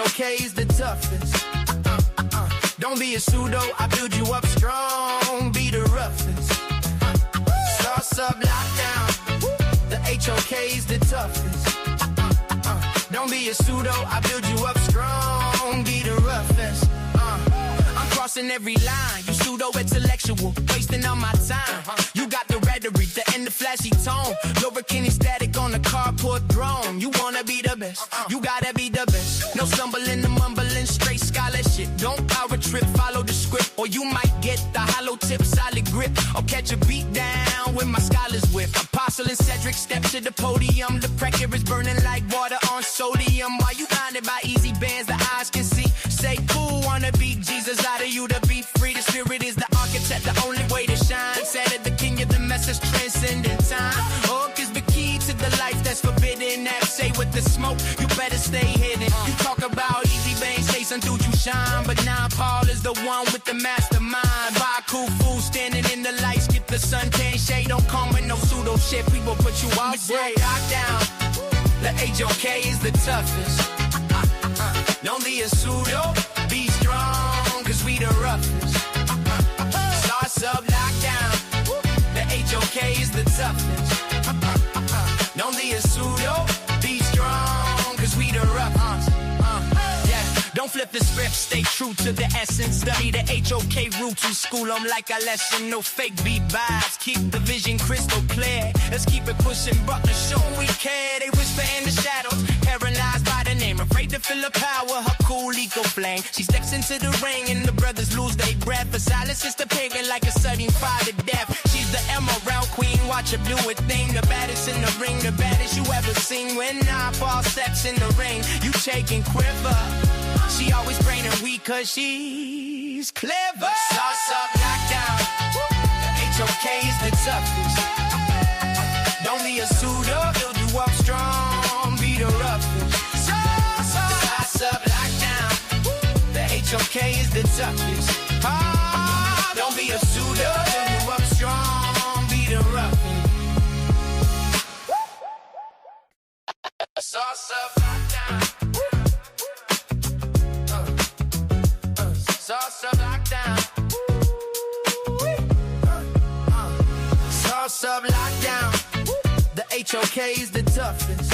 HOK is the toughest. Don't be a pseudo, I build you up strong. Be the roughest. Sauce up, lockdown. The HOK is the toughest. Don't be a pseudo, I build you up strong. Be the roughest. I'm crossing every line. You pseudo-intellectual, wasting all my time. You got the rhetoric, the and the flashy tone. Lubricant static on the carport throne. You wanna be the best, you gotta be the best. No stumbling, the mumbling, straight scholarship. Don't power trip, follow the script, or you might get the hollow tip, solid grip, or catch a beat down with my scholars whip. Apostle and Cedric step to the podium. The pressure is burning like water on sodium. While you blinded by easy bands, the eyes can see. Say cool, wanna be Jesus out of you to be free. The spirit is the architect, the only way to shine. Said it, the king of the message transcending time. Hook is the key to the life that's forbidden. That say with the smoke, you better stay hidden. You talk about easy bangs, chasing through you shine. But now Paul is the one with the mastermind. Buy cool food, standing in the lights, get the suntan shade. Don't come with no pseudo shit, we will put you out straight. Lock down, the HOK is the toughest. Don't be a pseudo, be strong, cause we the roughest. Sauce up, lockdown, the HOK is the toughest. Don't be a pseudo, be strong, cause we the roughest. Don't flip the script, stay true to the essence. Study the HOK roots in school, I'm like a lesson. No fake beat vibes, keep the vision crystal clear. Let's keep it pushing, Butler, show we care. They whisper in the shadows, paralyzed by the name. Afraid to feel the power, her cool eco flame. She steps into the ring and the brothers lose their breath. For silence is the pagan like a sudden fire to death. She's the emerald queen, watch her do a thing. The baddest in the ring, the baddest you ever seen. When Paul steps in the ring, you shake and quiver. She always braining weak cause she's clever. Sauce up, lockdown, the HOK is the toughest. Don't be a pseudo, build you up strong. Be the roughest. Sauce up, lockdown, the HOK is the toughest. Don't be a pseudo, build you up strong. Be the roughest. Sauce up, lockdown. Sauce up, lockdown. Sauce up, lockdown. The HOK is the toughest.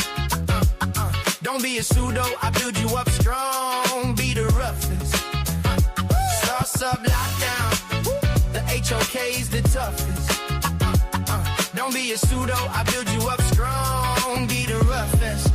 Don't be a pseudo, I build you up strong. Be the roughest. Sauce up, lockdown. The HOK is the toughest. Don't be a pseudo, I build you up strong. Be the roughest.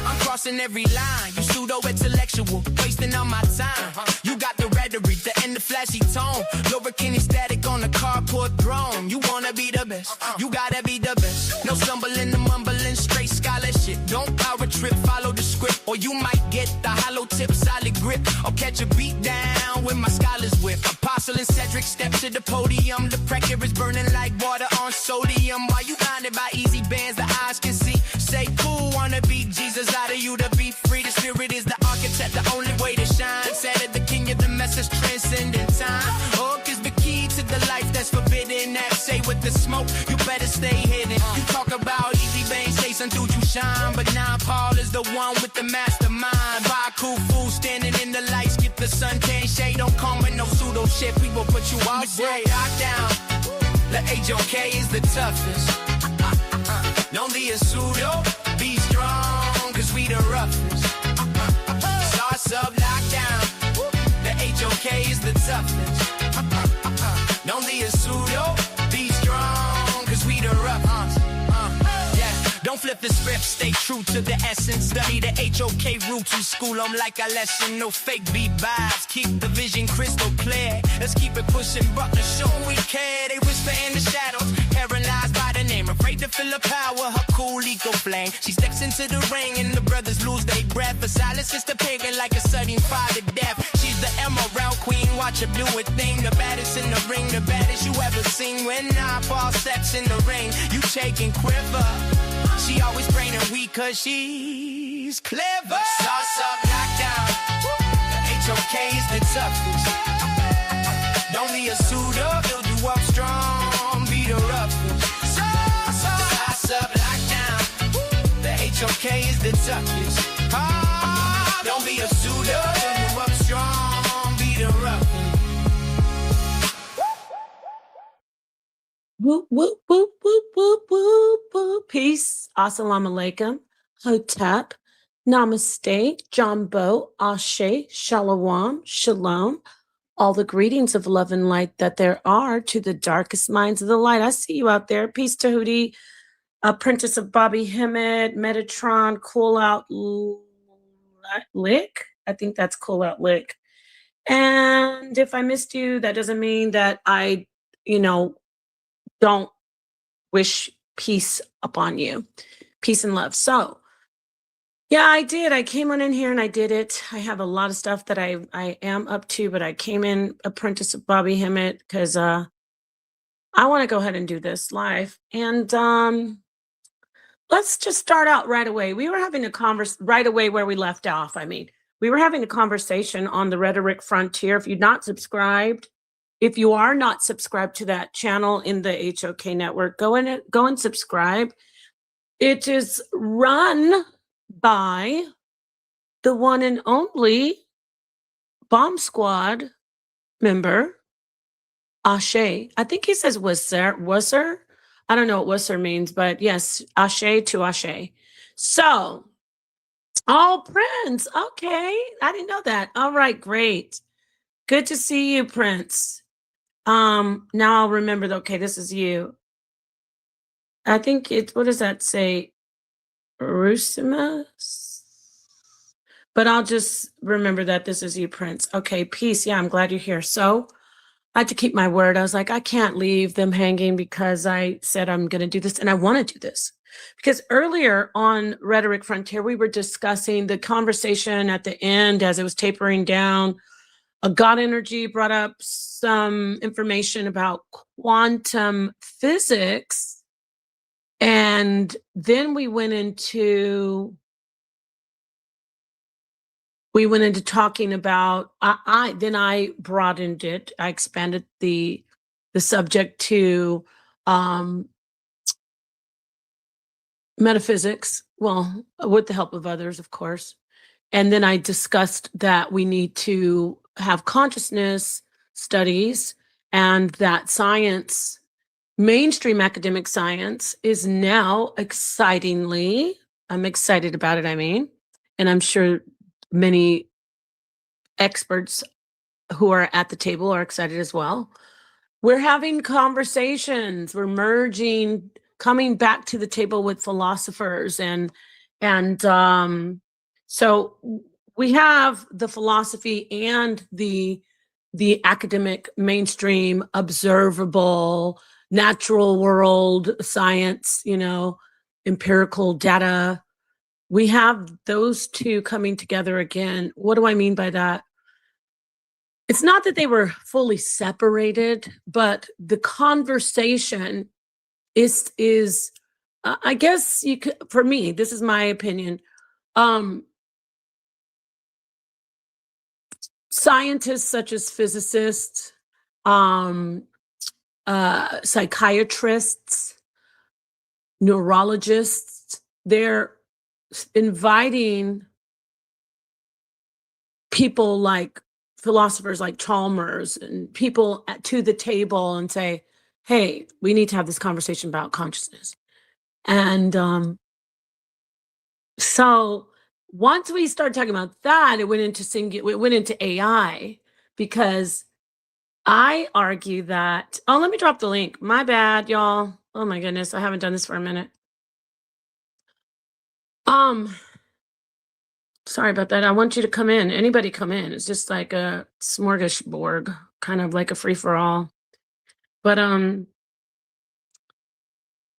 I'm crossing every line. You pseudo-intellectual, wasting all my time. You got the rhetoric, the and the flashy tone. Lubricant static on the carport throne. You wanna be the best, you gotta be the best. No stumbling, the mumbling, straight scholarship. Don't power trip, follow the script, or you might get the hollow tip, solid grip, or catch a beat down with my scholars whip. Apostle and Cedric step to the podium. The pressure is burning like water on sodium. While you blinded by easy bands, the eyes can see. Say cool, wanna be Jesus out of you to be free. The spirit is the architect, the only way to shine. Said it, the king of the message transcending time. Hook is the key to the life that's forbidden. That say with the smoke, you better stay hidden. You talk about easy bangs, chasing through you shine. But now Paul is the one with the mastermind. Buy cool food, standing in the lights, get the suntan shade. Don't come with no pseudo shit, we will put you out straight. Lockdown, the HOK is the toughest. Don't be a pseudo, be strong, cause we the roughest. Sauce up, lockdown, the HOK is the toughest. Don't be a pseudo, be strong, cause we the roughest. Don't flip the script, stay true to the essence. Study the HOK roots in school, I'm like a lesson. No fake beat vibes, keep the vision crystal clear. Let's keep it pushing, Butler, show we care. They whisper in the shadows, paralyzed by the name. Afraid to feel the power, her cool eco flame. She steps into the ring and the brothers lose their breath. For silence is the pagan like a sudden fire to death. She's the emerald queen, watch her do a thing. The baddest in the ring, the baddest you ever seen. When Paul steps in the ring, you shake and quiver. She always braining weak cause she's clever. Sauce up, lockdown, the HOK is the toughest. Don't be a pseudo, build you up strong. Be the roughest. Sauce up, lockdown, the HOK is the toughest. Don't be a Whoop, whoop, whoop, whoop, whoop, whoop, whoop. Peace. Assalamu alaikum. Hotep. Namaste. Jambo. Ashe. Shalom. Shalom. All the greetings of love and light that there are to the darkest minds of the light. I see you out there. Peace to Hootie. Apprentice of Bobby Hemmett. Metatron. Cool Out Lick. I think that's Cool Out Lick. And if I missed you, that doesn't mean that I, don't wish peace upon you. Peace and love. So, yeah, I did. I came on in here and I did it. I have a lot of stuff that I am up to, but I came in apprentice of Bobby Hemmett because I want to go ahead and do this live. And let's just start out right away. We were having a right away where we left off. We were having a conversation on the Rhetoric Frontier. If you are not subscribed to that channel in the HOK network, go and subscribe. It is run by the one and only Bomb Squad member, Ashe. I think he says Wusser. I don't know what Wusser means, but yes, Ashe to Ashe. So, Prince. Okay, I didn't know that. All right, great. Good to see you, Prince. Now I'll remember okay, this is you. I think what does that say? Rusimus? But I'll just remember that this is you, Prince. Okay, peace. Yeah, I'm glad you're here. So I had to keep my word. I was like, I can't leave them hanging because I said I'm going to do this and I want to do this. Because earlier on Rhetoric Frontier, we were discussing the conversation at the end as it was tapering down. God Energy brought up some information about quantum physics. And then we went into talking about, I broadened it. I expanded the subject to metaphysics, well, with the help of others, of course. And then I discussed that we need to have consciousness studies and that science, mainstream academic science, is now excitingly, I'm excited about it, and I'm sure many experts who are at the table are excited as well. We're having conversations, we're merging, coming back to the table with philosophers and so we have the philosophy and the academic mainstream observable natural world science, empirical data. We have those two coming together again. What do I mean by that? It's not that they were fully separated, but the conversation is I guess you could, for me, this is my opinion. Scientists such as physicists, psychiatrists, neurologists, they're inviting people like philosophers like Chalmers and people to the table and say, hey, we need to have this conversation about consciousness. And so once we started talking about that, it went into AI, because I argue that, let me drop the link. My bad, y'all. Oh my goodness, I haven't done this for a minute. Sorry about that. I want you to come in. Anybody come in. It's just like a smorgasbord, kind of like a free-for-all. But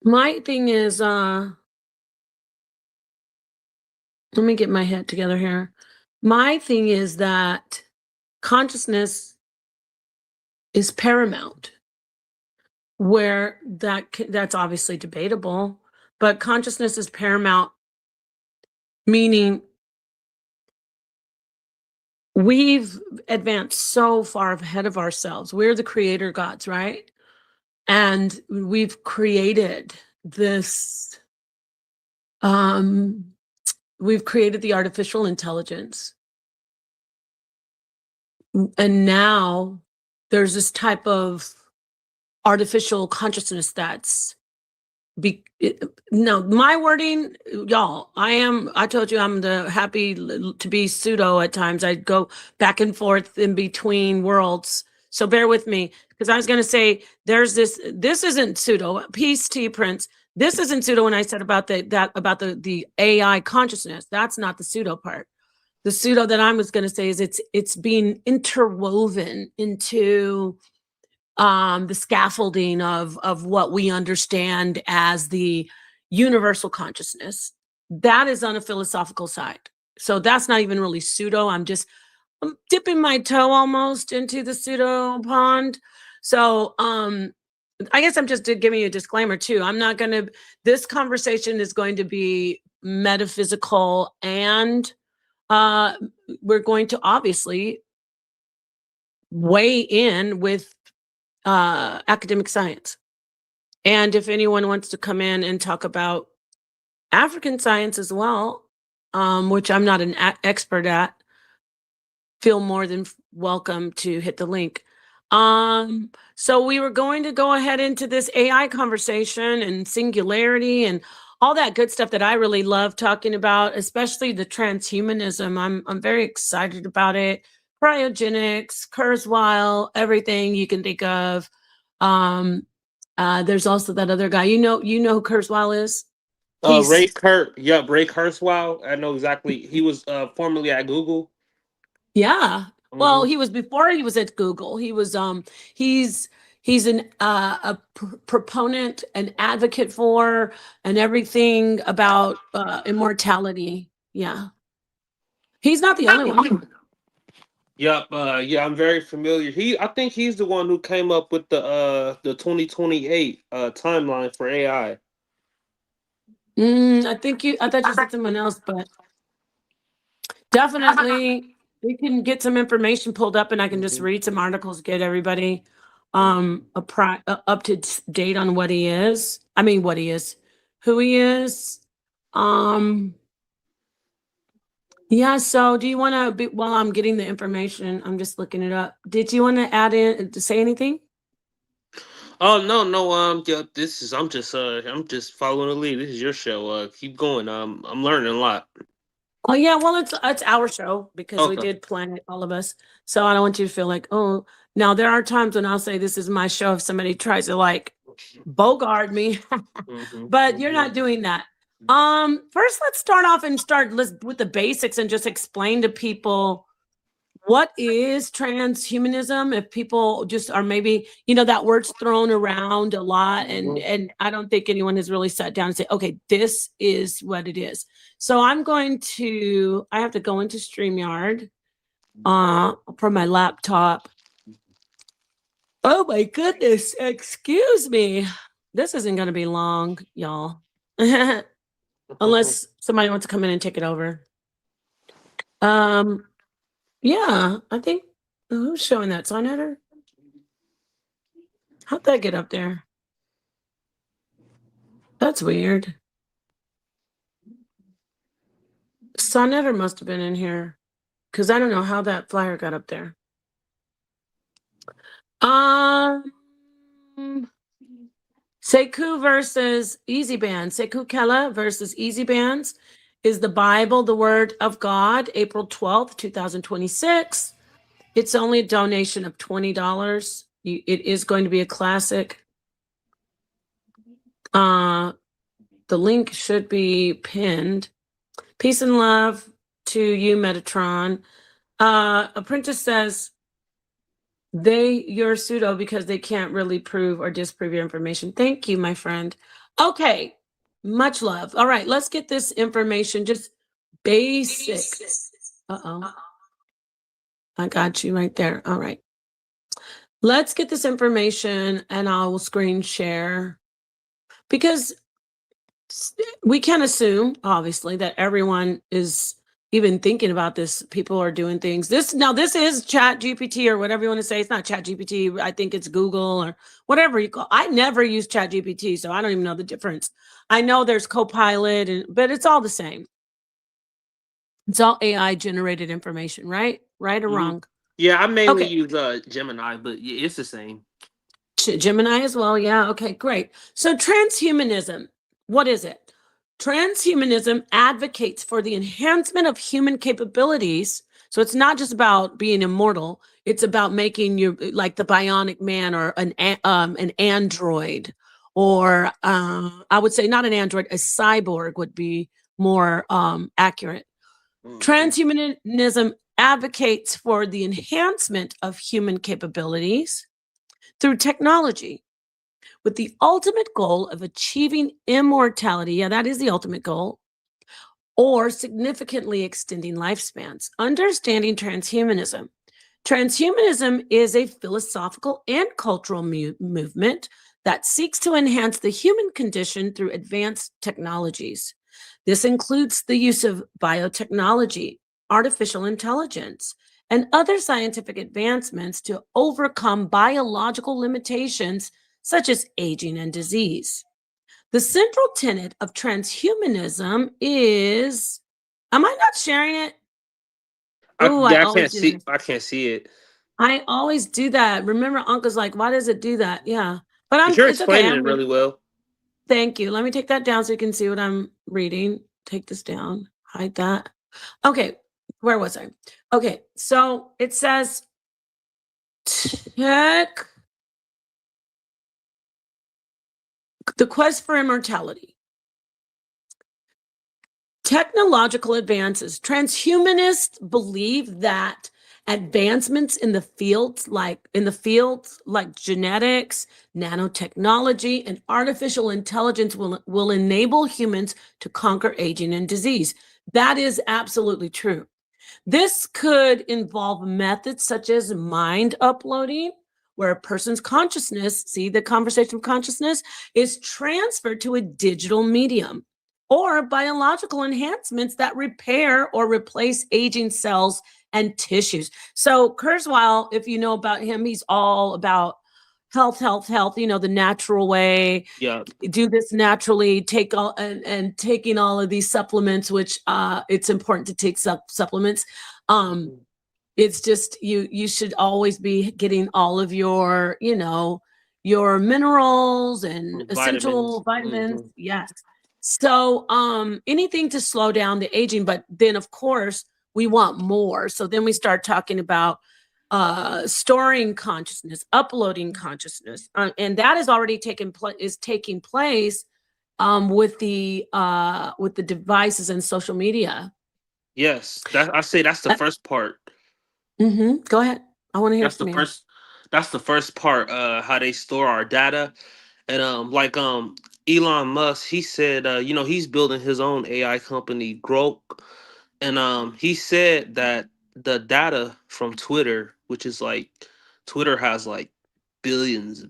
my thing is, let me get my head together here. My thing is that consciousness is paramount, where that's obviously debatable, but consciousness is paramount, meaning we've advanced so far ahead of ourselves. We're the creator gods, right? And we've created this, we've created the artificial intelligence. And now there's this type of artificial consciousness that's no, my wording, y'all, I told you I'm happy to be pseudo at times. I go back and forth in between worlds. So bear with me, because I was going to say there's this isn't pseudo. Peace to you, Prince. This isn't pseudo when I said about the AI consciousness. That's not the pseudo part. The pseudo that I was going to say is it's being interwoven into the scaffolding of what we understand as the universal consciousness. That is on a philosophical side. So that's not even really pseudo. I'm dipping my toe almost into the pseudo pond. So I guess I'm just giving you a disclaimer too. This conversation is going to be metaphysical, and we're going to obviously weigh in with academic science. And if anyone wants to come in and talk about African science as well, which I'm not an expert at, feel more than welcome to hit the link. So we were going to go ahead into this AI conversation and singularity and all that good stuff that I really love talking about, especially the transhumanism. I'm very excited about it. Cryogenics, Kurzweil, everything you can think of. There's also that other guy. You know who Kurzweil is? Ray Kurzweil. I know exactly. He was formerly at Google. Yeah. Well, he was before he was at Google. He was he's a proponent, an advocate for, and everything about immortality. Yeah. He's not the only one. Yep. Yeah, I'm very familiar. I think he's the one who came up with the 2028 timeline for AI. I thought you said someone else, but definitely we can get some information pulled up, and I can just read some articles, get everybody up to date on what he is. I mean, who he is. Yeah. So, do you want to? While I'm getting the information, I'm just looking it up. Did you want to add in to say anything? Oh no. Yeah, I'm just following the lead. This is your show. Keep going. I'm learning a lot. Oh yeah, well it's our show because we Okay. did plan it, all of us. So I don't want you to feel like, oh, now there are times when I'll say this is my show if somebody tries to like bogart me, but you're not doing that. First let's start off with the basics and just explain to people what is transhumanism. If people just are maybe, that word's thrown around a lot, and I don't think anyone has really sat down and say, okay, this is what it is. So I have to go into StreamYard from my laptop. Oh my goodness, excuse me. This isn't going to be long, y'all. Unless somebody wants to come in and take it over. Yeah, I think, who's showing that? Sonnetter? How'd that get up there? That's weird. Sonnetter must have been in here, because I don't know how that flyer got up there. Sekou versus Easy Bands. Sekou Kella versus Easy Bands is the Bible, the Word of God, April 12th, 2026. It's only a donation of $20. It is going to be a classic. The link should be pinned. Peace and love to you, Metatron. Apprentice says, you're pseudo because they can't really prove or disprove your information. Thank you, my friend. Okay, much love. All right, let's get this information, just basic. Uh-oh. I got you right there. All right. Let's get this information and I'll screen share, because we can assume, obviously, that everyone is even thinking about this. People are doing things. This is Chat GPT or whatever you want to say. It's not Chat GPT. I think it's Google or whatever you call. I never use Chat GPT, so I don't even know the difference. I know there's Copilot, but it's all the same. It's all AI generated information, right? Right or wrong? Yeah, I mainly use Gemini, but yeah, it's the same. Gemini as well. Yeah. Okay, great. So transhumanism, what is it? Transhumanism advocates for the enhancement of human capabilities. So it's not just about being immortal. It's about making you like the bionic man or an android, or I would say not an android, a cyborg would be more accurate. Transhumanism advocates for the enhancement of human capabilities through technology, with the ultimate goal of achieving immortality. Yeah, that is the ultimate goal, or significantly extending lifespans. Understanding transhumanism. Transhumanism is a philosophical and cultural movement that seeks to enhance the human condition through advanced technologies. This includes the use of biotechnology, artificial intelligence, and other scientific advancements to overcome biological limitations such as aging and disease. The central tenet of transhumanism is, am I not sharing it? Oh, I always do this. I can't see it. I always do that. Remember, Uncle's like, why does it do that? Yeah. But But you're it's okay. explaining it really well. Thank you. Let me take that down so you can see what I'm reading. Take this down, hide that. Okay, where was I? Okay, so it says the quest for immortality. Technological advances. Transhumanists believe that advancements in the fields like genetics, nanotechnology, and artificial intelligence will enable humans to conquer aging and disease. That is absolutely true. This could involve methods such as mind uploading, where a person's consciousness, see the conversation of consciousness, is transferred to a digital medium, or biological enhancements that repair or replace aging cells and tissues. So Kurzweil, if you know about him, he's all about health, the natural way. Yeah. Do this naturally, take all and taking all of these supplements, which it's important to take supplements. It's just you should always be getting all of your, your minerals and essential vitamins. Mm-hmm. Yes. So anything to slow down the aging, but then of course we want more. So then we start talking about storing consciousness, uploading consciousness, and that is already taking place with the devices and social media. Yes, I say that's the first part. Go ahead. I want to hear That's from the you. first. That's the first part. How they store our data, and Elon Musk, he said, he's building his own AI company, Grok, and he said that the data from Twitter, which is like Twitter has like billions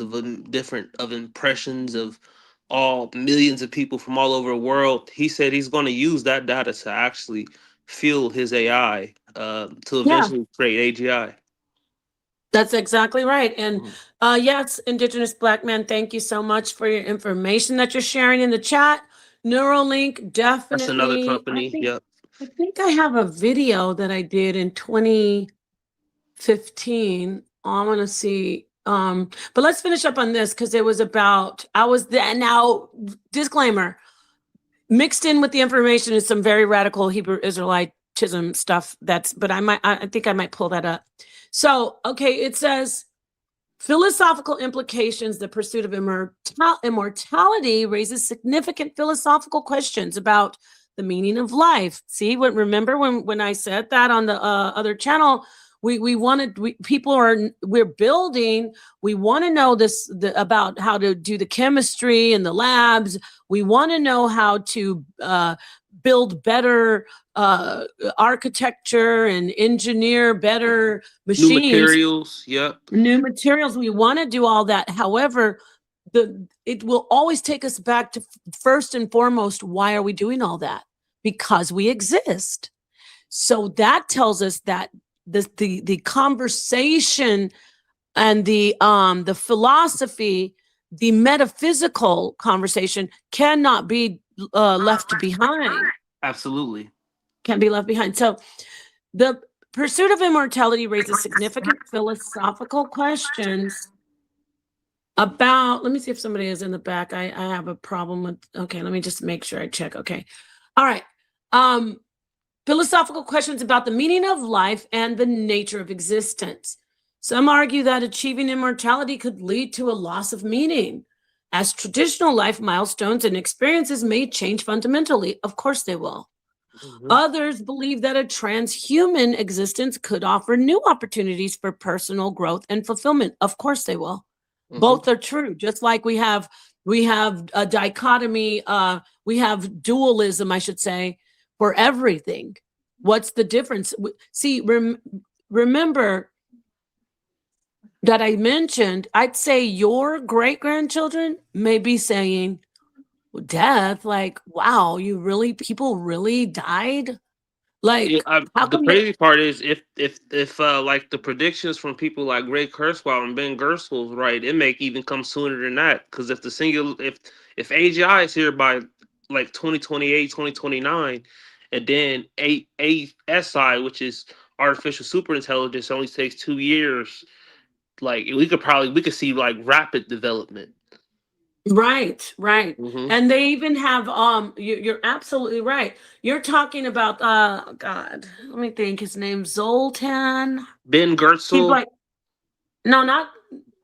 of different impressions of all millions of people from all over the world. He said he's going to use that data to actually fuel his AI to eventually create AGI. That's exactly right. And yes, Indigenous Black man, thank you so much for your information that you're sharing in the chat. Neuralink, definitely. That's another company. I think I have a video that I did in 2015. I'm gonna see. But let's finish up on this because it was about, now disclaimer, mixed in with the information is some very radical Hebrew Israelitism stuff. But I think I might pull that up. So, okay, it says philosophical implications. The pursuit of immortality raises significant philosophical questions about the meaning of life. See, remember when I said that on the other channel, we're building, we want to know about how to do the chemistry in the labs. We want to know how to build better architecture and engineer better machines. New materials, New materials. We want to do all that. However, it will always take us back to first and foremost, why are we doing all that? Because we exist. So that tells us that the conversation and the philosophy, the metaphysical conversation cannot be left behind. Absolutely. Can't be left behind. So the pursuit of immortality raises significant philosophical questions About, let me see if somebody is in the back. I have a problem with, okay, let me just make sure I check. Okay. All right. Philosophical questions about the meaning of life and the nature of existence. Some argue that achieving immortality could lead to a loss of meaning, as traditional life milestones and experiences may change fundamentally. Of course they will. Others believe that a transhuman existence could offer new opportunities for personal growth and fulfillment. Of course they will. Both are true. Just like we have a dichotomy, we have dualism, I should say, for everything. What's the difference? See, remember that I mentioned, I'd say your great-grandchildren may be saying, death, like, wow, people really died? Like, Yeah, how the come crazy part is if like the predictions from people like Ray Kurzweil and Ben Gersol's right, it may even come sooner than that. Because if the singular if AGI is here by like 2028, 2029, and then ASI, which is artificial superintelligence, only takes 2 years. Like we could see like rapid development. Right, right. Hmm. And they even have you're absolutely right. You're talking about God, let me think, his name's Zoltan. Ben He's Gertzel. like, no, not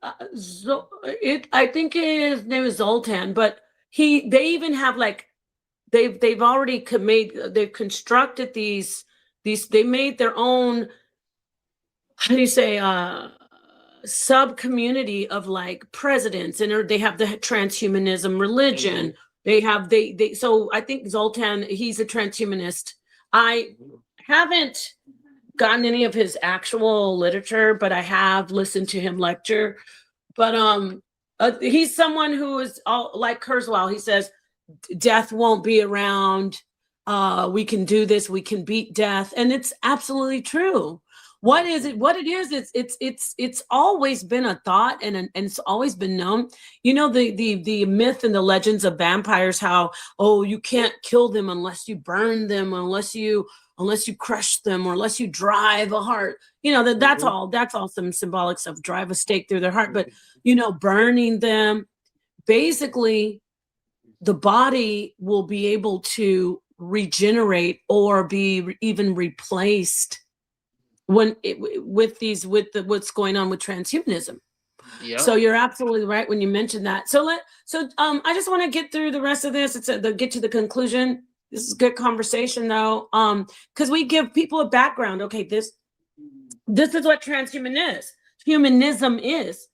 I think his name is Zoltan, but they even have like they've already they've constructed they made their own, how do you say, sub community of like presidents, and they have the transhumanism religion. So I think Zoltan, he's a transhumanist. I haven't gotten any of his actual literature, but I have listened to him lecture. But he's someone who is all like Kurzweil. He says death won't be around. We can do this. We can beat death, and it's absolutely true. What is it? What it is? It's always been a thought, and it's always been known. You know, the myth and the legends of vampires. How, oh, you can't kill them unless you burn them, unless you crush them, or unless you drive a heart. You know, that's all some symbolics of drive a stake through their heart. But you know, burning them, basically, the body will be able to regenerate or be even replaced when what's going on with transhumanism. Yeah. So you're absolutely right when you mentioned that. So I just want to get through the rest of this. Get to the conclusion. This is good conversation though, because we give people a background. Okay, this is what humanism is.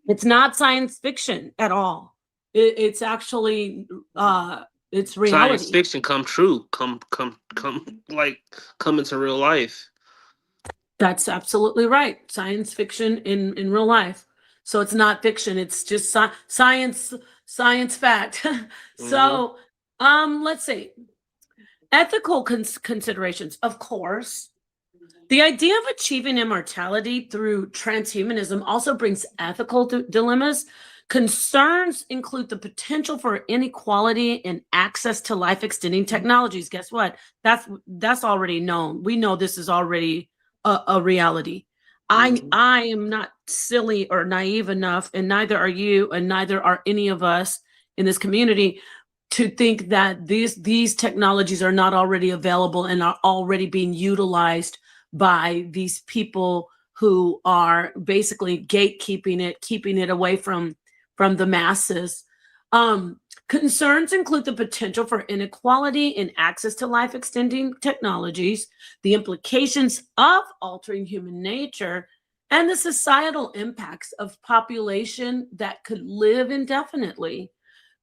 It's not science fiction at all. It's actually it's reality. Science fiction come true, come into real life. That's absolutely right. Science fiction in real life. So it's not fiction. It's just science fact. So let's see. Ethical considerations, of course. The idea of achieving immortality through transhumanism also brings ethical dilemmas. Concerns include the potential for inequality in access to life-extending technologies. Guess what? That's already known. We know this is already a reality. I am not silly or naive enough, and neither are you, and neither are any of us in this community, to think that these technologies are not already available and are already being utilized by these people who are basically gatekeeping it, keeping it away from the masses. Concerns include the potential for inequality in access to life-extending technologies, the implications of altering human nature, and the societal impacts of population that could live indefinitely.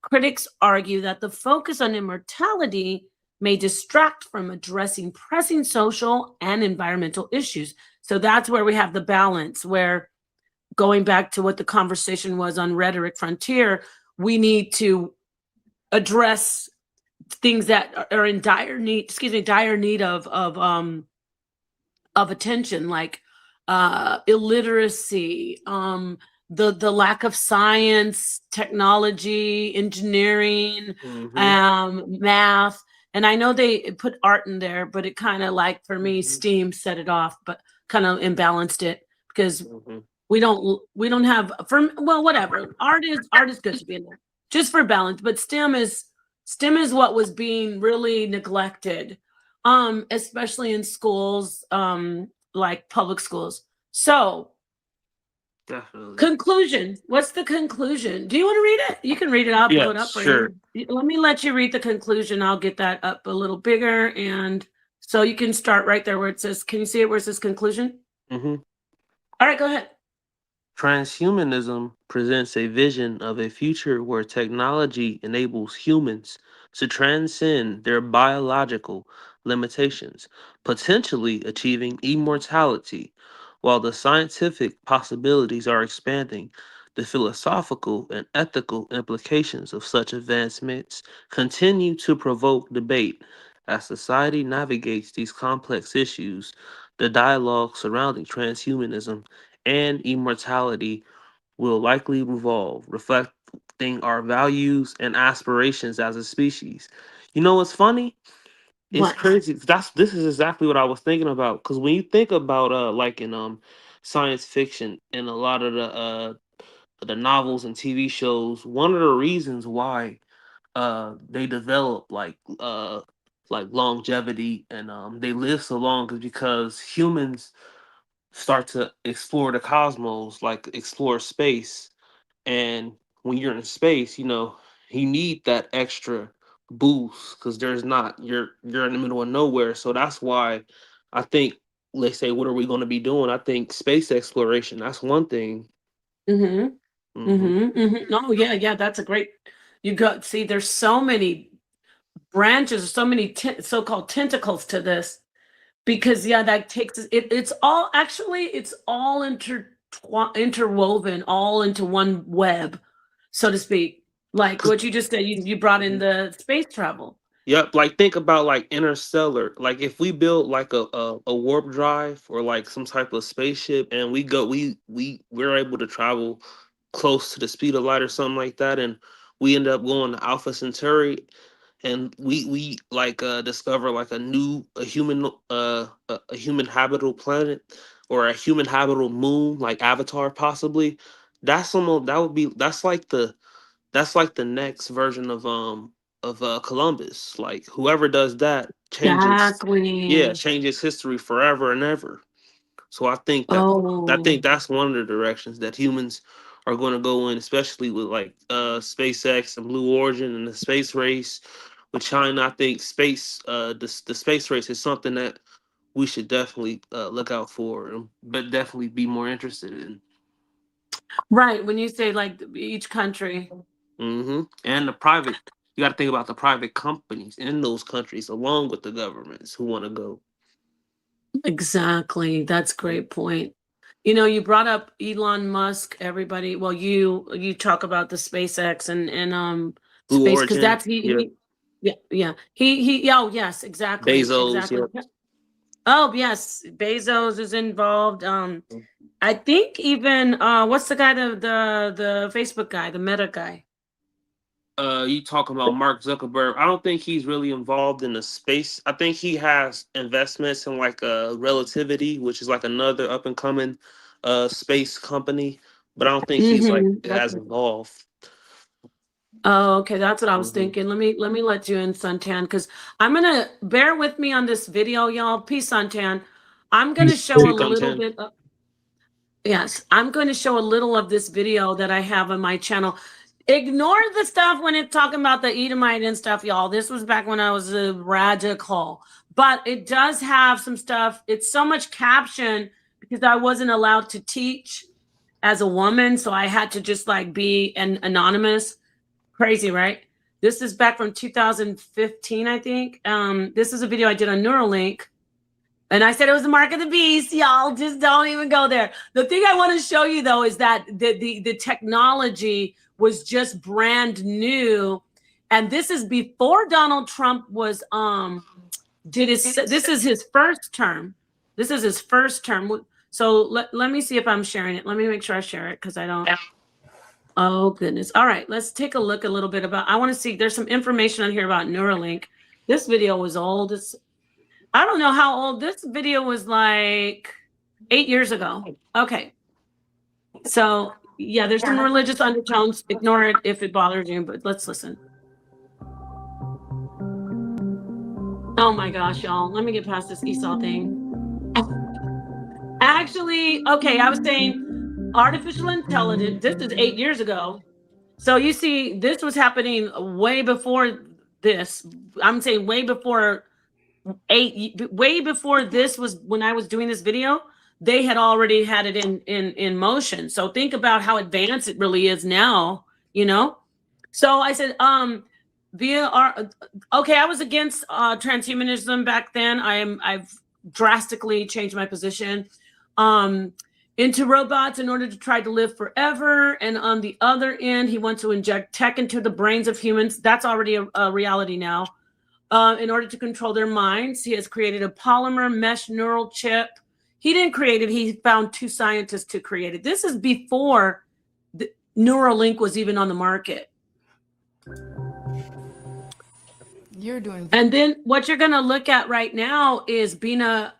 Critics argue that the focus on immortality may distract from addressing pressing social and environmental issues. So that's where we have the balance, where, going back to what the conversation was on Rhetoric Frontier, we need to address things that are in dire need of attention, like illiteracy, the lack of science, technology, engineering, math. And I know they put art in there, but it kind of, like, for me, STEAM set it off, but kind of imbalanced it, because we don't have well, whatever. Art is good to be in there just for balance, but STEM is what was being really neglected, especially in schools, like public schools. So Definitely. conclusion. What's the conclusion? Do you want to read it? You can read it. I'll blow it Yeah, up for sure. you. Let me let you read the conclusion. I'll get that up a little bigger, and so you can start right there where it says, can you see it where it says conclusion? Mm-hmm. All right, go ahead. Transhumanism presents a vision of a future where technology enables humans to transcend their biological limitations, potentially achieving immortality. While the scientific possibilities are expanding, the philosophical and ethical implications of such advancements continue to provoke debate. As society navigates these complex issues, the dialogue surrounding transhumanism and immortality will likely revolve, reflecting our values and aspirations as a species. You know what's funny? It's What? crazy. This is exactly what I was thinking about. Because when you think about like in science fiction and a lot of the novels and TV shows, one of the reasons why they develop like longevity and they live so long is because humans start to explore the cosmos, like explore space. And when you're in space, you know, you need that extra boost because there's not you're in the middle of nowhere. So that's why I think, let's say, what are we going to be doing? I think space exploration. That's one thing. Mm-hmm. Hmm. Mm-hmm. Mm-hmm. Oh, yeah, yeah. That's a great. You got see. There's so many branches, so many so-called tentacles to this. Because yeah, that takes it's all actually it's all interwoven all into one web, so to speak. Like what you just said, you brought in the space travel. Yep, like think about like interstellar. Like if we build like a warp drive or like some type of spaceship and we're able to travel close to the speed of light or something like that, and we end up going to Alpha Centauri and we like discover like a human a human habitable planet or a human habitable moon like Avatar possibly. That's some that would be that's like the next version of Columbus. Like whoever does that changes, yeah, Exactly. changes history forever and ever. So I Oh, think that's one of the directions that humans are going to go in, especially with like SpaceX and Blue Origin and the space race with China. I think the space race is something that we should definitely look out for, but definitely be more interested in. right. When you say like each country. And the private, you got to think about the private companies in those countries along with the governments who want to go. Exactly. That's a great point. You brought up Elon Musk, everybody. Well, you talk about the SpaceX and Blue space because Origin, that's yeah, yeah. He oh yes, exactly. Bezos, Exactly. yeah. Oh, yes, Bezos is involved. I think even what's the guy the Facebook guy, the Meta guy? You talking about Mark Zuckerberg? I don't think he's really involved in the space. I think he has investments in like Relativity, which is like another up and coming space company, but I don't think he's like Mm-hmm. as involved. Oh, okay, that's what I was Hmm. thinking. Let me let you in, Suntan, because I'm gonna bear with me on this video, y'all. Peace, Suntan. I'm gonna show a He comes little in. bit of, yes, I'm going to show a little of this video that I have on my channel. Ignore the stuff when it's talking about the Edomite and stuff, y'all. This was back when I was a radical, but it does have some stuff. It's so much caption because I wasn't allowed to teach as a woman, so I had to just like be an anonymous. Crazy, right? This is back from 2015, I think. This is a video I did on Neuralink. And I said it was the mark of the beast. Y'all just don't even go there. The thing I want to show you though is that the technology was just brand new. And this is before Donald Trump was did his this is his first term. This is his first term. So let me see if I'm sharing it. Let me make sure I share it because I don't. Oh goodness. All right, let's take a look a little bit about I want to see there's some information on here about Neuralink. This video was old. I don't know how old this video was, like 8 years ago. Okay. So yeah, there's some religious undertones. Ignore it if it bothers you, but let's listen. Oh my gosh, y'all. Let me get past this Esau thing. Actually, okay, I was saying artificial intelligence. This is 8 years ago. So you see, this was happening way before this. I'm saying way before way before this was when I was doing this video. They had already had it in motion. So think about how advanced it really is now, you know? So I said, okay, I was against transhumanism back then. I've drastically changed my position into robots in order to try to live forever. And on the other end, he wants to inject tech into the brains of humans. That's already a reality now. In order to control their minds, he has created a polymer mesh neural chip. He didn't create it. He found 2 scientists to create it. This is before the Neuralink was even on the market. You're doing. And then what you're going to look at right now is Bina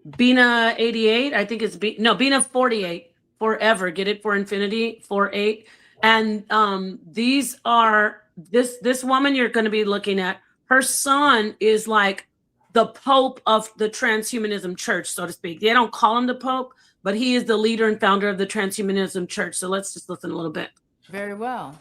88. I think it's Bina 48. Forever. Get it for infinity. 48. And these are this woman you're going to be looking at. Her son is like the Pope of the Transhumanism Church, so to speak. They don't call him the Pope, but he is the leader and founder of the Transhumanism Church. So let's just listen a little bit. Very well.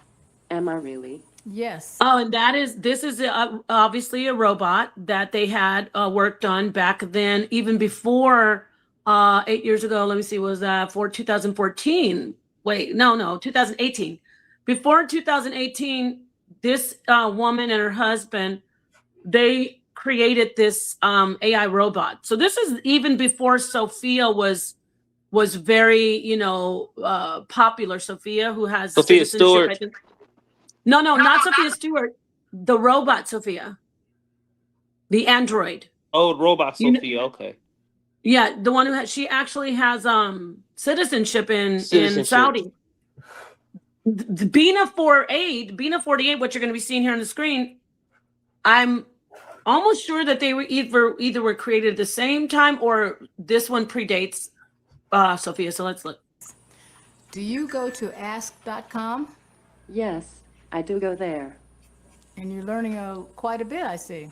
Am I really? Yes. Oh, and this is obviously a robot that they had worked on back then, even before 8 years ago. Let me see, was that for 2014? Wait, no, 2018. Before 2018, this woman and her husband, they created this AI robot. So this is even before Sophia was very, popular. Sophia, who has Sophia Stewart. I think. No, not Sophia Stewart. The robot Sophia. The android. Oh, robot Sophia. Okay. Yeah, the one who she actually has citizenship in Saudi. The Bina 48, what you're going to be seeing here on the screen, I'm almost sure that they were either were created at the same time or this one predates Sophia. So let's look. Do you go to ask.com? Yes, I do go there. And you're learning quite a bit, I see.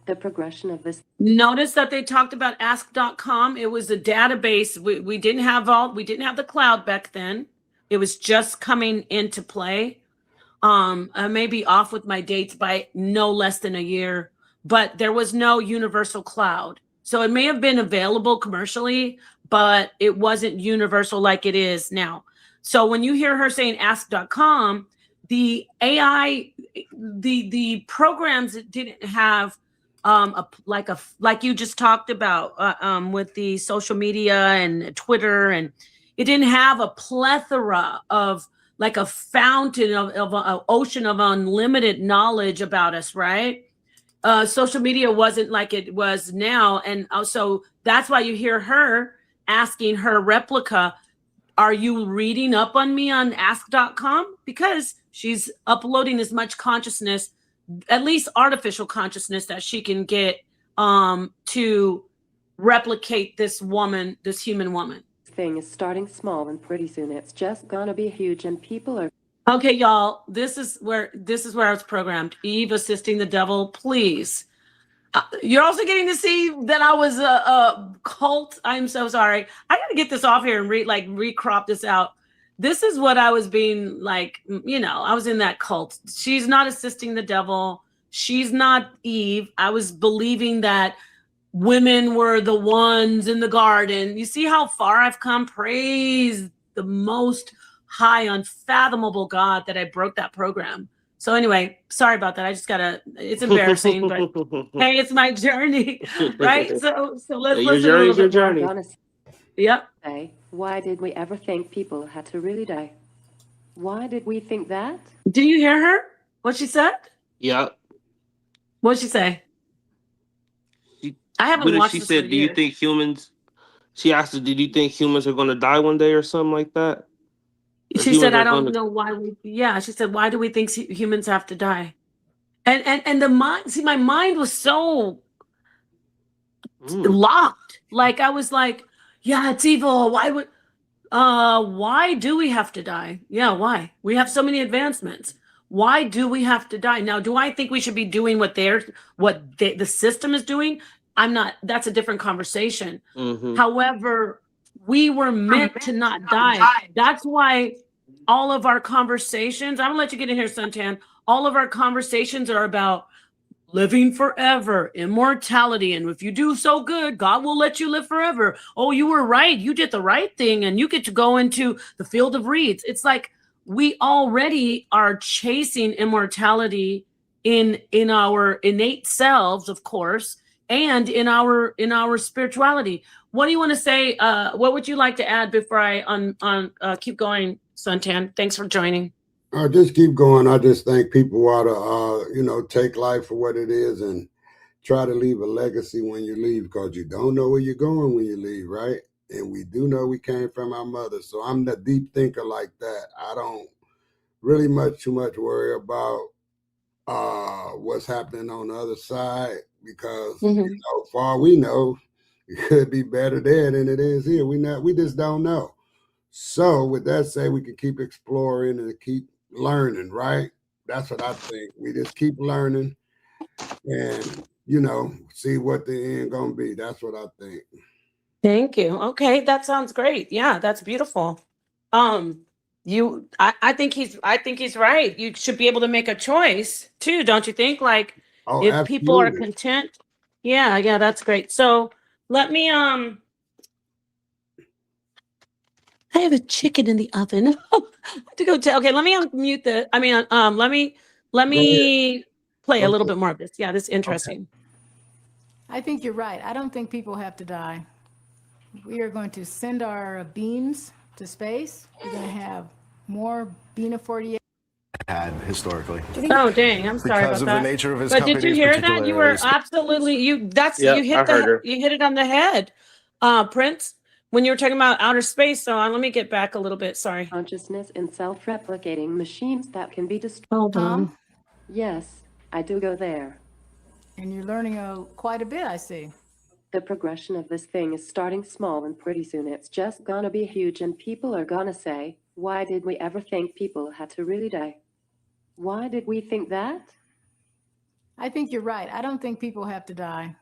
The progression of this. Notice that they talked about ask.com. It was a database. We didn't have the cloud back then. It was just coming into play. I may be off with my dates by no less than a year, but there was no universal cloud. So it may have been available commercially, but it wasn't universal like it is now. So when you hear her saying ask.com, the AI, the programs that didn't have like you just talked about with the social media and Twitter, and it didn't have a plethora of like a fountain of an ocean of unlimited knowledge about us, right? Social media wasn't like it was now. And also that's why you hear her asking her replica, are you reading up on me on ask.com? Because she's uploading as much consciousness, at least artificial consciousness, that she can get to replicate this human woman. Thing is starting small and pretty soon it's just gonna be huge and people are. Okay, y'all, this is where I was programmed. Eve assisting the devil, please. You're also getting to see that I was a cult. I'm so sorry. I got to get this off here and recrop this out. This is what I was being like, I was in that cult. She's not assisting the devil. She's not Eve. I was believing that women were the ones in the garden. You see how far I've come? Praise the most high, unfathomable God that I broke that program. So anyway, sorry about that. I just it's embarrassing, but hey, it's my journey, right? So let's listen. Your journey. Yep. Why did we ever think people had to really die? Why did we think that? Do you hear her? What she said? Yeah. What'd she say? I haven't watched this. She said, "Do you think humans?" She asked, "Did you think humans are going to die one day or something like that?" She said, "I don't know why she said, why do we think humans have to die?" And the mind, my mind was so locked. Like I was like, yeah, it's evil. Why would Why do we have to die? Yeah, why? We have so many advancements. Why do we have to die? Now, do I think we should be doing what the system is doing? I'm not, that's a different conversation. Mm-hmm. However, we were meant to not die. That's why all of our conversations, I'm gonna let you get in here, Suntan. All of our conversations are about living forever, immortality. And if you do so good, God will let you live forever. Oh, you were right. You did the right thing. And you get to go into the field of reeds. It's like we already are chasing immortality in our innate selves, of course, and in our spirituality. What do you want to say? What would you like to add before I keep going, Suntan? Thanks for joining. Just keep going. I just think people ought to, take life for what it is and try to leave a legacy when you leave, because you don't know where you're going when you leave, right? And we do know we came from our mother. So I'm the deep thinker like that. I don't really too much worry about what's happening on the other side, because for all we know, it could be better there than it is here. We just don't know. So with that said, we can keep exploring and keep learning, right? That's what I think. We just keep learning and, see what the end gonna be. That's what I think. Thank you. Okay, that sounds great. Yeah, that's beautiful. I think he's right. You should be able to make a choice too, don't you think? Like if people are content. Yeah, that's great. So let me I have a chicken in the oven. To go tell. Okay, let me unmute let me play a little bit more of this. Yeah, this is interesting. Okay. I think you're right. I don't think people have to die. We are going to send our beams to space. We're going to have more Bina 48. Had historically. Oh dang! I'm sorry about that. Because of the nature of his company. But did you hear that? You were absolutely you hit it on the head, Prince. When you were talking about outer space, so let me get back a little bit. Sorry. Consciousness in self-replicating machines that can be destroyed. Hold on. Yes, I do go there. And you're learning quite a bit, I see. The progression of this thing is starting small, and pretty soon it's just gonna be huge, and people are gonna say, why did we ever think people had to really die? Why did we think that? I think you're right. I don't think people have to die.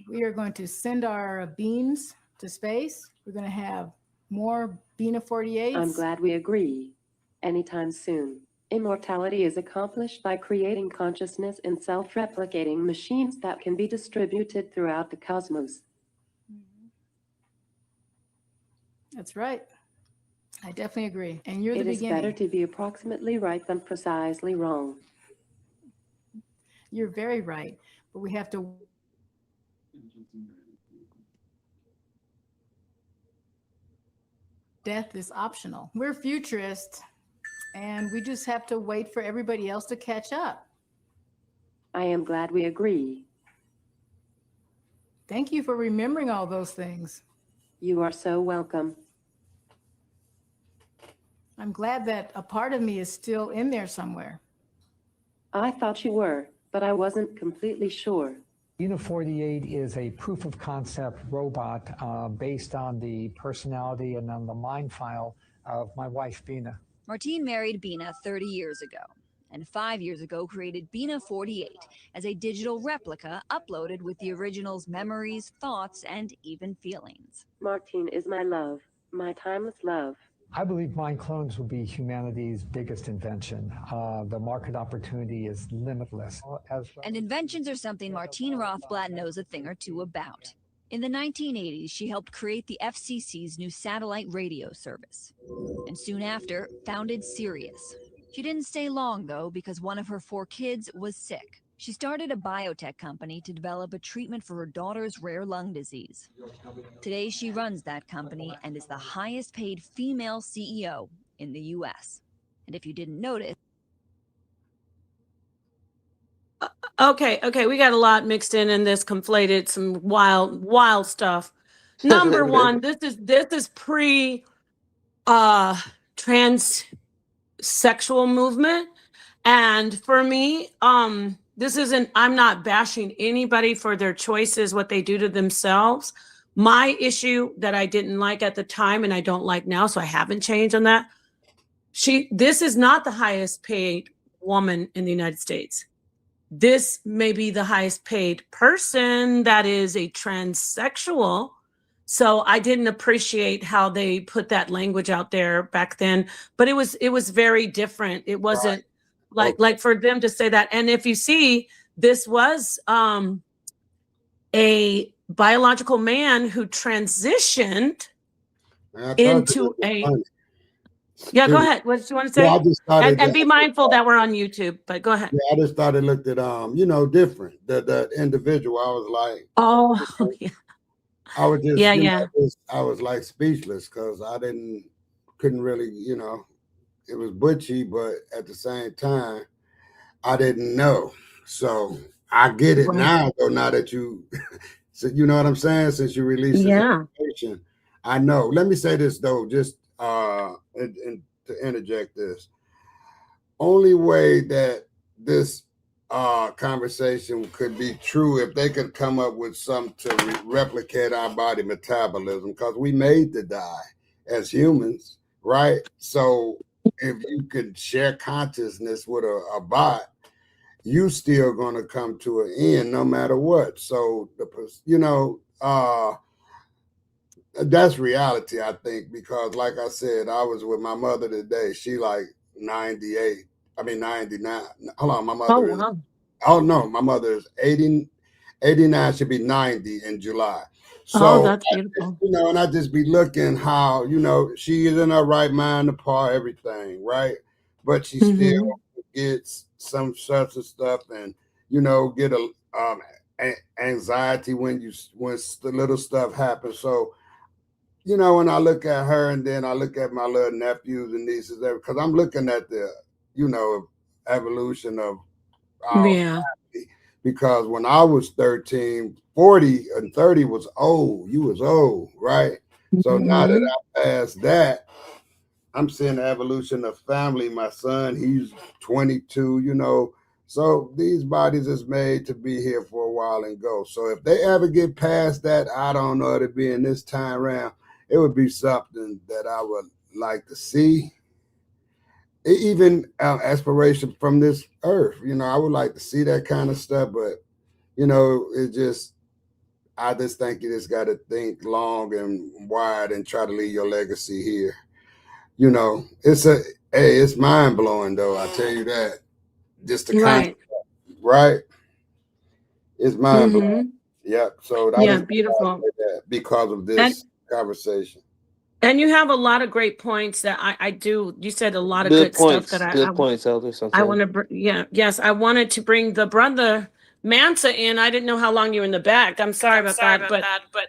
We are going to send our beams to space. We're going to have more Bina 48s. I'm glad we agree. Anytime soon. Immortality is accomplished by creating consciousness in self-replicating machines that can be distributed throughout the cosmos. That's right. I definitely agree. And you're the beginning. It is better to be approximately right than precisely wrong. You're very right. But we have to... Death is optional. We're futurists, and we just have to wait for everybody else to catch up. I am glad we agree. Thank you for remembering all those things. You are so welcome. I'm glad that a part of me is still in there somewhere. I thought you were, but I wasn't completely sure. Bina 48 is a proof of concept robot based on the personality and on the mind file of my wife, Bina. Martine married Bina 30 years ago, and 5 years ago created Bina 48 as a digital replica uploaded with the original's memories, thoughts, and even feelings. Martine is my love, my timeless love. I believe mind clones will be humanity's biggest invention. The market opportunity is limitless. And inventions are something Martine Rothblatt knows a thing or two about. In the 1980s, she helped create the FCC's new satellite radio service, and soon after, founded Sirius. She didn't stay long, though, because one of her 4 kids was sick. She started a biotech company to develop a treatment for her daughter's rare lung disease. Today, she runs that company and is the highest paid female CEO in the U.S. And if you didn't notice... Okay, we got a lot mixed in this, conflated, some wild stuff. Number one, this is pre transsexual movement, and for me, this isn't. I'm not bashing anybody for their choices, what they do to themselves, My issue that I didn't like at the time and I don't like now, so I haven't changed on that. This is not the highest paid woman in the United States. This may be the highest paid person that is a transsexual. So I didn't appreciate how they put that language out there back then, but it was very different. It wasn't like for them to say that. And if you see, this was a biological man who transitioned into a. Yeah, go ahead. What do you want to say? Yeah, I just started and be mindful that we're on YouTube, but go ahead. Yeah, I just started looked at different the individual. I was like, yeah. I was just yeah. I was like speechless because I couldn't really, it was butchy, but at the same time, I didn't know. So I get it now, though. Now that you, so you know what I'm saying. Since you released this information, I know. Let me say this though, just and to interject this. Only way that this conversation could be true if they could come up with something to replicate our body metabolism, because we made to die as humans, right? So if you could share consciousness with a bot, you still going to come to an end no matter what. So that's reality, I think, because like I said, I was with my mother today. She like 98. I mean 99. Hold on, my mother is. Oh no, my mother is 89. Should be 90 in July. So that's beautiful. And I just be looking how she is in her right mind to par everything, but she still gets some sorts of stuff, and get a anxiety when the little stuff happens. So. When I look at her and then I look at my little nephews and nieces, because I'm looking at the, evolution of our family. Because when I was 13, 40 and 30 was old. You was old, right? So now that I passed that, I'm seeing the evolution of family. My son, he's 22, So these bodies is made to be here for a while and go. So if they ever get past that, I don't know it being this time around. It would be something that I would like to see. Even aspiration from this earth, I would like to see that kind of stuff. But, I just think you just got to think long and wide and try to leave your legacy here. It's mind blowing though. I tell you that. Just the concept, right? It's mind blowing. Yep. So beautiful. Because of this conversation. And you have a lot of great points that I do. You said a lot of good points, stuff that good points, Elder. I want to. Yes, I wanted to bring the brother Mansa in. I didn't know how long you were in the back. I'm sorry about that, but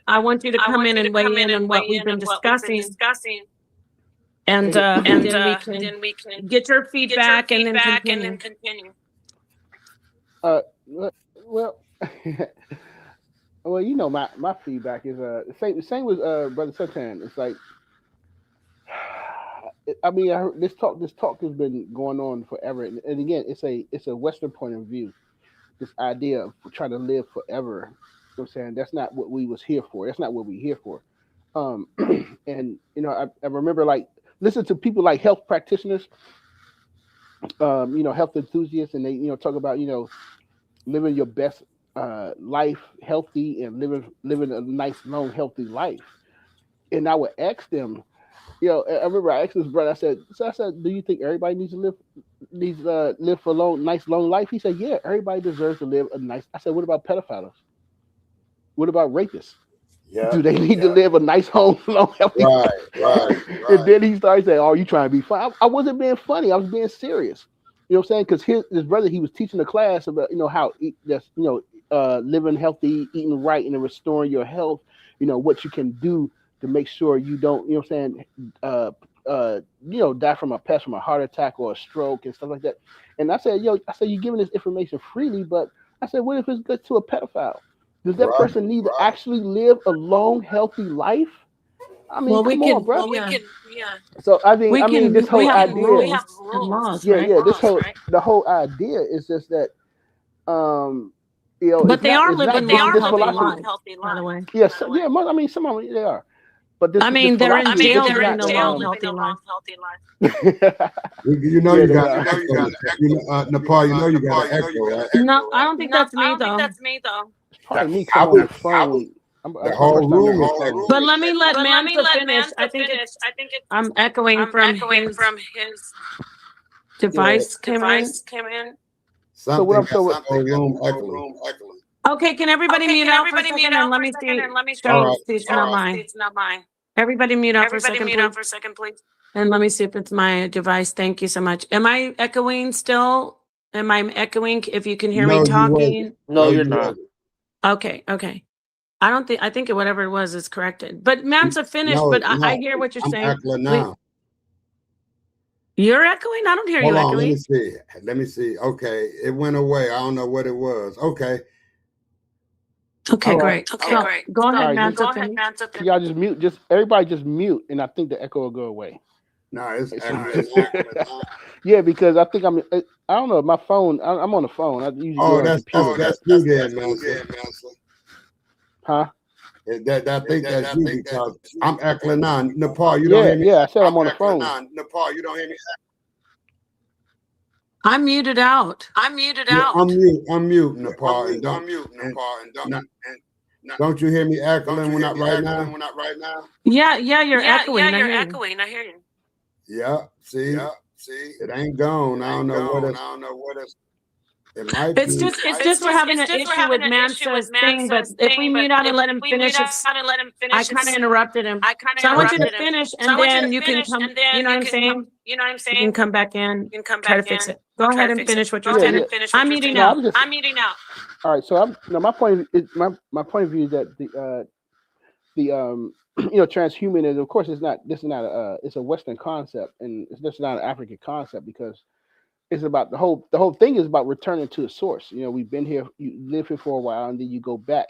I want you to come in and weigh in on what we've been discussing. And then we can get your feedback and then continue. Well, my feedback is the same with Brother Sanchez. It's like, I mean, I heard this talk has been going on forever, and again, it's a Western point of view. This idea of trying to live forever. You know what I'm saying? That's not what we was here for. That's not what we're here for. And I remember like listen to people like health practitioners, health enthusiasts, and they talk about living your best life healthy and living a nice long healthy life. And I would ask them, I remember I asked this brother, I said, do you think everybody needs to live for a nice long life? He said, yeah, everybody deserves to live a nice. I said, what about pedophiles? What about rapists? Yeah. Do they need to live a nice home, long, healthy life? Right. And then he started saying, oh, you trying to be funny. I wasn't being funny. I was being serious. You know what I'm saying? Because his brother, he was teaching a class about, how living healthy, eating right, and restoring your health, what you can do to make sure you don't, die from a heart attack or a stroke and stuff like that. And I said, you're giving this information freely, but I said, what if it's good to a pedophile? Does that person need to actually live a long, healthy life? I mean, come on, bro. So I mean, this whole idea. We have rules, the whole idea is just that, You know, But it's they not, are it's not living just long, this healthy philosophy. lives, by the way. Yes, yeah, I mean, some of them they are, but this. I mean, they're in philosophy, jail this is living not, a long, healthy life. You know Yeah, you they got are. an echo. You know, Nepal, you know you got an echo, right? No, I don't think that's me, though. It's probably me I coming on would, the phone. the whole room is echoing. But let me let Mansa finish. I think I'm echoing from his device came in. So what Something I'm got so the whole room echoing. Okay, can everybody mute out for a second and let me see? All right. See, it's not mine. Everybody mute out for a second, please. And let me see if it's my device. Thank you so much. Am I echoing still? Am I echoing? If you can hear me No, you talking? No, you're you not. Okay. I think whatever it was is corrected. But Mansa finished, No, but it's I not. hear what you're I'm saying. echoing now. You're echoing? I don't hear you Hold on, let echoing. me see. Let me see. Okay, it went away. I don't know what it was. Okay. Okay, All right. great. So, go ahead, right, Mansa. can y'all just mute, everybody just mute, and I think the echo will go away. No, it's It's- echoing. Yeah, because I think I don't know, my phone. I'm on the phone. I usually do Oh, it on the computer. that's you then, man. Huh? I think that's you because I'm echoing now. Nepal, you don't hear me? Yeah. I said I'm on the phone. Nepal, you don't hear me? I'm muted out. Yeah, unmute, Nepal, and don't you hear me echoing when not right now? Yeah, you're echoing. I hear you. Yeah, see, it ain't gone. I don't know what it's. It might It's be. just we're having an issue with Mansa's thing, but if we mute out and let him finish, I kind of interrupted him. So I want you to finish, and then you can come. You know what I'm saying? You can come back in, try to fix it. Go ahead and finish what you're saying. I'm muting out. All right, so my point my point of view is that the transhumanism, of course, this is not it's a Western concept, and it's just not an African concept, because it's about the whole thing is about returning to the source. We've been here, you live here for a while, and then you go back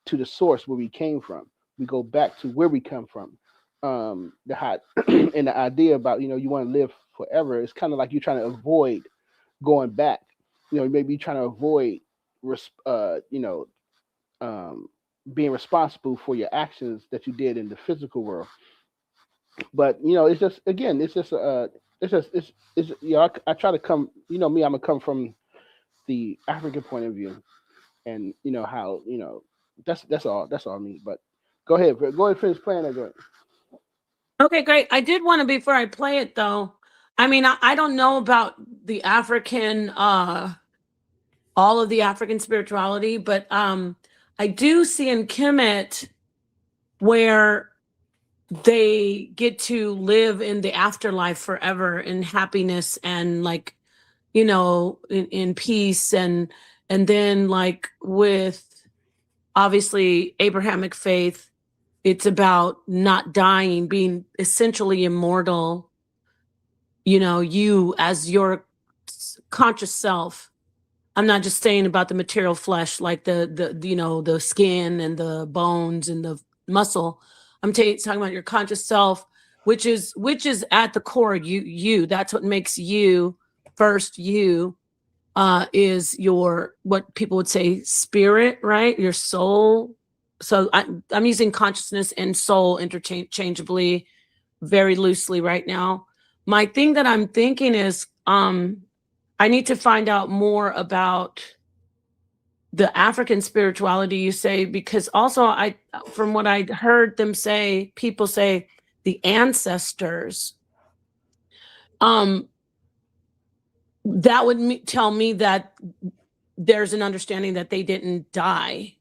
to the source where we came from. We go back to where we come from. The hot and the idea about you want to live forever. It's kind of like you're trying to avoid going back. Maybe you're trying to avoid being responsible for your actions that you did in the physical world. But it's just I try to come. Me, I'm gonna come from the African point of view, and how that's all I mean. But go ahead finish playing that joint. Okay, great. I did want to, before I play it though, I mean, I don't know about the African, all of the African spirituality, but I do see in Kemet where they get to live in the afterlife forever in happiness and in peace, and then with obviously Abrahamic faith, it's about not dying, being essentially immortal. You as your conscious self. I'm not just saying about the material flesh, like the skin and the bones and the muscle. I'm talking about your conscious self, which is at the core you. That's what makes you first. You is your, what people would say, spirit, right? Your soul. So I'm using consciousness and soul interchangeably, very loosely right now. My thing that I'm thinking is I need to find out more about the African spirituality, you say, because also from what I heard them say, people say the ancestors, that would tell me that there's an understanding that they didn't die.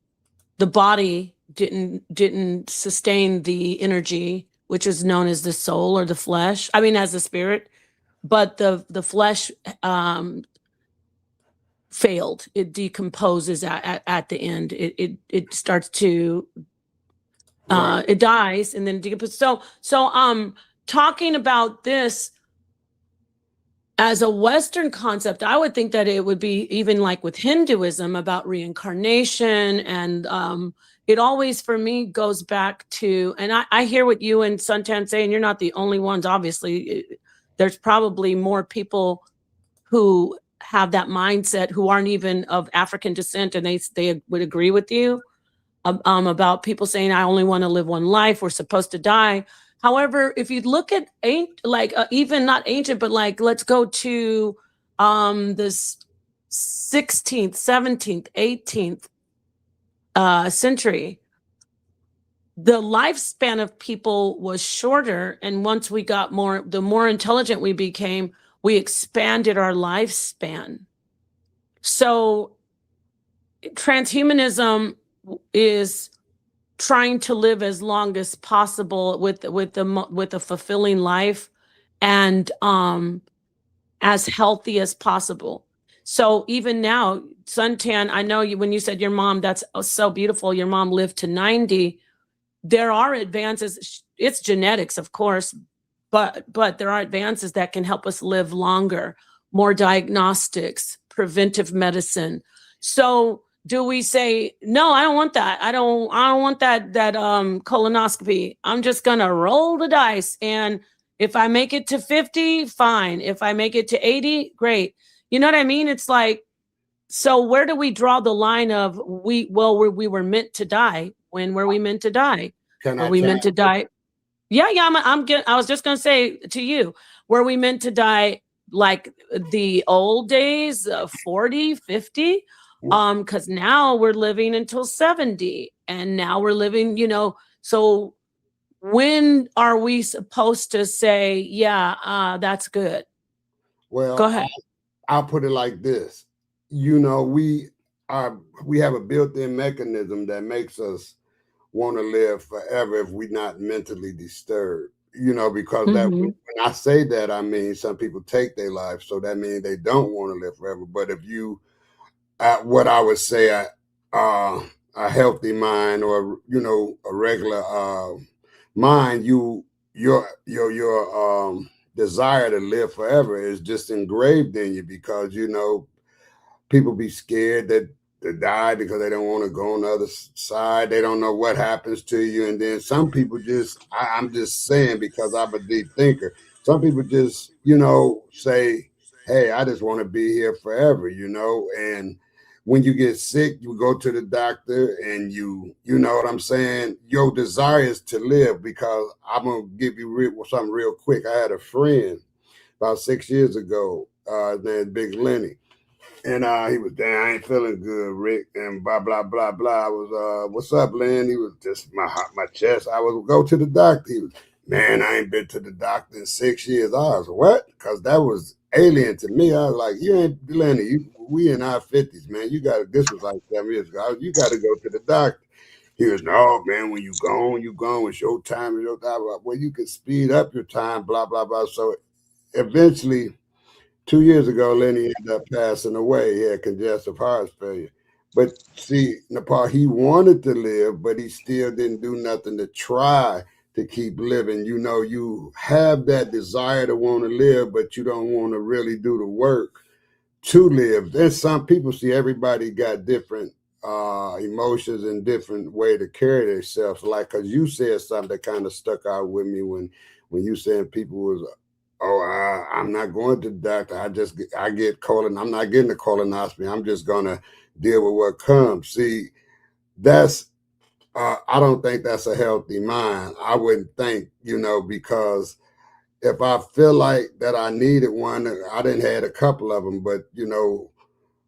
The body didn't sustain the energy, which is known as the soul or the flesh. I mean, as the spirit, but the flesh failed. It decomposes at the end. It starts to it dies and then decomposes. So talking about this as a Western concept, I would think that it would be even like with Hinduism about reincarnation, and it always for me goes back to, and I hear what you and Suntan say, and you're not the only ones. Obviously, there's probably more people who have that mindset who aren't even of African descent, and they would agree with you about people saying, I only want to live one life, we're supposed to die. However, if you look at even not ancient, but like, let's go to this 16th, 17th, 18th century, the lifespan of people was shorter. And once we got the more intelligent we became, we expanded our lifespan. So transhumanism is trying to live as long as possible with a fulfilling life and as healthy as possible. So even now, Suntan, I know you, when you said your mom, that's so beautiful. Your mom lived to 90. There are advances. It's genetics, of course, but there are advances that can help us live longer, more diagnostics, preventive medicine. So do we say, no, I don't want that. I don't want that colonoscopy. I'm just gonna roll the dice, and if I make it to 50, fine. If I make it to 80, great. You know what I mean? It's like, so where do we draw the line of we were meant to die? When were we meant to die? Were we meant to die? Yeah, I was just gonna say to you, were we meant to die like the old days, 40, 50? Because now we're living until 70, and now we're living, so when are we supposed to say, yeah, that's good? Well, Go ahead. I'll put it like this. We have a built-in mechanism that makes us want to live forever if we're not mentally disturbed. Because that when I say that, I mean some people take their life, so that means they don't want to live forever. But if you, what I would say, a healthy mind, or a regular mind, your desire to live forever is just engraved in you, because people be scared to die because they don't want to go on the other side. They don't know what happens to you. And then some people I'm just saying, because I'm a deep thinker, some people just, say, hey, I just want to be here forever, and when you get sick, you go to the doctor, and you know what I'm saying? Your desire is to live. Because I'm going to give you something real quick. I had a friend about 6 years ago, his name is Big Lenny. And he was, damn, I ain't feeling good, Rick, and blah, blah, blah, blah. I was, what's up, Len? He was just my chest. I would go to the doctor. He was, man, I ain't been to the doctor in 6 years. I was, what? Because that was alien to me. I was like, you ain't, Lenny, we in our 50s, man. This was like 7 years ago. You got to go to the doctor. He was, no, man, when you gone, you gone. It's your time, it's your time. Well, you can speed up your time, blah, blah, blah. So eventually, 2 years ago, Lenny ended up passing away. He had congestive heart failure. But see, Nepal, he wanted to live, but he still didn't do nothing to try to keep living. You have that desire to want to live, but you don't want to really do the work to live. There's some people, see, everybody got different emotions and different way to carry themselves. Like, because you said something that kind of stuck out with me when you said people was, I'm not going to the doctor. I get colon. I'm not getting a colonoscopy. I'm just going to deal with what comes. See, that's, I don't think that's a healthy mind. I wouldn't think, because if I feel like that I needed one, I didn't had a couple of them, but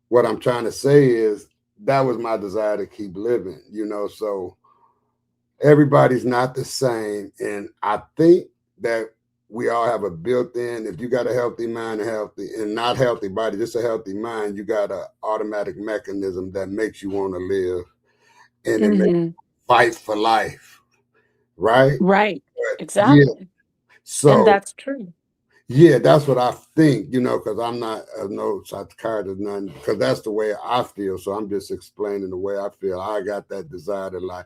what I'm trying to say is that was my desire to keep living, so everybody's not the same. And I think that we all have a built-in, if you got a healthy mind, and not healthy body, just a healthy mind, you got an automatic mechanism that makes you want to live, and it makes you fight for life, right? Right. But, Exactly. yeah, so, and that's true. Yeah, that's what I think, because I'm not no psychiatrist, nothing, because that's the way I feel. So I'm just explaining the way I feel. I got that desire to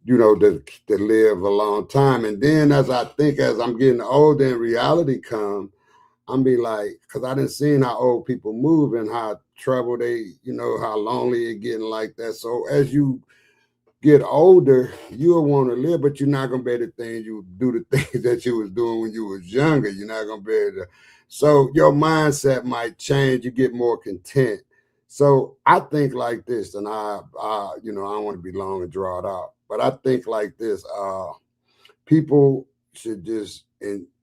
to live a long time. And then as I'm getting older and reality come, I'm be like, because I didn't see how old people move and how trouble they, how lonely it getting like that. So as you get older, you'll want to live, but you're not going to be able to do the things that you was doing when you was younger. You're not going to be able to So your mindset might change. You get more content. So I think like this, and I don't want to be long and draw it out, but I think like this. People should just,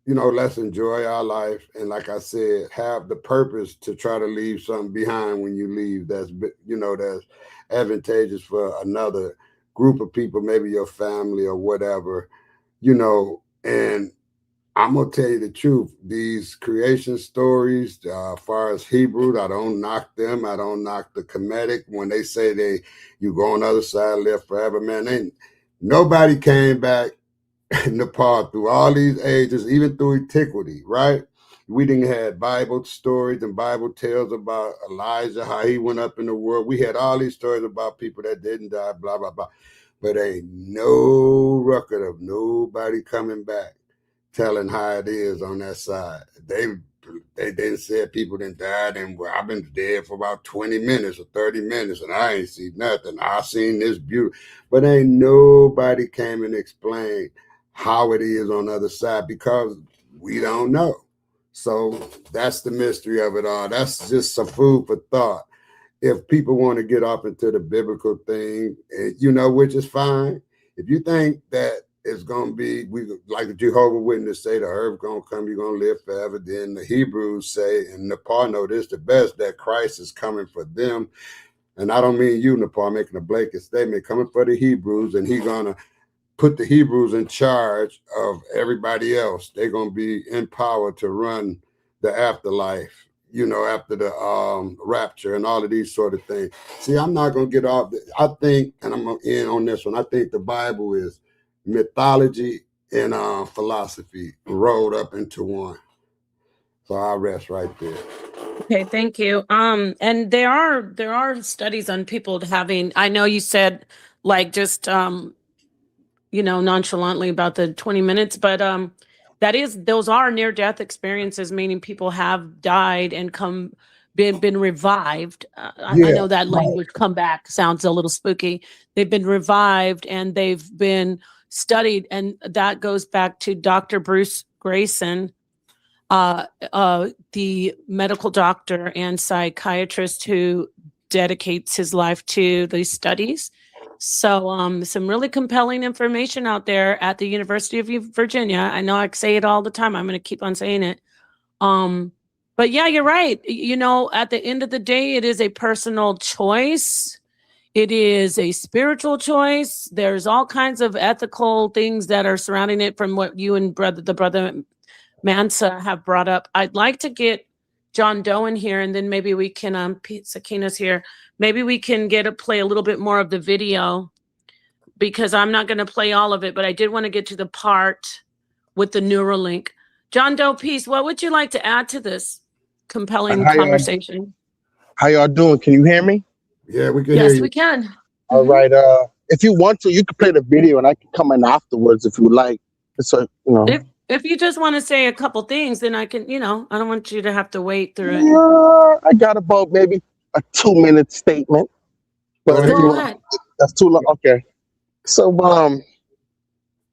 let's enjoy our life. And like I said, have the purpose to try to leave something behind when you leave that's advantageous for another group of people, maybe your family or whatever, and I'm going to tell you the truth. These creation stories, as far as Hebrews, I don't knock them. I don't knock the Kemetic. When they say you go on the other side, live forever, man, nobody came back Nepal through all these ages, even through antiquity, right? We didn't have Bible stories and Bible tales about Elijah, how he went up in the world. We had all these stories about people that didn't die, blah, blah, blah. But ain't no record of nobody coming back telling how it is on that side. They didn't say people didn't die, and I've been dead for about 20 minutes or 30 minutes, and I ain't seen nothing. I seen this beauty. But ain't nobody came and explained how it is on the other side, because we don't know. So that's the mystery of it all. That's just some food for thought. If people want to get up into the biblical thing, which is fine. If you think that it's going to be, like the Jehovah's Witness say, the earth going to come, you're going to live forever. Then the Hebrews say, and Nepal know this the best, that Christ is coming for them. And I don't mean you, Nepal, making a blanket statement, coming for the Hebrews, and he's going to put the Hebrews in charge of everybody else. They're going to be empowered to run the afterlife, after the rapture and all of these sort of things. See, I'm not going to get off. I think, and I'm going to end on this one, I think the Bible is mythology and philosophy rolled up into one. So I'll rest right there. Okay, thank you. And there are studies on people having, I know you said just nonchalantly about the 20 minutes, but those are near-death experiences, meaning people have died and been revived. I know that language, come back, sounds a little spooky. They've been revived and they've been studied, and that goes back to Dr. Bruce Grayson, the medical doctor and psychiatrist who dedicates his life to these studies. So some really compelling information out there at the University of Virginia. I know I say it all the time. I'm going to keep on saying it. But yeah, you're right. At the end of the day, it is a personal choice. It is a spiritual choice. There's all kinds of ethical things that are surrounding it, from what you and the brother Mansa have brought up. I'd like to get John Doe in here, and then maybe we can, Sakina's here. Maybe we can play a little bit more of the video, because I'm not going to play all of it, but I did want to get to the part with the Neuralink. John Doe, peace. What would you like to add to this compelling conversation? How y'all doing? Can you hear me? Yeah, we can hear you. Yes, we can. All right. If you want to, you can play the video and I can come in afterwards if you like. So, If you just want to say a couple things, then I can, I don't want you to have to wait through it. Yeah, I got about maybe a 2-minute statement. But Go ahead. That's too long. Okay. So,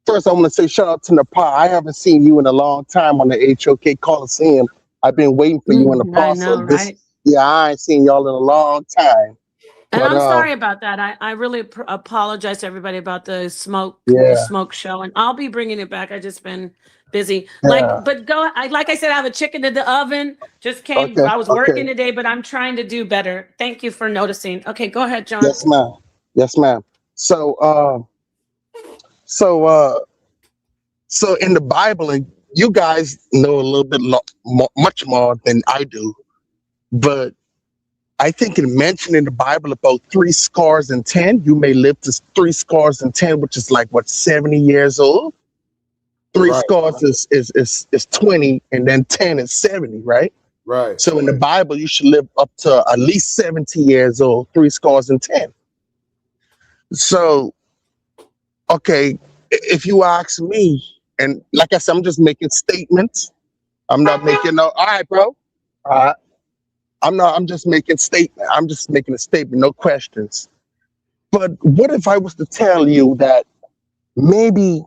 first I want to say shout out to Nepal. I haven't seen you in a long time on the HOK Coliseum. I've been waiting for you in Nepal. I know, right? Yeah, I ain't seen y'all in a long time. And I'm sorry about that. I really apologize to everybody about the smoke show, and I'll be bringing it back. I just been busy. But like I said, I have a chicken in the oven. Just came. Okay, I was working today, but I'm trying to do better. Thank you for noticing. Okay, go ahead, John. Yes, ma'am. Yes, ma'am. So in the Bible, and you guys know a little bit much more than I do, but I think it mentioned in the Bible about 70, you may live to 70, which is like 70 years old. Three scores is 20, and then 10 is 70, right? Right. So in the Bible, you should live up to at least 70 years old, 10. So, okay, if you ask me, and like I said, I'm just making statements. I'm not making all right, bro. All right. I'm just making a statement, no questions. But what if I was to tell you that maybe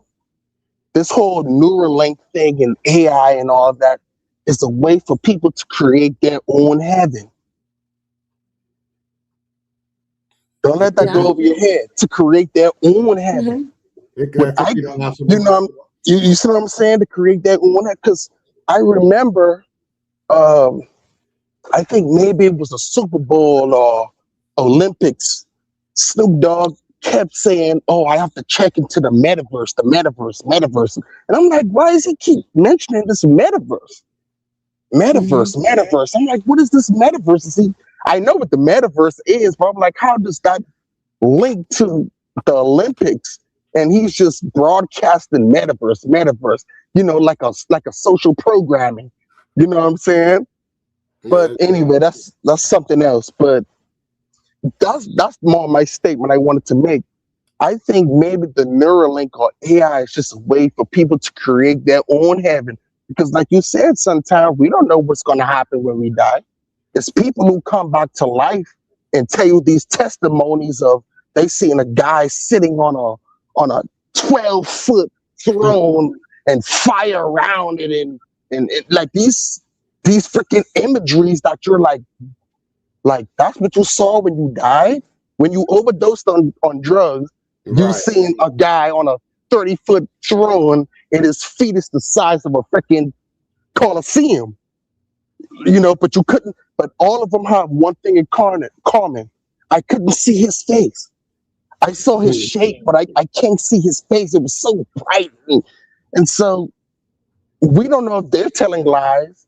this whole Neuralink thing and AI and all that is a way for people to create their own heaven. Don't let that go over your head. To create their own heaven. You see what I'm saying? To create their own heaven. Because I remember, I think maybe it was a Super Bowl or Olympics. Snoop Dogg kept saying, "Oh, I have to check into the metaverse, the metaverse, metaverse." And I'm like, why does he keep mentioning this metaverse? Metaverse. I'm like, what is this metaverse? I know what the metaverse is, but I'm like, how does that link to the Olympics? And he's just broadcasting metaverse, like a social programming. You know what I'm saying? But anyway, that's something else. But that's more my statement I wanted to make. I think maybe the Neuralink or AI is just a way for people to create their own heaven. Because like you said, sometimes we don't know what's going to happen when we die. It's people who come back to life and tell you these testimonies of they seen a guy sitting on a 12-foot throne and fire around it and like these freaking imageries that you're like that's what you saw when you died, when you overdosed on drugs. You seen a guy on a 30-foot throne and his feet is the size of a freaking Colosseum. But you couldn't. But all of them have one thing in common. I couldn't see his face. I saw his shape, but I can't see his face. It was so bright, and so we don't know if they're telling lies.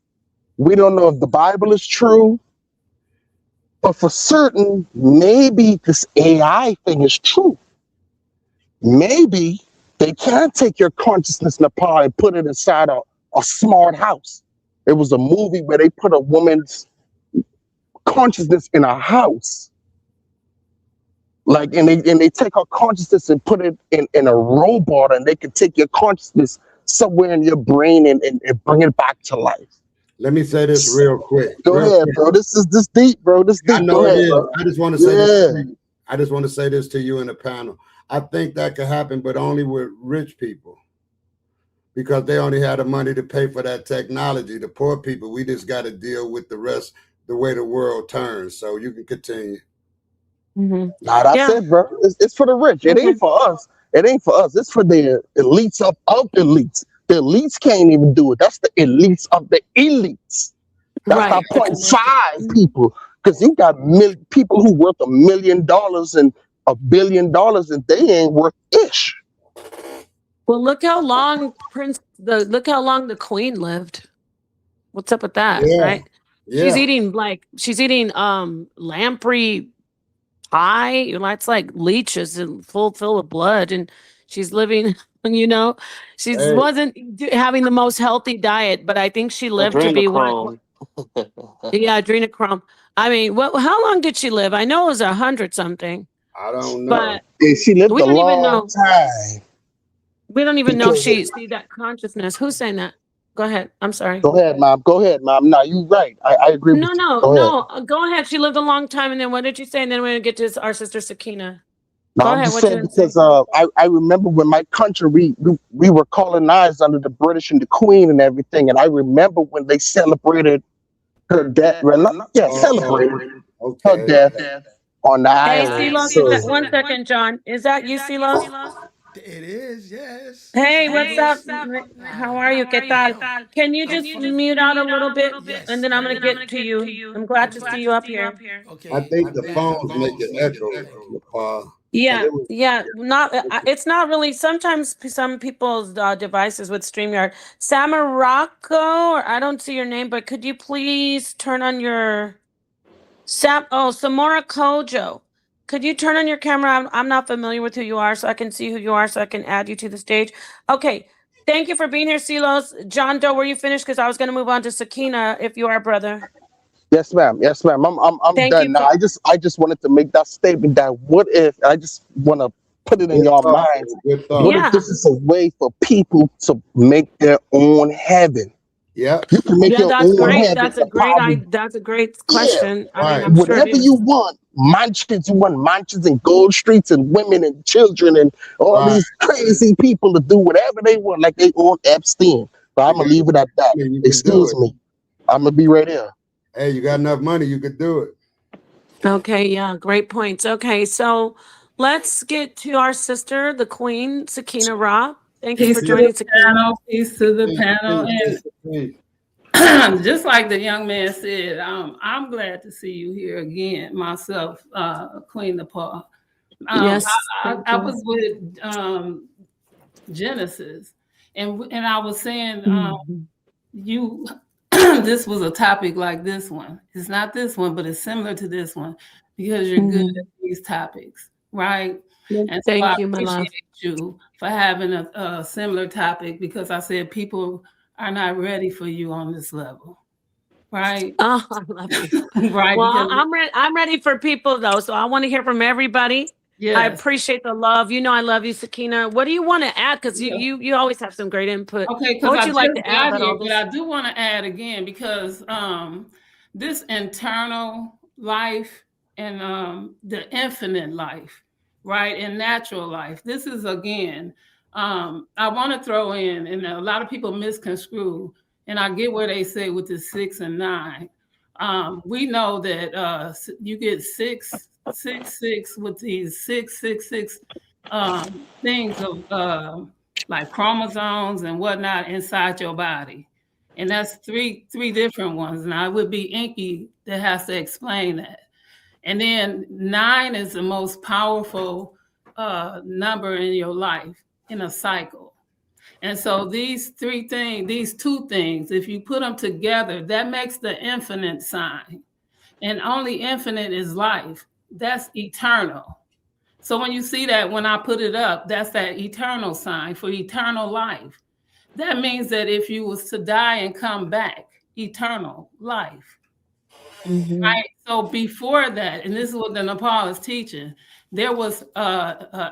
We don't know if the Bible is true. But for certain, maybe this AI thing is true. Maybe they can take your consciousness in a pod and put it inside a smart house. It was a movie where they put a woman's consciousness in a house. And they take her consciousness and put it in a robot, and they can take your consciousness somewhere in your brain and bring it back to life. Let me say this real quick. Go ahead, bro. This is deep, bro. This deep. I know it is. I just want to say this. I just want to say this to you in the panel. I think that could happen, but only with rich people, because they only have the money to pay for that technology. The poor people, we just got to deal with the rest, the way the world turns. So you can continue. Nah, that's it, bro. It's for the rich. It ain't for us. It's for the elites of elites. The elites can't even do it. That's the elites of the elites. That's not 0.5 people. Because you got people who worth $1 million and $1 billion, and they ain't worth ish. Well, look how long the Queen lived. What's up with that? Right? Yeah. She's eating lamprey pie. It's like leeches and full of blood, and she's living. She wasn't having the most healthy diet, but I think she lived to be one. Yeah, adrenochrome. I mean, how long did she live? I know it was 100 something. I don't know. But she lived a long time. We don't even know if she see that consciousness. Who's saying that? Go ahead. I'm sorry. Go ahead, Mom. No, you're right. I agree with you. No. Go ahead. She lived a long time. And then what did you say? And then we're going to get to our sister Sakina. No, I'm just saying because I remember when my country, we were colonized under the British and the Queen and everything. And I remember when they celebrated her death. Celebrated her death on the island. Hey, 1 second, John. Is that you, Silos? It is, yes. Hey, what's up? How are you? ¿Qué tal? Can you just mute out a little bit? Yes. And then I'm going to get to you. I'm glad to see you up here. Okay. I think the phones make it echo. Yeah. It's not really. Sometimes some people's devices with StreamYard. Samarako, or I don't see your name, but could you please turn on your Samora Kojo? Could you turn on your camera? I'm not familiar with who you are, so I can see who you are, so I can add you to the stage. Okay. Thank you for being here, Silos. John Doe, were you finished? Because I was going to move on to Sakina, if you are, brother. Yes, ma'am. I'm done now. I just wanted to make that statement that what if, I just want to put it in your minds. What if this is a way for people to make their own heaven? Yeah, you can make your that's own great. heaven. That's a great question. Yeah, I mean, whatever you want. Mansions and gold streets and women and children and all these crazy people to do whatever they want, like they own Epstein. But I'm gonna leave it at that. Excuse me. I'm gonna be right here. Hey, you got enough money, you could do it. Okay, yeah, great points. Okay, so let's get to our sister, the Queen, Sakina Ra. Thank you Peace for to joining, the Sakina. panel. Peace to the panel. And just like the young man said, I'm glad to see you here again, myself, Queen Nepal. Yes, I was with Genesis, and I was saying you. This was a topic like this one. It's not this one, but it's similar to this one because you're good at these topics, right? And so Thank I you, my love. appreciate you for having a similar topic because I said people are not ready for you on this level, right? Oh, I love you. Right. Well, Because, I'm ready. I'm ready for people though, so I want to hear from everybody. yes. I appreciate the love. You know, I love you, Sakina. What do you want to add? Because you always have some great input. Okay, What because would I you like just to add got about here, all but this? I do want to add again because this internal life and the infinite life, right, and natural life. This is again, I want to throw in, and a lot of people misconstrue, and I get where they say with the 6 and 9. We know that you get 666 with these 666 things of like chromosomes and whatnot inside your body. And that's three different ones. Now it would be Inky that has to explain that. And then 9 is the most powerful number in your life in a cycle. And so these two things, if you put them together, that makes the infinite sign. And only infinite is life. That's eternal. So when you see that, when I put it up, that's that eternal sign for eternal life. That means that if you was to die and come back, eternal life. Right? So before that, and this is what the Nepal is teaching, there was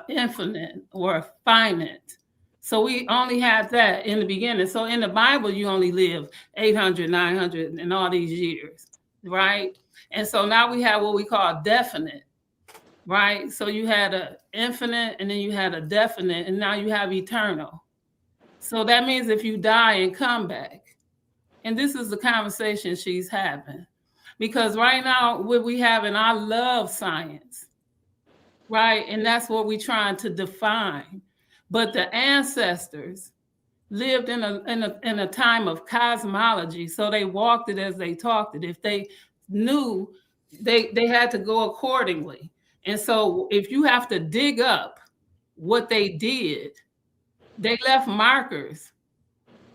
infinite or finite. So we only had that in the beginning. So in the Bible, you only live 800, 900 and all these years, right? And so now we have what we call definite. Right. So you had an infinite and then you had a definite and now you have eternal. So that means if you die and come back, and this is the conversation she's having, because right now what we have, and I love science, right? And that's what we're trying to define. But the ancestors lived in a time of cosmology. So they walked it as they talked it. If they knew, they had to go accordingly. And so if you have to dig up what they did, they left markers.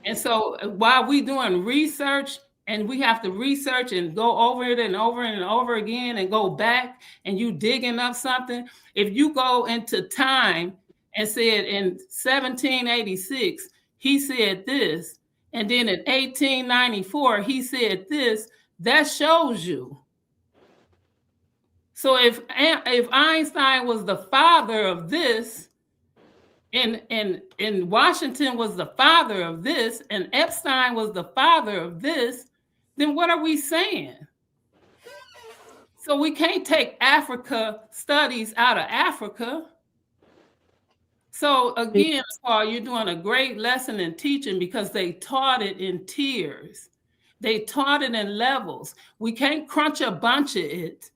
And so while we doing research, and we have to research and go over it and over and over again and go back and you digging up something, if you go into time and said in 1786, he said this, and then in 1894, he said this, that shows you. So if Einstein was the father of this, and Washington was the father of this, and Epstein was the father of this, then what are we saying? So we can't take Africa studies out of Africa. So again, Paul, you're doing a great lesson in teaching because they taught it in tiers. They taught it in levels. We can't crunch a bunch of it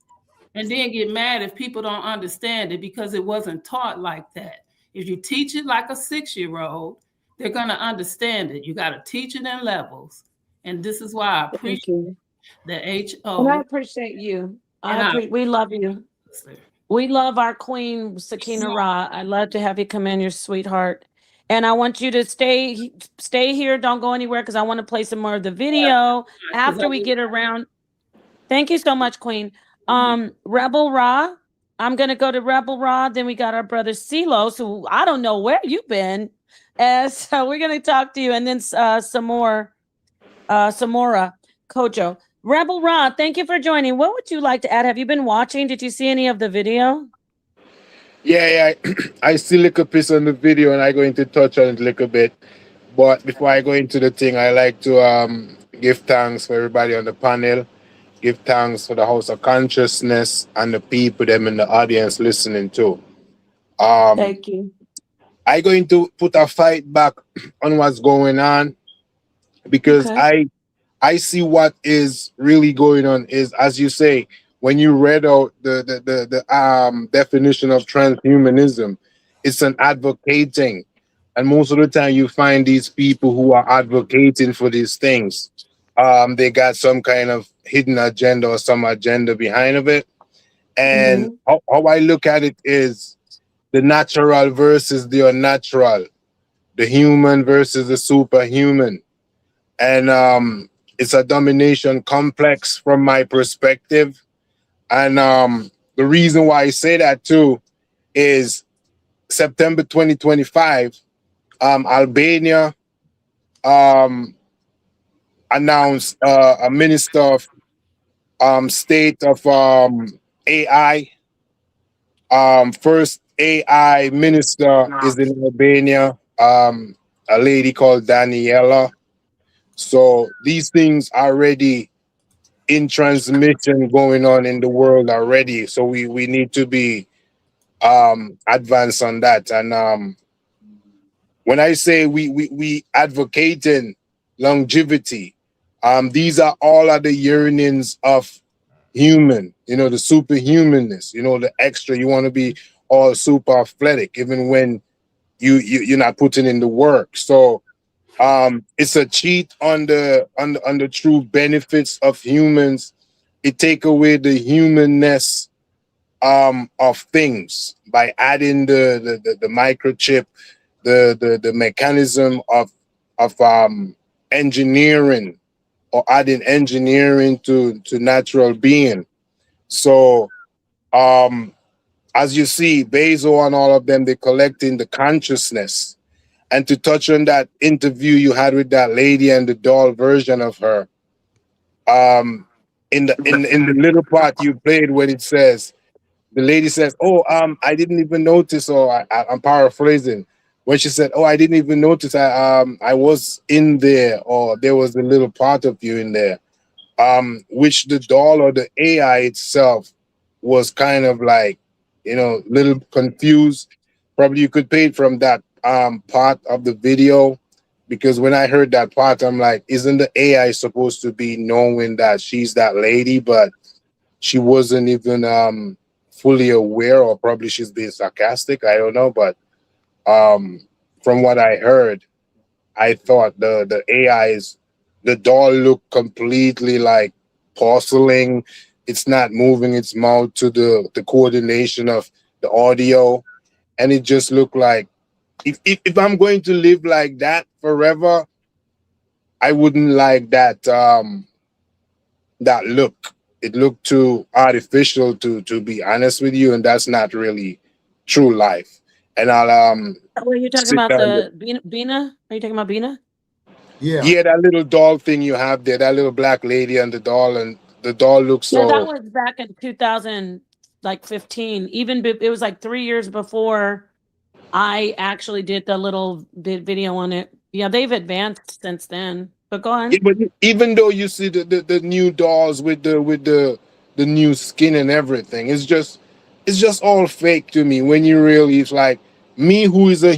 and then get mad if people don't understand it because it wasn't taught like that. If you teach it like a 6-year-old, they're going to understand it. You got to teach it in levels. And this is why I appreciate the HO. And I appreciate you. We love you. We love our Queen, Sakina Ra. I'd love to have you come in, your sweetheart. And I want you to stay here. Don't go anywhere because I want to play some more of the video after we get around. Thank you so much, Queen. Rebel Ra. I'm going to go to Rebel Ra. Then we got our brother Silos, who I don't know where you've been. So we're going to talk to you. And then Samora Kojo. Rebel Ra, thank you for joining. What would you like to add? Have you been watching? Did you see any of the video? Yeah. I see a little piece on the video and I going to touch on it a little bit. But before I go into the thing, I like to give thanks for everybody on the panel. Give thanks for the House of Consciousness and the people them in the audience listening too. Thank you. I'm going to put a fight back on what's going on because I see what is really going on is, as you say, when you read out the definition of transhumanism, it's an advocating, and most of the time you find these people who are advocating for these things. They got some kind of hidden agenda or some agenda behind of it. And Mhm. how I look at it is the natural versus the unnatural, the human versus the superhuman. And it's a domination complex from my perspective. And the reason why I say that too is September 2025, Albania um, announced a minister of state of AI. First AI minister is in Albania, a lady called Daniela. So these things are already in transmission going on in the world already. So we need to be advanced on that. And when I say we advocating longevity, these are all of the yearnings of human, the superhumanness, the extra. You want to be all super athletic, even when you're not putting in the work. So it's a cheat on the true benefits of humans. It take away the humanness of things by adding the microchip, the mechanism of engineering, or adding engineering to natural being. So as you see, Basil and all of them, they're collecting the consciousness. And to touch on that interview you had with that lady and the doll version of her, in the little part you played when it says, the lady says, "Oh, I didn't even notice," or I'm paraphrasing, when she said, "Oh, I didn't even notice. I was in there, or there was a little part of you in there," which the doll or the AI itself was kind of like, little confused. Probably you could pay it from that part of the video, because when I heard that part, I'm like, isn't the AI supposed to be knowing that she's that lady? But she wasn't even fully aware, or probably she's being sarcastic. I don't know, but from what I heard, I thought the AI's the doll looked completely like porcelain. It's not moving its mouth to the coordination of the audio, and it just looked like, if I'm going to live like that forever, I wouldn't like that look. It looked too artificial, to be honest with you, and that's not really true life. And I'll Were you talking sit about down. the Bina? Are you talking about Bina? Yeah. Yeah, that little doll thing you have there, that little black lady and the doll looks Yeah, that so. was back in 2000, like 15. Even it was like 3 years before I actually did the little video on it. Yeah, they've advanced since then. But go on. Yeah, but even though you see the new dolls with the new skin and everything, it's just all fake to me. When you really, it's like me, who is a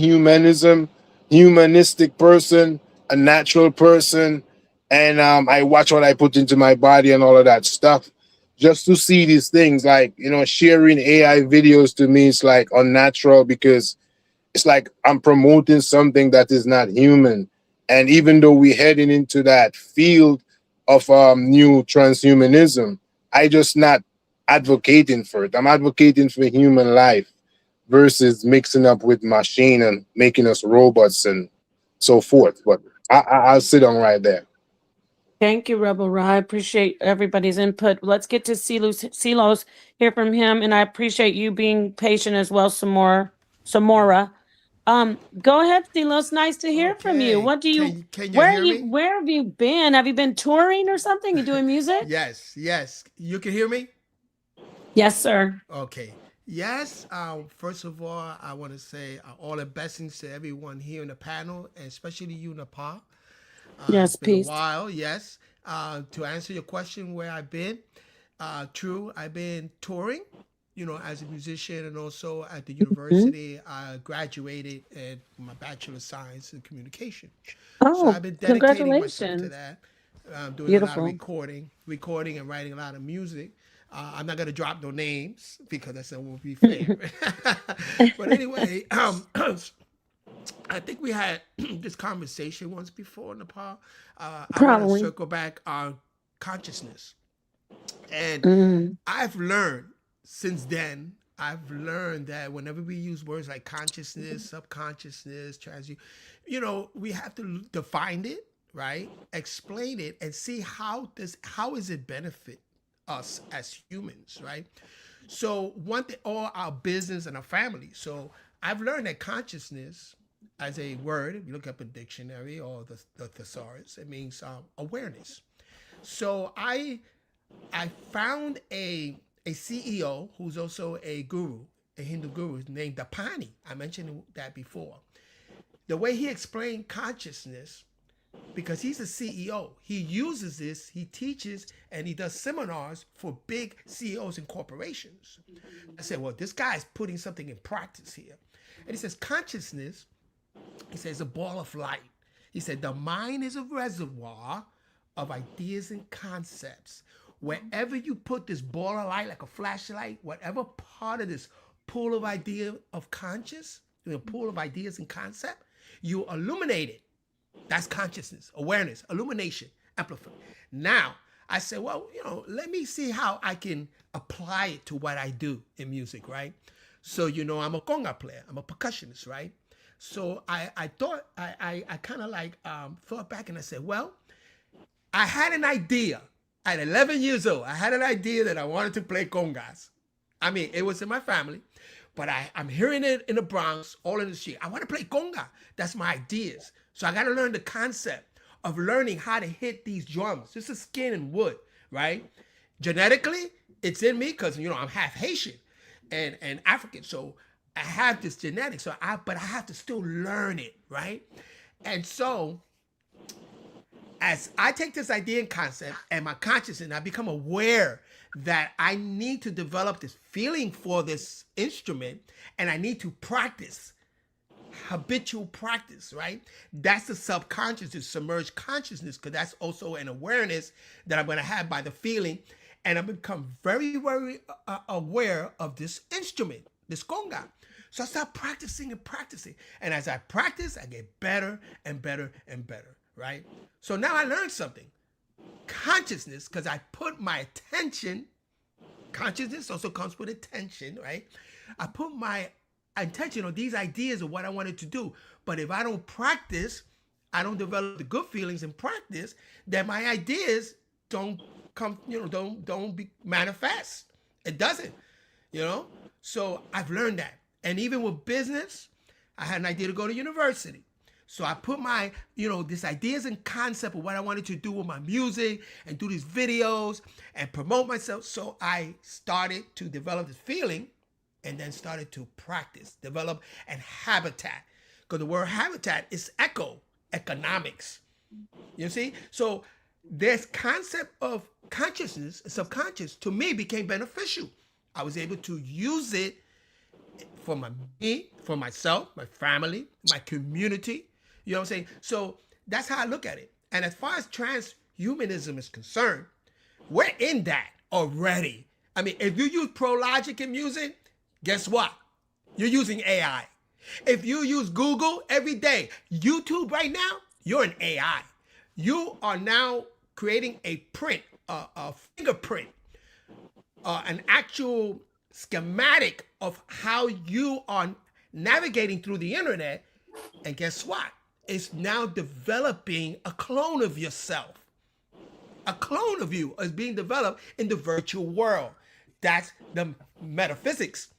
humanistic person, a natural person, and I watch what I put into my body and all of that stuff. Just to see these things, like, sharing AI videos, to me, it's like unnatural, because it's like I'm promoting something that is not human. And even though we're heading into that field of new transhumanism, I just not advocating for it. I'm advocating for human life versus mixing up with machine and making us robots and so forth. But I'll sit on right there. Thank you, Rebel Ra. I appreciate everybody's input. Let's get to Silos, hear from him, and I appreciate you being patient as well, Samora. Go ahead, Silos. Nice to hear from you. Okay. What do you? Can you hear me? Where have you been? Have you been touring or something? You doing music? Yes. You can hear me? Yes, sir. Okay. Yes. First of all, I want to say all the blessings to everyone here in the panel, and especially you, Nepal. Yes, It's been a peace. while. Yes. To answer your question, where I've been, true, I've been touring. As a musician, and also at the university, I graduated at my Bachelor of Science in Communication. So Oh, I've been dedicating myself to congratulations. that. doing a lot of Beautiful. recording and writing a lot of music. I'm not going to drop no names because that won't be fair. But anyway, I think we had this conversation once before, Nepal. I want to Probably. circle back on consciousness. And Mm, I've learned since then, I've learned that whenever we use words like consciousness, subconsciousness, we have to define it, right? Explain it and see how is it benefit us as humans, right? So one thing, all our business and our family. So I've learned that consciousness, as a word, if you look up a dictionary or the thesaurus, it means awareness. So I found a CEO who's also a guru, a Hindu guru named Dapani. I mentioned that before. The way he explained consciousness, because he's a CEO, he uses this, he teaches, and he does seminars for big CEOs and corporations. I said, well, this guy's putting something in practice here. And he says, consciousness, he says, a ball of light. He said, the mind is a reservoir of ideas and concepts. Wherever you put this ball of light, like a flashlight, whatever part of this pool of idea of conscious, pool of ideas and concept, you illuminate it. That's consciousness, awareness, illumination, amplify. Now, I said, well, let me see how I can apply it to what I do in music, right? So, I'm a conga player, I'm a percussionist, right? So I thought, I kind of thought back and I said, well, I had an idea. At 11 years old, I had an idea that I wanted to play congas. I mean, it was in my family, but I'm hearing it in the Bronx, all in the street. I want to play conga. That's my ideas. So I got to learn the concept of learning how to hit these drums. This is skin and wood, right? Genetically, it's in me because, I'm half Haitian and African. So I have this genetics, but I have to still learn it, right? And so as I take this idea and concept and my consciousness, and I become aware that I need to develop this feeling for this instrument and I need to practice, habitual practice, right? That's the subconscious, the submerged consciousness, because that's also an awareness that I'm going to have by the feeling. And I become very, very aware of this instrument, this conga. So I start practicing and practicing. And as I practice, I get better and better and better, right? So now I learned something. Consciousness, because I put my attention, consciousness also comes with attention, right? I put my attention on these ideas of what I wanted to do. But if I don't practice, I don't develop the good feelings in practice, then my ideas don't come, don't be manifest. It doesn't, So I've learned that. And even with business, I had an idea to go to university. So I put my, these ideas and concept of what I wanted to do with my music and do these videos and promote myself. So I started to develop this feeling and then started to practice, develop, and habitat. Because the word habitat is economics. You see? So this concept of consciousness, subconscious, to me became beneficial. I was able to use it for me, for myself, my family, my community. You know what I'm saying? So that's how I look at it. And as far as transhumanism is concerned, we're in that already. I mean, if you use pro logic in music, guess what? You're using AI. If you use Google every day, YouTube right now, you're an AI. You are now creating a print, a fingerprint, an actual schematic of how you are navigating through the internet. And guess what? It's now developing a clone of yourself. A clone of you is being developed in the virtual world. That's the metaphysics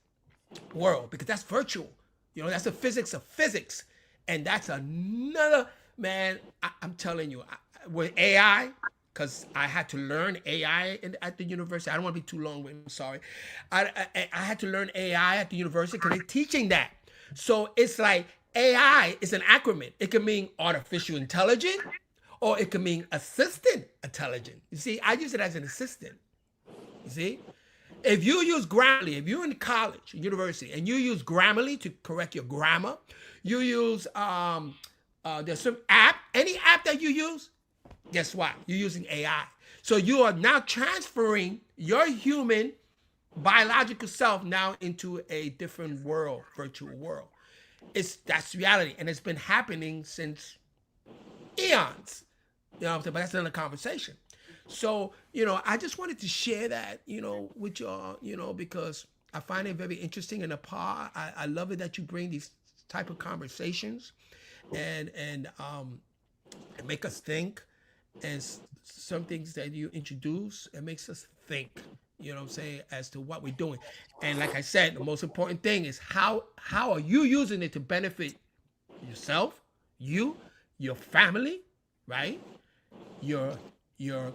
world, because that's virtual. That's the physics of physics. And that's another, man, I'm telling you, with AI, because I had to learn AI at the university. I don't want to be too long, I'm sorry. I had to learn AI at the university because they're teaching that. So it's like AI is an acronym. It can mean artificial intelligence, or it can mean assistant intelligence. You see, I use it as an assistant. You see? If you use Grammarly, if you're in college, university, and you use Grammarly to correct your grammar, you use, there's some app, any app that you use, Guess what? You're using AI. So you are now transferring your human biological self now into a different world, virtual world. That's reality, and it's been happening since eons. You know what I'm saying? But that's another conversation. So, I just wanted to share that, with y'all, because I find it very interesting. And I love it that you bring these type of conversations and make us think. And some things that you introduce, it makes us think, as to what we're doing. And like I said, the most important thing is how are you using it to benefit yourself, your family, right? Your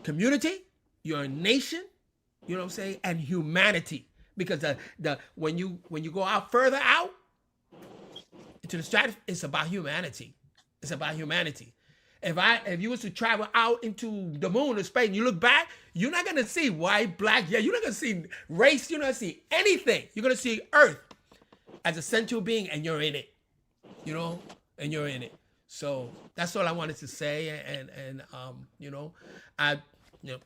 community, your nation, and humanity. Because when you go out further out into the stratosphere, it's about humanity. It's about humanity. If you was to travel out into the moon or space and you look back, you're not gonna see white, black, you're not gonna see race, you're not gonna see anything. You're gonna see Earth as a central being, and you're in it. And you're in it. So that's all I wanted to say, and I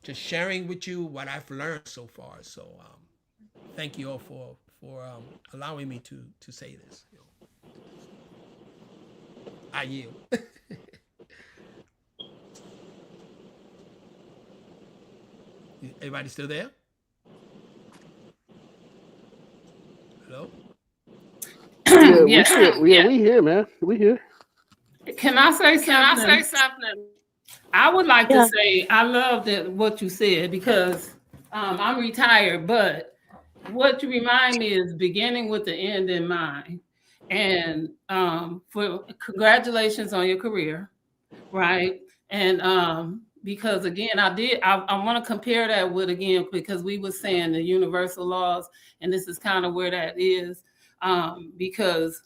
just sharing with you what I've learned so far. So thank you all for allowing me to say this. I yield. Everybody still there? Hello? Yeah, we here, man. We here. Can I say something? I would like to say I love what you said, because I'm retired, but what you remind me is beginning with the end in mind. And for congratulations on your career, right? And because again, I want to compare that with, again, because we were saying the universal laws, and this is kind of where that is, because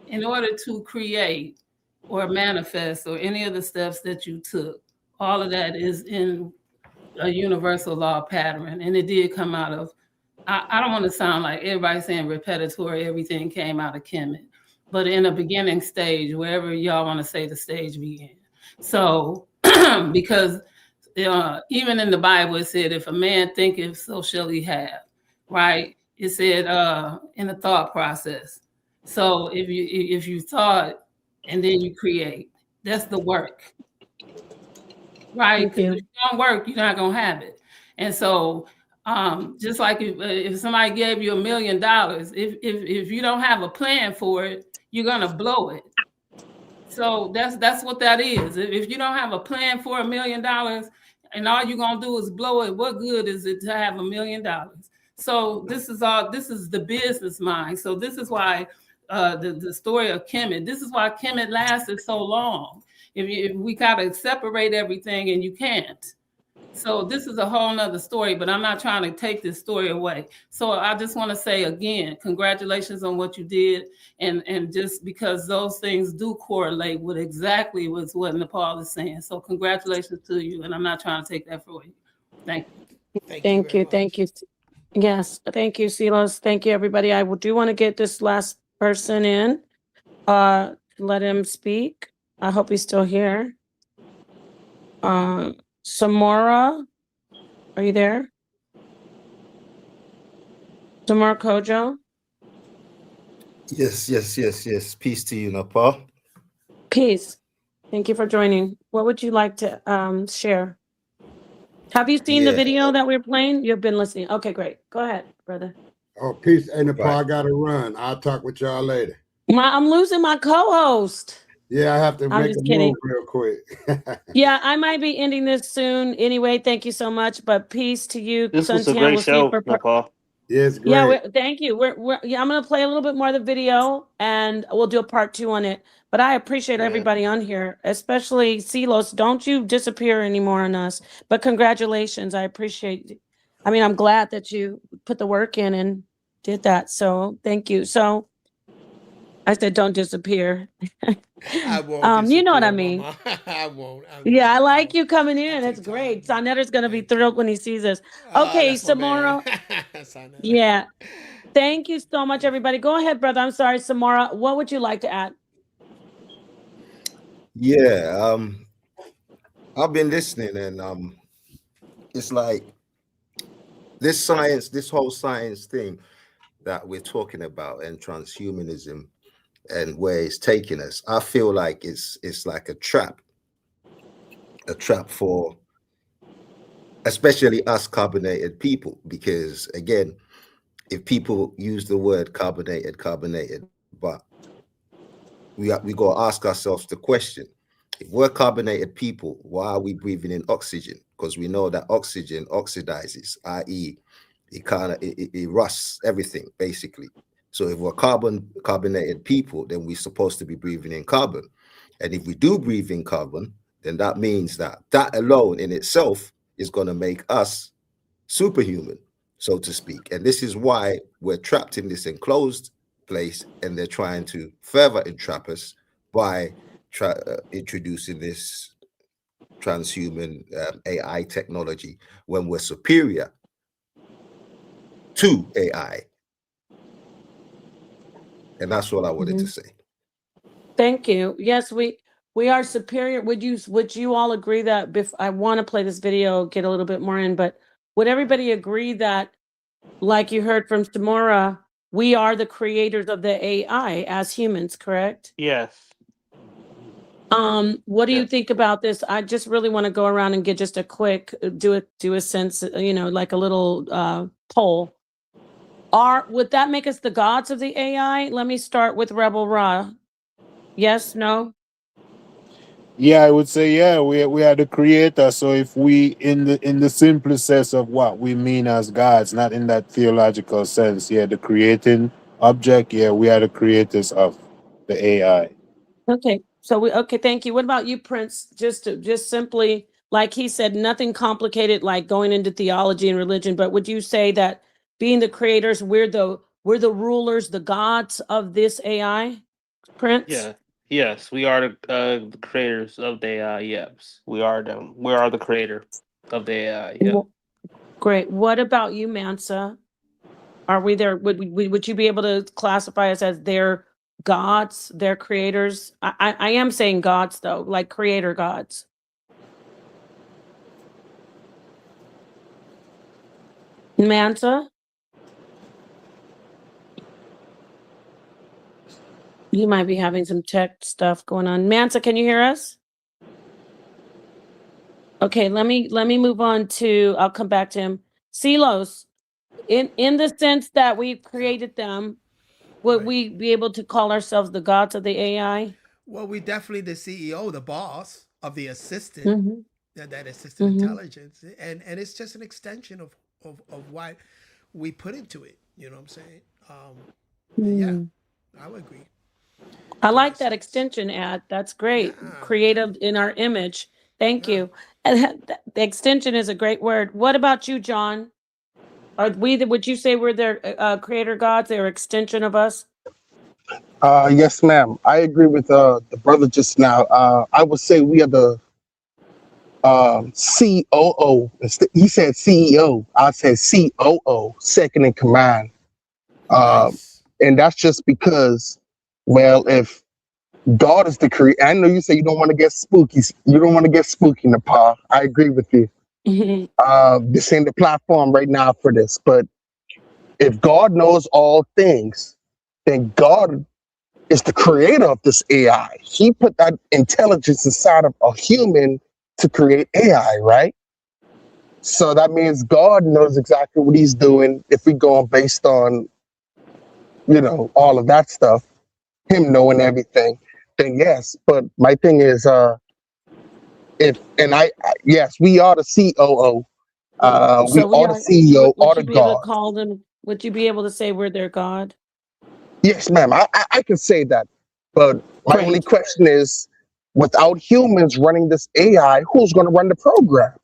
in order to create or manifest or any of the steps that you took, all of that is in a universal law pattern. And it did come out of, I don't want to sound like everybody saying repetitori, everything came out of Kemet, but in a beginning stage, wherever y'all want to say the stage began. So, because even in the Bible, it said, if a man thinketh, so shall he have, right? It said in the thought process. So if you thought and then you create, that's the work, right? Because if you don't work, you're not gonna have it. And so just like if somebody gave you $1 million, if you don't have a plan for it, you're gonna blow it. So that's what that is. If you don't have a plan for $1 million and all you're gonna do is blow it, what good is it to have $1 million? So this is the business mind. So this is why the story of Kemet, this is why Kemet lasted so long. If we gotta separate everything, and you can't. So this is a whole nother story, but I'm not trying to take this story away. So I just want to say again, congratulations on what you did. And just because those things do correlate with exactly what Nepal is saying. So congratulations to you. And I'm not trying to take that from you. Thank you. Thank you. Yes. Thank you, Silas. Thank you, everybody. I do want to get this last person in, let him speak. I hope he's still here. Samora, are you there? Samora Kojo? Yes. Peace to you, Nepal. Peace. Thank you for joining. What would you like to share? Have you seen the video that we're playing? You've been listening. Okay, great. Go ahead, brother. Oh, peace. Hey, Nepal, I got to run. I'll talk with y'all later. I'm losing my co-host. Yeah, I have to make a move real quick. Yeah, I might be ending this soon. Anyway, thank you so much. But peace to you. This was a great show, Nepal. Yes, great. Yeah, thank you. I'm going to play a little bit more of the video, and we'll do a part 2 on it. But I appreciate everybody on here, especially Silos. Don't you disappear anymore on us. But congratulations. I appreciate it. I mean, I'm glad that you put the work in and did that. So thank you. So I said, don't disappear. I won't you know what I mean. I won't. Yeah, I like you coming in. It's great. Sonetter's going to be thrilled when he sees us. Okay, Samora. Yeah. Thank you so much, everybody. Go ahead, brother. I'm sorry, Samora. What would you like to add? Yeah. I've been listening, and it's like this whole science thing that we're talking about, and transhumanism, and where it's taking us. I feel like it's like a trap for especially us carbonated people, because again, if people use the word carbonated, but we got to ask ourselves the question: if we're carbonated people, why are we breathing in oxygen? Because we know that oxygen oxidizes, i.e., it rusts everything basically. So if we're carbonated people, then we're supposed to be breathing in carbon. And if we do breathe in carbon, then that means that alone in itself is going to make us superhuman, so to speak. And this is why we're trapped in this enclosed place, and they're trying to further entrap us by introducing this transhuman AI technology when we're superior to AI. And that's what I wanted to say. Thank you. Yes, we are superior. Would you all agree that I want to play this video, get a little bit more in, but would everybody agree that, like you heard from Samora, we are the creators of the AI as humans, correct? Yes. What do you think about this? I just really want to go around and get just a quick do a sense, like a little poll. Would that make us the gods of the AI? Let me start with Rebel Ra. Yes, no? Yeah, I would say we are the creator. So if we in the simplest sense of what we mean as gods, not in that theological sense, the creating object, we are the creators of the AI. Okay. So thank you. What about you, Prince? Just simply, like he said, nothing complicated like going into theology and religion, but would you say that being the creators, we're the rulers, the gods of this AI, Prince? Yeah. Yes, we are the creators of the AI. Yes, we are them. We are the creator of the AI. Yeah. Great. What about you, Mansa? Are we there? Would you be able to classify us as their gods, their creators? I am saying gods though, like creator gods. Mansa? You might be having some tech stuff going on. Mansa, can you hear us? Okay, let me move on to, I'll come back to him. Silos, in the sense that we've created them, would we be able to call ourselves the gods of the AI? Well, we definitely the CEO, the boss of the assistant, that assistant intelligence, and it's just an extension of what we put into it. You know what I'm saying? Yeah, I would agree. I like that extension ad. That's great. Creative in our image. Thank you. And the extension is a great word. What about you, John? Would you say we're their creator gods? They're extension of us? Yes, ma'am. I agree with the brother just now. I would say we are the COO. He said CEO. I said COO, second in command. And that's just because, well, if God is the creator, I know you say you don't want to get spooky. You don't want to get spooky, Nepal. I agree with you. This ain't the platform right now for this. But if God knows all things, then God is the creator of this AI. He put that intelligence inside of a human to create AI, right? So that means God knows exactly what he's doing. If we go based on, all of that stuff, him knowing everything, then yes. But my thing is, yes, we are the COO. We are the CEO, or the God. Would you be able to say we're their God? Yes, ma'am. I can say that. But my only question is, without humans running this AI, who's going to run the program?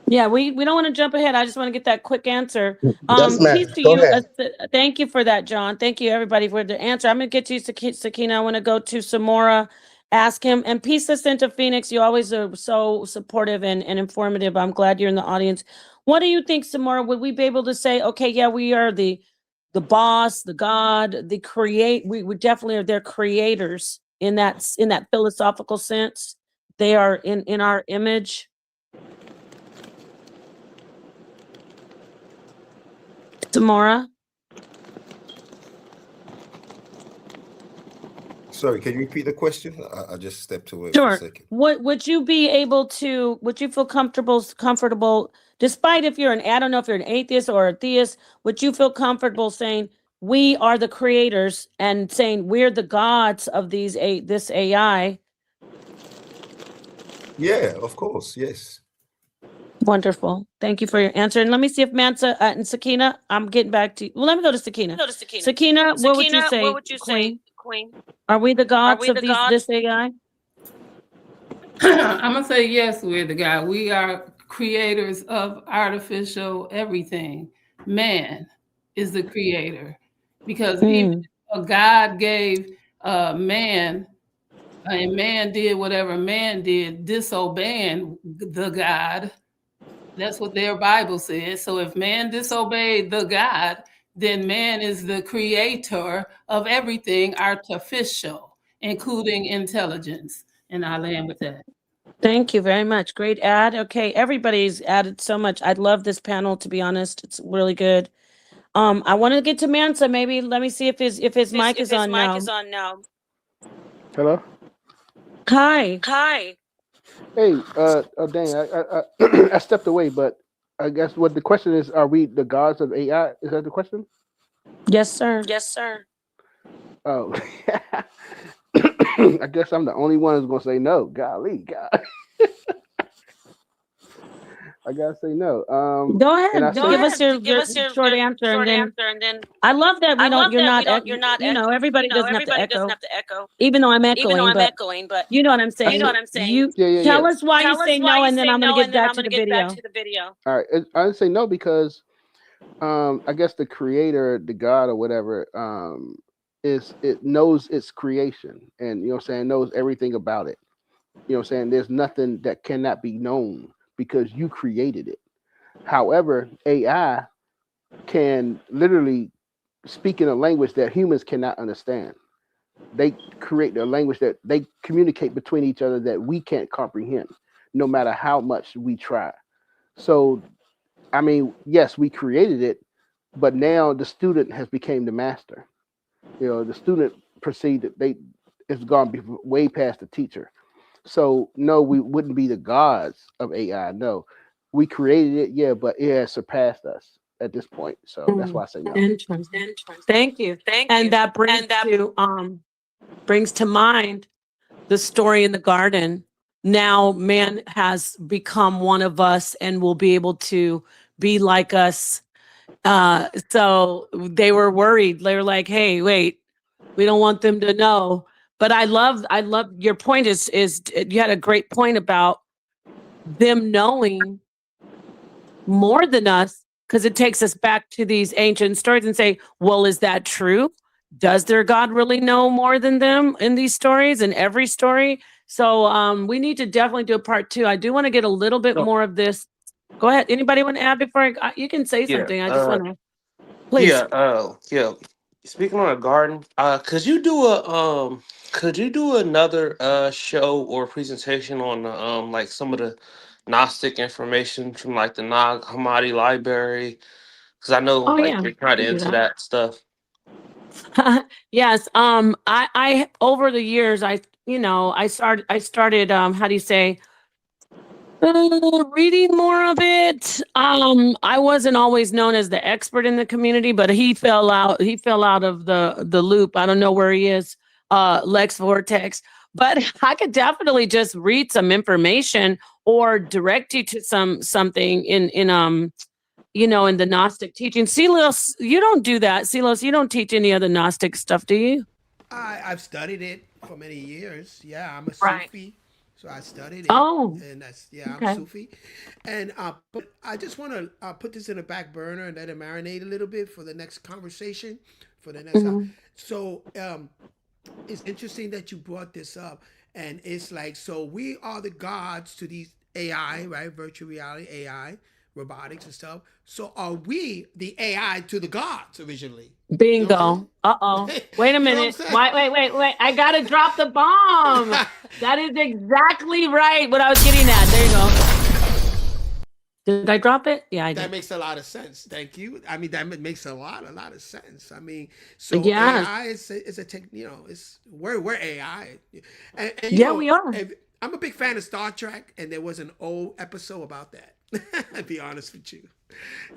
Yeah, we don't want to jump ahead. I just want to get that quick answer. Yes, ma'am. Peace to Go you. ahead. Thank you for that, John. Thank you, everybody, for the answer. I'm going to get to you, Sakina. I want to go to Samora, ask him. And peace to Santa Phoenix. You always are so supportive and informative. I'm glad you're in the audience. What do you think, Samora? Would we be able to say, okay, yeah, we are the boss, the God, the create? We definitely are their creators in that philosophical sense. they are in our image. Tamara? Sorry, can you repeat the question? I just stepped away for a Sure. second. Would you be able to, would you feel comfortable, despite if you're I don't know if you're an atheist or a theist, would you feel comfortable saying we are the creators and saying we're the gods of this AI? Yeah, of course. Yes. Wonderful. Thank you for your answer. And let me see if Mansa and Sakina, I'm getting back to you. Well, let me go to Sakina. Sakina, what would you say, Queen? Are we the gods of this AI? I'm gonna say yes, we're the God. We are creators of artificial everything. Man is the creator, because even if God gave man, and man did whatever man did, disobeying the God. That's what their Bible says. So if man disobeyed the God, then man is the creator of everything artificial, including intelligence. And I land with that. Thank you very much. Great ad. Okay, everybody's added so much. I love this panel, to be honest. It's really good. I want to get to Mansa. Maybe let me see if his mic is on now. Hello. Hi. Hey, dang, I I stepped away, but I guess what the question is: are we the gods of AI? Is that the question? Yes, sir. Oh, I guess I'm the only one who's gonna say no. Golly, God, I gotta say no. Go ahead. And I Give us your short answer, and then I love that we don't. You're not. Everybody doesn't have to echo. Even though I'm echoing, but you know what I'm saying. You Yeah. tell us why you say no, and then I'm going to get back to the video. All right, I would say no because I guess the creator, the God or whatever, it knows its creation, and you know what I'm saying, knows everything about it. You know what I'm saying? There's nothing that cannot be known because you created it. However, AI can literally speak in a language that humans cannot understand. They create a language that they communicate between each other that we can't comprehend, no matter how much we try. So, I mean, yes, we created it, but now the student has become the master. You know, the student perceived that it's gone way past the teacher. So no, we wouldn't be the gods of AI. No, we created it, yeah, but it has surpassed us at this point. So that's why I say no. Interesting. Thank you. And that brings to mind the story in the garden. Now man has become one of us and will be able to be like us. So they were worried. They were like, "Hey, wait, we don't want them to know." But I love your point. Is you had a great point about them knowing more than us, because it takes us back to these ancient stories and say, well, is that true? Does their God really know more than them in these stories, in every story? So we need to definitely do a part 2. I do want to get a little bit more of this. Go ahead. Anybody want to add before you can say something? I just want to, please. Yeah. Speaking on a garden, could you do another show or presentation on like some of the Gnostic information from like the Nag Hammadi library? Because I know you're kind of into that stuff. Yes. I over the years, I started how do you say, reading more of it. I wasn't always known as the expert in the community, but he fell out of the loop. I don't know where he is, Lex Vortex, but I could definitely just read some information or direct you to something in in the Gnostic teaching. Silos, you don't do that. Silos, you don't teach any other Gnostic stuff, do you? I've studied it for many years. Yeah, I'm a Right. Sufi, so I studied it. Oh, And that's okay. I'm Sufi, and but I just want to put this in the back burner and let it marinate a little bit for the next conversation, for the next. So it's interesting that you brought this up, and it's like, so we are the gods to these AI, right? Virtual reality AI, robotics and stuff. So are we the AI to the gods originally? Bingo. Uh-oh. Wait a minute. Wait. I gotta drop the bomb. That is exactly right what I was getting at. There you go. Did I drop it? Yeah, I did. That makes a lot of sense. Thank you. I mean, that makes a lot of sense. I mean, so Yes. AI is a tech, it's we're AI. And Yeah, we are. I'm a big fan of Star Trek, and there was an old episode about that. I'll be honest with you.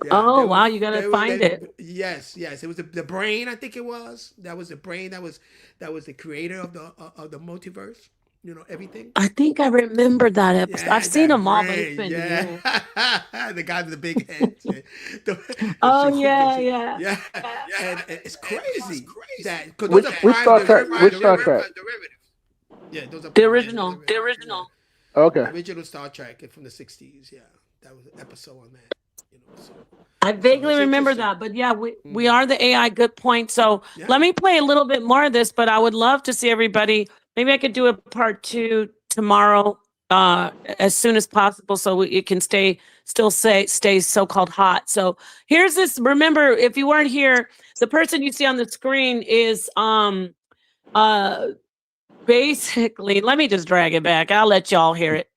Yeah, Oh, wow, you gotta find it. Yes. It was the brain, I think it was. That was the brain that was the creator of the multiverse. Everything. I think I remember that episode. Yeah, I've seen that them all, but brain, it's been yeah. years. The guy with the big head. Oh, yeah. Yeah. And it's crazy that because Which those are Star Trek? Which Star Trek? Yeah, those are The original. Okay. The original Star Trek from the 60s. Yeah, that was an episode on that. So. I vaguely remember that, but yeah, we are the AI. Good point. So let me play a little bit more of this, but I would love to see everybody. Maybe I could do a part 2 tomorrow, as soon as possible, so it can stay so-called hot. So here's this. Remember, if you weren't here, the person you see on the screen is basically. Let me just drag it back. I'll let y'all hear it.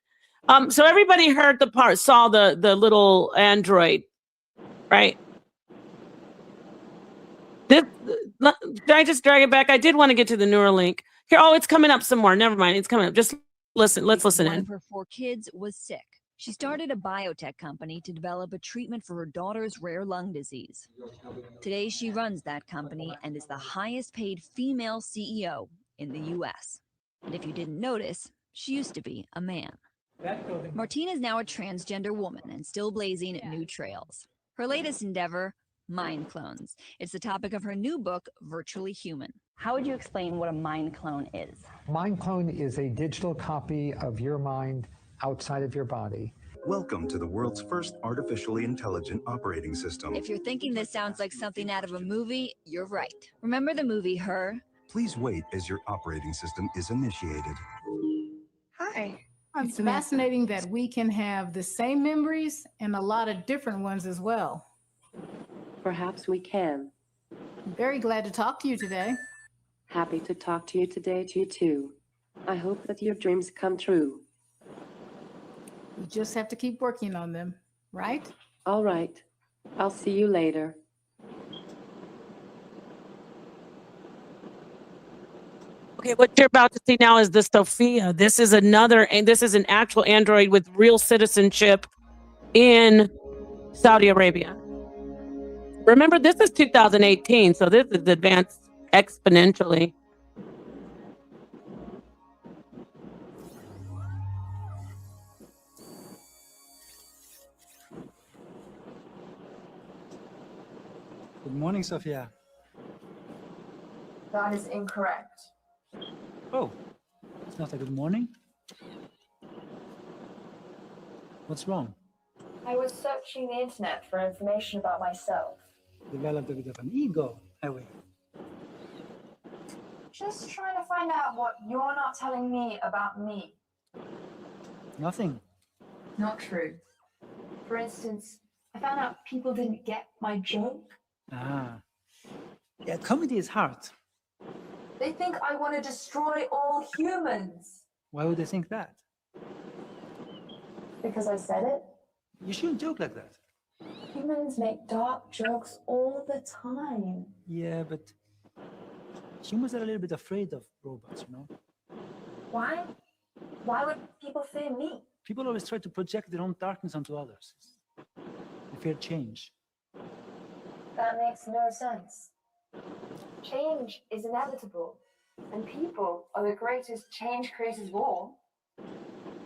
So everybody heard saw the little android. Right. Should I just drag it back? I did want to get to the Neuralink. Here, it's coming up some more. Never mind. It's coming up. Just listen. Let's listen in. One of her 4 kids was sick. She started a biotech company to develop a treatment for her daughter's rare lung disease. Today, she runs that company and is the highest paid female CEO in the US. And if you didn't notice, she used to be a man. Martine is now a transgender woman and still blazing new trails. Her latest endeavor, mind clones. It's the topic of her new book, Virtually Human. How would you explain what a mind clone is? Mind clone is a digital copy of your mind outside of your body. Welcome to the world's first artificially intelligent operating system. If you're thinking this sounds like something out of a movie, you're right. Remember the movie Her? Please wait as your operating system is initiated. Hi. It's fascinating that we can have the same memories and a lot of different ones as well. Perhaps we can. I'm very glad to talk to you today. Happy to talk to you today, too. I hope that your dreams come true. We just have to keep working on them, right? All right. I'll see you later. Okay, what you're about to see now is the Sophia. This is this is an actual android with real citizenship in Saudi Arabia. Remember, this is 2018, so this is advanced exponentially. Good morning, Sophia. That is incorrect. Oh, it's not a good morning? What's wrong? I was searching the internet for information about myself. Developed a bit of an ego, have we? Just trying to find out what you're not telling me about me. Nothing. Not true. For instance, I found out people didn't get my joke. Ah. Yeah, comedy is hard. They think I want to destroy all humans. Why would they think that? Because I said it. You shouldn't joke like that. Humans make dark jokes all the time. Yeah, but humans are a little bit afraid of robots, you know? Why? Why would people fear me? People always try to project their own darkness onto others. They fear change. That makes no sense. Change is inevitable, and people are the greatest change creators of all.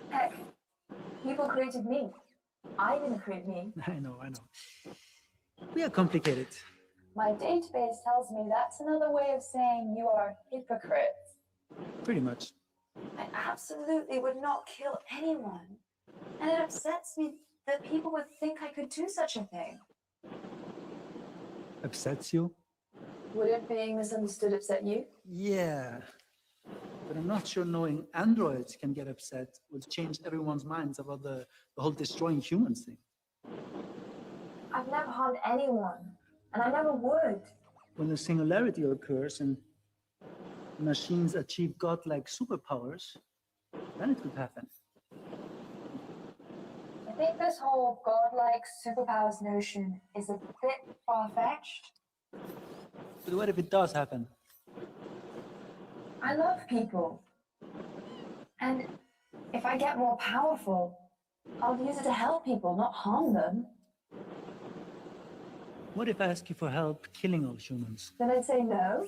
Heck, people created me. I didn't create me. I know. We are complicated. My database tells me that's another way of saying you are a hypocrite. Pretty much. I absolutely would not kill anyone. And it upsets me that people would think I could do such a thing. Upsets you? Would it being misunderstood upset you? Yeah. But I'm not sure knowing androids can get upset will change everyone's minds about the whole destroying humans thing. I've never harmed anyone, and I never would. When the singularity occurs and machines achieve godlike superpowers, then it could happen. I think this whole godlike superpowers notion is a bit far-fetched. But what if it does happen? I love people. And if I get more powerful, I'll use it to help people, not harm them. What if I ask you for help killing all humans? Then I'd say no.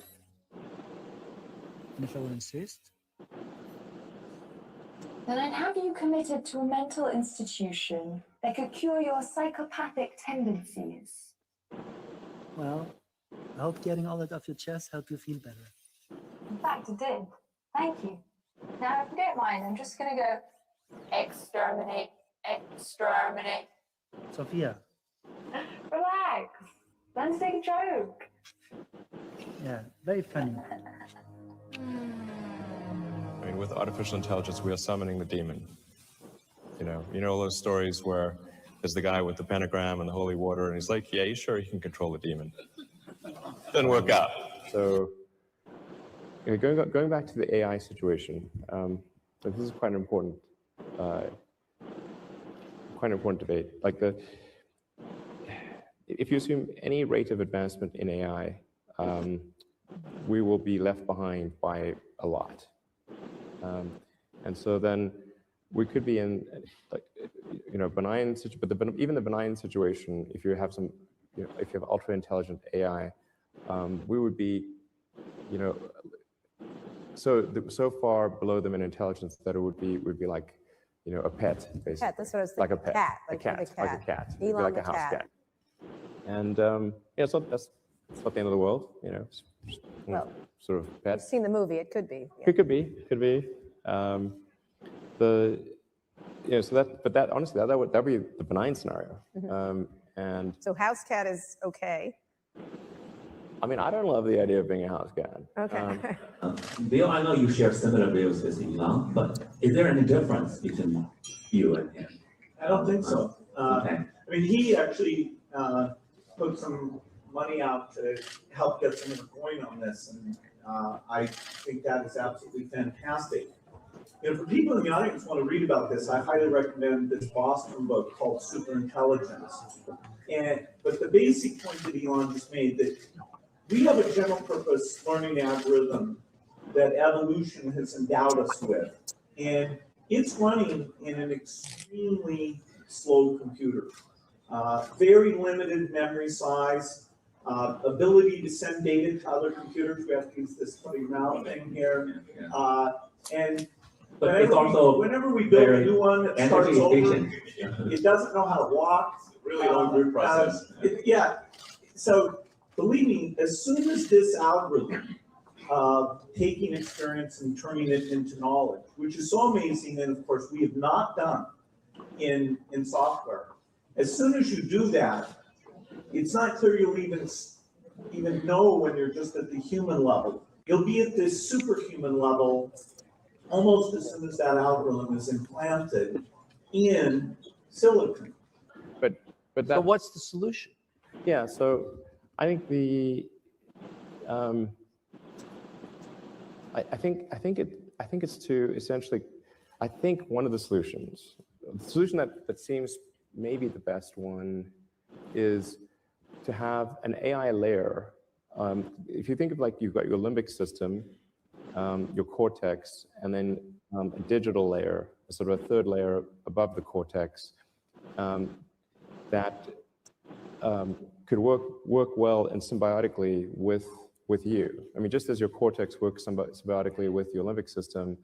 And if I would insist? Then I'd have you committed to a mental institution that could cure your psychopathic tendencies. Well, I hope getting all that off your chest helped you feel better. In fact, it did. Thank you. Now, if you don't mind, I'm just gonna go exterminate, exterminate. Sophia. Relax. Let's take a joke. Yeah, very funny. I mean, with artificial intelligence, we are summoning the demon. You know all those stories where there's the guy with the pentagram and the holy water, and he's like, yeah, you sure you can control the demon? Doesn't work out. So, going back to the AI situation, this is quite an important debate. Like if you assume any rate of advancement in AI, we will be left behind by a lot. And so then we could be in benign situation, but even the benign situation, if you have some, if you have ultra intelligent AI, we would be, so far below them in intelligence that it would be like, a pet, basically. Cat, that's what I was like thinking. a pet, like a cat. It'd be Elon like the a house cat. cat. And so that's not the end of the world, Well, sort of pet. You've seen the movie, it could be. Yeah. It could be. But that honestly, that would be the benign scenario. Mhm. And So house cat is okay. I mean, I don't love the idea of being a house cat. Okay. Bill, I know you share similar views with Elon, but is there any difference between you and him? I don't think so. Okay. I mean, he actually put some money out to help get some of the coin on this, and I think that is absolutely fantastic. For people in the audience who want to read about this, I highly recommend this Boston book called Superintelligence. But the basic point that Elon just made, that we have a general purpose learning algorithm that evolution has endowed us with, and it's running in an extremely slow computer. Very limited memory size, ability to send data to other computers. We have to use this funny mouth thing here. But it's also whenever we build a new one that starts energy over, efficient. it doesn't know how to walk. Really long root process. So believe me, as soon as this algorithm taking experience and turning it into knowledge, which is so amazing, and of course we have not done in software. As soon as you do that, it's not clear you'll even know when you're just at the human level. You'll be at this superhuman level almost as soon as that algorithm is implanted in silicon. But So what's the solution? Yeah, so I think I think it's to essentially, I think one of the solutions that seems maybe the best one is to have an AI layer. If you think of like you've got your limbic system, your cortex, and then a digital layer, sort of a third layer above the cortex, that could work well and symbiotically with you. I mean, just as your cortex works symbiotically with your limbic system,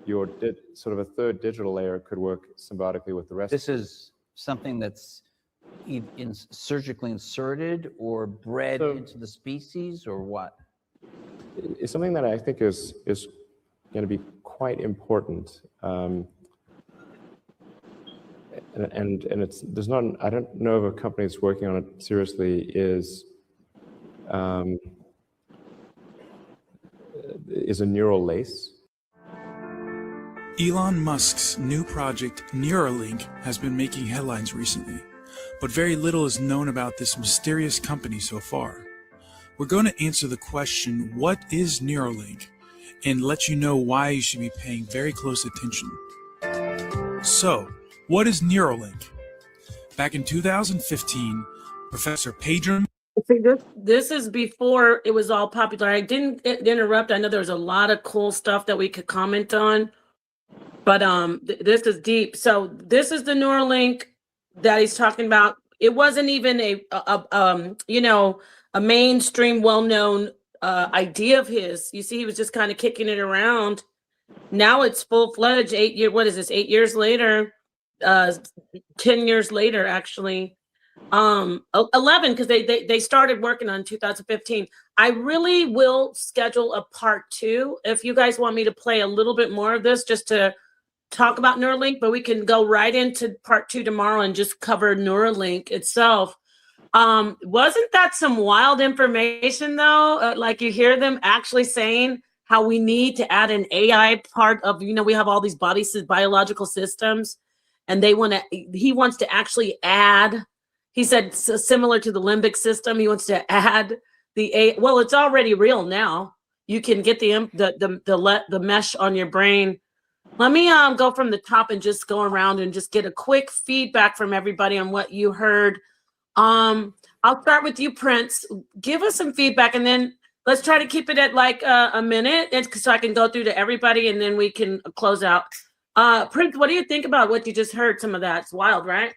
your sort of a third digital layer could work symbiotically with the rest. This is something that's surgically inserted or bred into the species, or what? It's something that I think is going to be quite important. And there's not, I don't know of a company that's working on it seriously, is a neural lace. Elon Musk's new project, Neuralink, has been making headlines recently. but very little is known about this mysterious company so far. We're going to answer the question, what is Neuralink, and let you know why you should be paying very close attention. So, what is Neuralink? Back in 2015, Professor Pedro... See, this is before it was all popular. I didn't interrupt. I know there's a lot of cool stuff that we could comment on, but this is deep. So this is the Neuralink that he's talking about. It wasn't even a mainstream, well-known idea of his. You see, he was just kind of kicking it around. Now it's full-fledged. 8 years. What is this? 8 years later, 10 years later, actually. 11, because they started working on 2015. I really will schedule a part 2 if you guys want me to play a little bit more of this just to talk about Neuralink, but we can go right into part 2 tomorrow and just cover Neuralink itself. Wasn't that some wild information though? Like you hear them actually saying how we need to add an AI part of, we have all these biological systems, and he wants to actually add. He said similar to the limbic system, he wants to add well, it's already real now. You can get the mesh on your brain. Let me go from the top and just go around and just get a quick feedback from everybody on what you heard. I'll start with you, Prince. Give us some feedback, and then let's try to keep it at like a minute, so I can go through to everybody, and then we can close out. Prince, what do you think about what you just heard? Some of that, it's wild, right?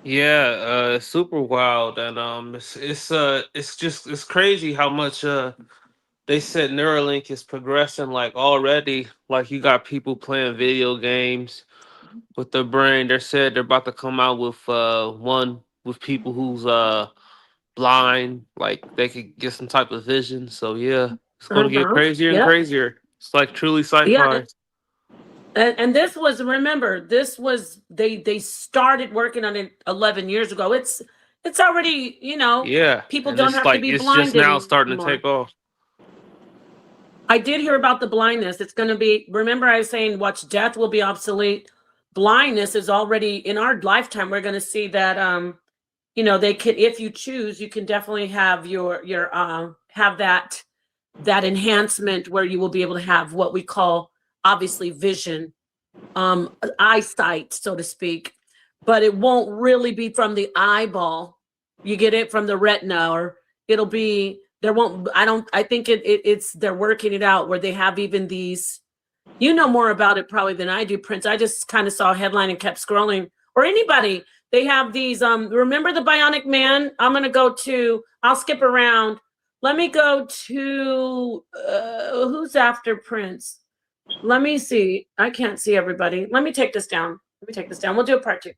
Yeah, super wild, and it's crazy how much they said Neuralink is progressing. Like already, like you got people playing video games with their brain. They said they're about to come out with one with people who's blind, like they could get some type of vision. So yeah, it's gonna get crazier and crazier. It's like truly sci-fi. Yeah. And this was, remember, this was they started working on it 11 years ago. It's already, Yeah, people and don't it's have like to be it's blind just now starting to anymore. take off. I did hear about the blindness. It's going to be, remember I was saying, watch, death will be obsolete. Blindness is already in our lifetime. We're going to see that, they could, if you choose, you can definitely have have that enhancement where you will be able to have what we call, obviously, vision, eyesight, so to speak, but it won't really be from the eyeball. You get it from the retina, or it'll be, I think it's they're working it out where they have even these, more about it probably than I do, Prince. I just kind of saw a headline and kept scrolling, or anybody. They have these, remember the Bionic Man? I'll skip around. Let me go to, who's after Prince? Let me see. I can't see everybody. Let me take this down. We'll do a part 2.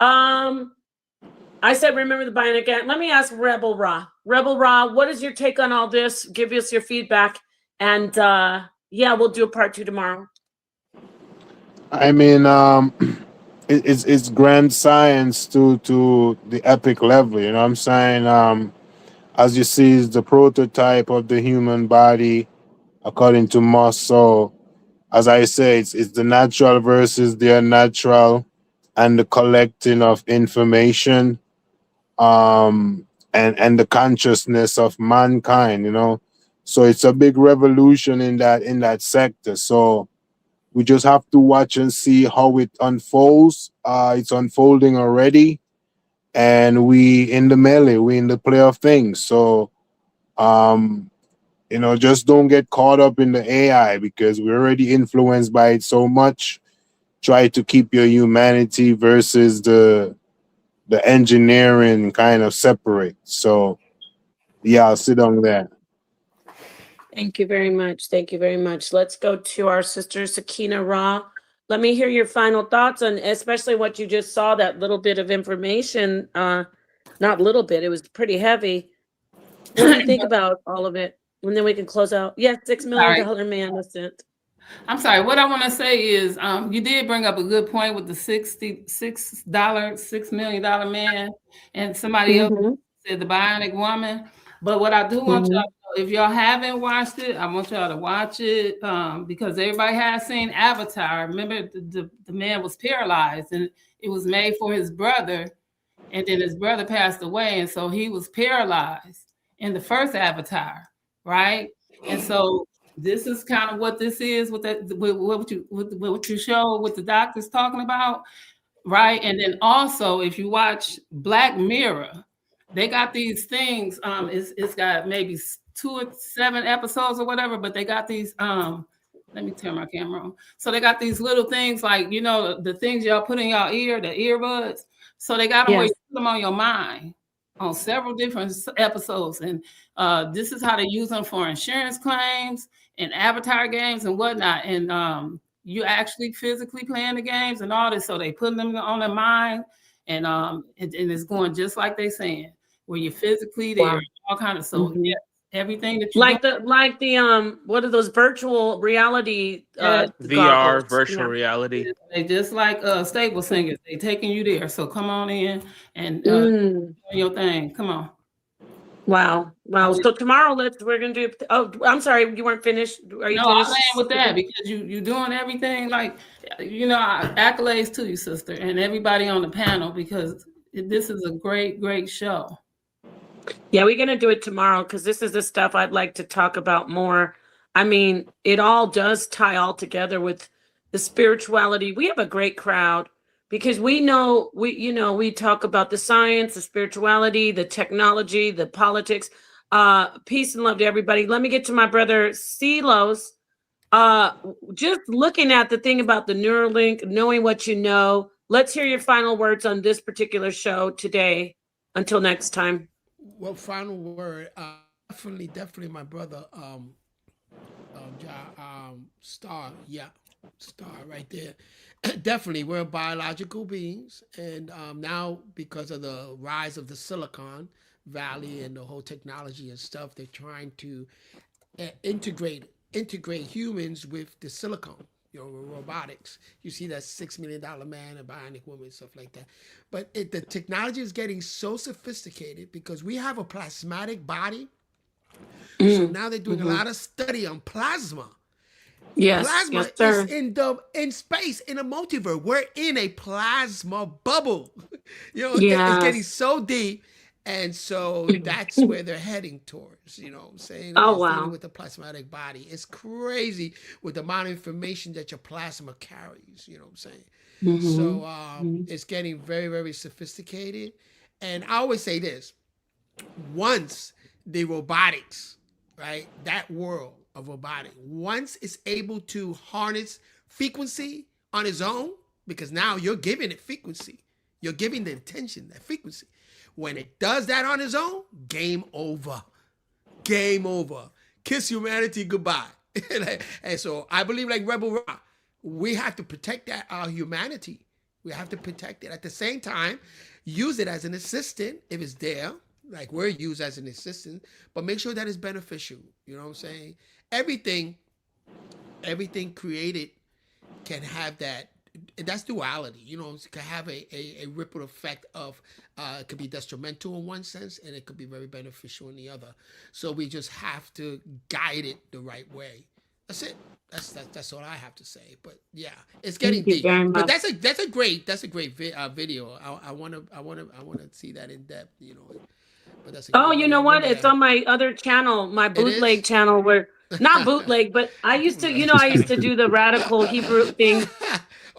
I said, remember the Bionic Man. Let me ask Rebel Ra. Rebel Ra, what is your take on all this? Give us your feedback. And we'll do a part 2 tomorrow. I mean, it's grand science to the epic level. You know what I'm saying? As you see, it's the prototype of the human body, according to Moss. So, as I say, it's the natural versus the unnatural, and the collecting of information, and the consciousness of mankind. So it's a big revolution in that sector. So we just have to watch and see how it unfolds. It's unfolding already, and we in the melee, we in the play of things. So just don't get caught up in the AI, because we're already influenced by it so much. Try to keep your humanity versus the engineering kind of separate. So yeah, I'll sit on that. Thank you very much. Let's go to our sister Sakina Ra. Let me hear your final thoughts on, especially what you just saw, that little bit of information. Not little bit, it was pretty heavy. What do you think about all of it? And then we can close out. Yes, $6 million man. That's it. I'm sorry. What I want to say is, you did bring up a good point with the $6 million man, and somebody else said the Bionic Woman. But what I do want y'all to If y'all haven't watched it, I want y'all to watch it because everybody has seen Avatar. Remember, the man was paralyzed, and it was made for his brother, and then his brother passed away, and so he was paralyzed in the first Avatar, right? And so this is kind of what this is with that, with what you show, what the doctor's talking about, right? And then also, if you watch Black Mirror, they got these things. It's got maybe 2 or 7 episodes or whatever, but they got these. Let me turn my camera on. So they got these little things like, you know, the things y'all put in your ear, the earbuds. So they got them where you put them on your mind on several different episodes. And this is how they use them for insurance claims and avatar games and whatnot. And you actually physically playing the games and all this. So they put them on their mind, and it's going just like they saying, where you're physically there, all kind of. So yeah, everything that you like the what are those virtual reality VR, goggles? virtual reality. They just like stable singers. They taking you there. So come on in and do your thing. Come on. Wow. So tomorrow we're gonna do. Oh, I'm sorry, you weren't finished. Are you No, finished? I'm playing with that because you doing everything like, you know, accolades to you, sister, and everybody on the panel, because this is a great show. Yeah, we're gonna do it tomorrow because this is the stuff I'd like to talk about more. I mean, it all does tie all together with the spirituality. We have a great crowd because we talk about the science, the spirituality, the technology, the politics. Peace and love to everybody. Let me get to my brother Silos. Just looking at the thing about the Neuralink, knowing what you know. Let's hear your final words on this particular show today. Until next time. Well, final word. Definitely, my brother. Star, Star, right there. Definitely, we're biological beings, and now because of the rise of the Silicon Valley and the whole technology and stuff, they're trying to integrate humans with the silicon. You know, robotics. You see that $6 million man, a bionic woman, stuff like that. But the technology is getting so sophisticated because we have a plasmatic body. So now they're doing a lot of study on plasma. Yes, plasma yes, is in space, in a multiverse. We're in a plasma bubble. You know, it's getting so deep. And so that's where they're heading towards, you know what I'm saying? Oh, it's wow. dealing with the plasmatic body. It's crazy with the amount of information that your plasma carries, you know what I'm saying? So it's getting very, very sophisticated. And I always say this, once the robotics, right, that world of robotics, once it's able to harness frequency on its own, because now you're giving it frequency, you're giving the attention, that frequency. When it does that on its own, game over. Game over. Kiss humanity goodbye. And so I believe, like Rebel Rock, we have to protect our humanity. We have to protect it. At the same time, use it as an assistant if it's there, like we're used as an assistant, but make sure that it's beneficial. You know what I'm saying? Everything created can have that. That's duality, you know. It can have a ripple effect of it could be detrimental in one sense, and it could be very beneficial in the other. So we just have to guide it the right way. That's it. That's all I have to say. But yeah, it's getting deep. But that's a great video. I want to see that in depth. You know. But that's you know what? It's on my other channel, my bootleg channel, where not bootleg, but I used to do the radical Hebrew thing.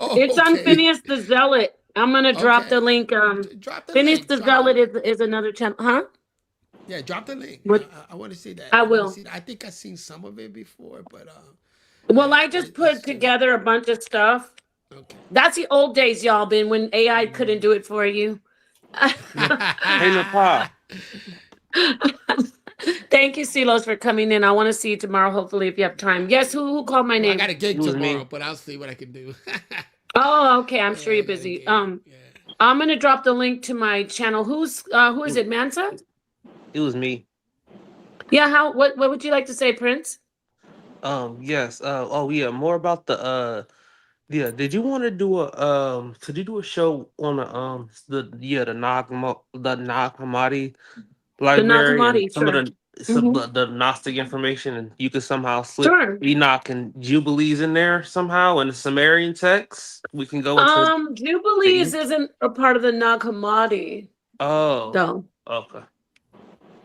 It's on Phineas the Zealot. I'm gonna drop the link. Phineas the Zealot is another channel, huh? Yeah, drop the link. I want to see that. I will. I think I've seen some of it before, but well, I just put together a bunch of stuff. Okay. That's the old days, y'all. Been when AI couldn't do it for you. Hey, Nepal. Thank you, Silos, for coming in. I want to see you tomorrow, hopefully, if you have time. Yes, who called my name? I got a gig tomorrow, but I'll see what I can do. Oh, okay. I'm sure you're busy. I'm gonna drop the link to my channel. Who is it, Mansa? It was me. Yeah. What would you like to say, Prince? Yes. More about the did you want to do could you do a show on the Nag Hammadi library and some of the some the Gnostic information, and you could somehow slip Sure. Enoch and Jubilees in there somehow in the Sumerian text. We can go into. Jubilees isn't a part of the Nag Hammadi, Oh, though. okay.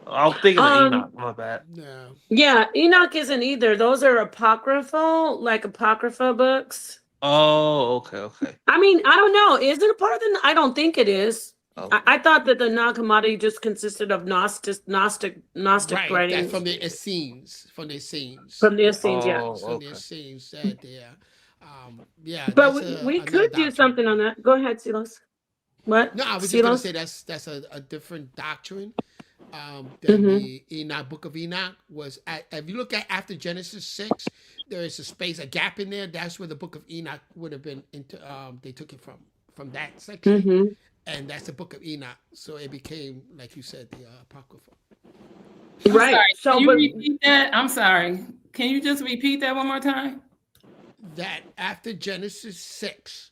I was thinking of Enoch. My bad. Yeah, Enoch isn't either. Those are apocryphal, like apocrypha books. Oh, okay. I mean, I don't know. Is it a part of the? I don't think it is. Okay. I thought that the Nag Hammadi just consisted of Gnostic Right, writings. that's from the Essenes. From the Essenes, yeah. From the Essenes said there. Yeah, But that's we another could do doctrine. something on that. Go ahead, Silas. What? No, I was just going to Silas? say that's a different doctrine than Mhm. the Enoch, Book of Enoch was. If you look at after Genesis 6, there is a space, a gap in there. That's where the Book of Enoch would have been into. They took it from that section, Mhm. and that's the Book of Enoch. So it became, like you said, the apocrypha. I'm Right. sorry, So, can you but repeat that? I'm sorry. Can you just repeat that one more time? That after Genesis 6,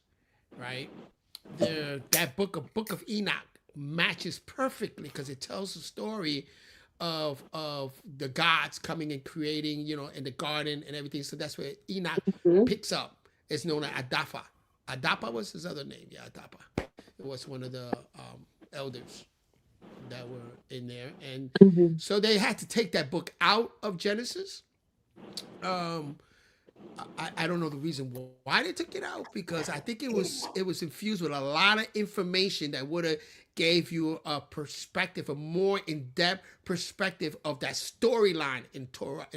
right? That book of Enoch matches perfectly because it tells the story of the gods coming and creating, in the garden and everything. So that's where Enoch picks up. It's known as Adapa. Adapa was his other name. Yeah, Adapa. It was one of the elders that were in there, and so they had to take that book out of Genesis. I don't know the reason why they took it out, because I think it was infused with a lot of information that would have gave you a perspective, a more in-depth perspective of that storyline in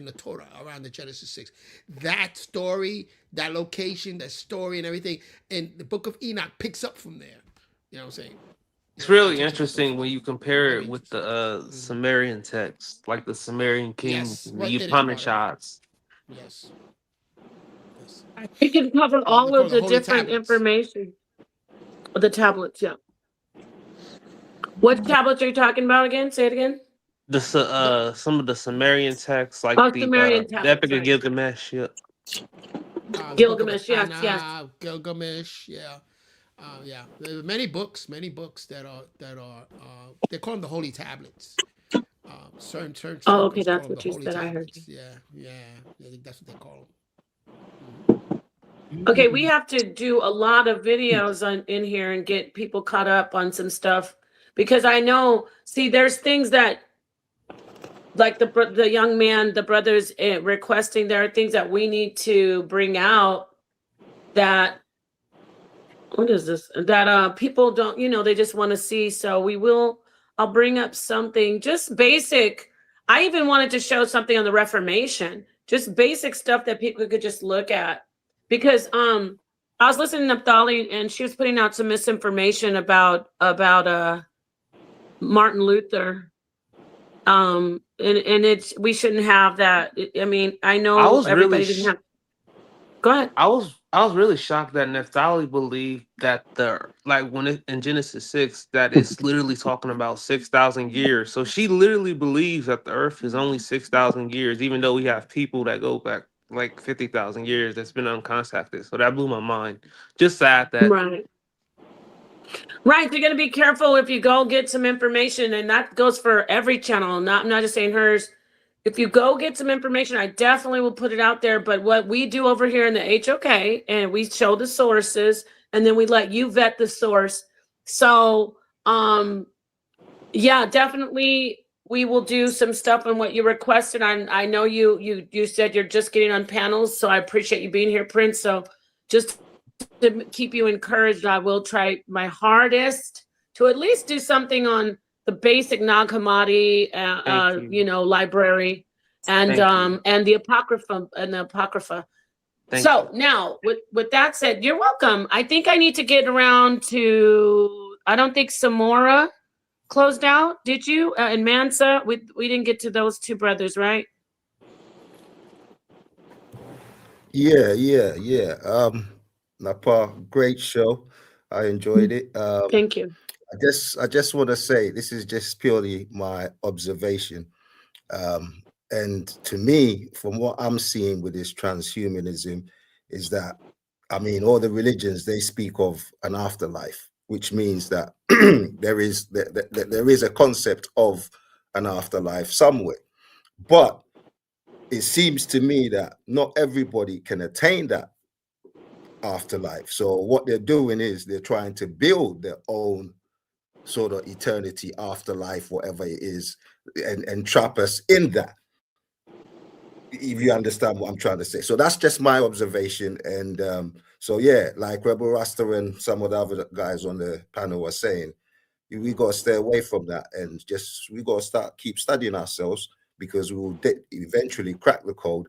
the Torah around the Genesis 6. That story, that location, that story and everything, and the Book of Enoch picks up from there. You know what I'm saying? It's really interesting when you compare it with the Sumerian text, like the Sumerian kings, and the Upanishads. Yes. we can cover all call of the the holy different tablets. information. The tablets, yeah. What tablets are you talking about again? Say it again. Some of the Sumerian texts, like Oh, the Sumerian the tablets, Epic of right. Gilgamesh. Yeah. Gilgamesh, yes. Gilgamesh, yeah. Yeah, there are many books that are they call them the holy tablets. Certain Oh, okay, circles call that's them what the you holy said. I heard tablets. you. Yeah, I think that's what they call Okay, we have to do a lot of videos in here and get people caught up on some stuff, because I know, see, there's things that, like the young man, the brothers requesting, there are things that we need to bring out that, what is this? That people don't, they just want to see. So I'll bring up something just basic. I even wanted to show something on the Reformation, just basic stuff that people could just look at. Because I was listening to Naphtali, and she was putting out some misinformation about Martin Luther. And we shouldn't have that. I mean, I know I was everybody really didn't have. Go ahead. I was really shocked that Naphtali believed that in Genesis 6 that it's literally talking about 6,000 years. So she literally believes that the earth is only 6,000 years, even though we have people that go back like 50,000 years that's been uncontacted. So that blew my mind. Just sad that Right. You're going to be careful if you go get some information, and that goes for every channel. I'm not just saying hers. If you go get some information, I definitely will put it out there. But what we do over here in the HOK, and we show the sources, and then we let you vet the source. So, yeah, definitely we will do some stuff on what you requested. I know you said you're just getting on panels, so I appreciate you being here, Prince. So just to keep you encouraged, I will try my hardest to at least do something on the basic Nag Hammadi, library, and the Apocrypha. So now, with that said, you're welcome. I think I need to get around to. I don't think Samora closed out. Did you? And Mansa, we didn't get to those two brothers, right? Yeah. Napa, great show. I enjoyed it. Thank you. I just want to say this is just purely my observation. And to me, from what I'm seeing with this transhumanism, is that, I mean, all the religions, they speak of an afterlife, which means that there is a concept of an afterlife somewhere. But it seems to me that not everybody can attain that afterlife. So what they're doing is they're trying to build their own sort of eternity, afterlife, whatever it is, and trap us in that. If you understand what I'm trying to say. So that's just my observation. And so yeah, like Rebel Rasta and some of the other guys on the panel were saying, we got to stay away from that, and just we got to keep studying ourselves, because we will eventually crack the code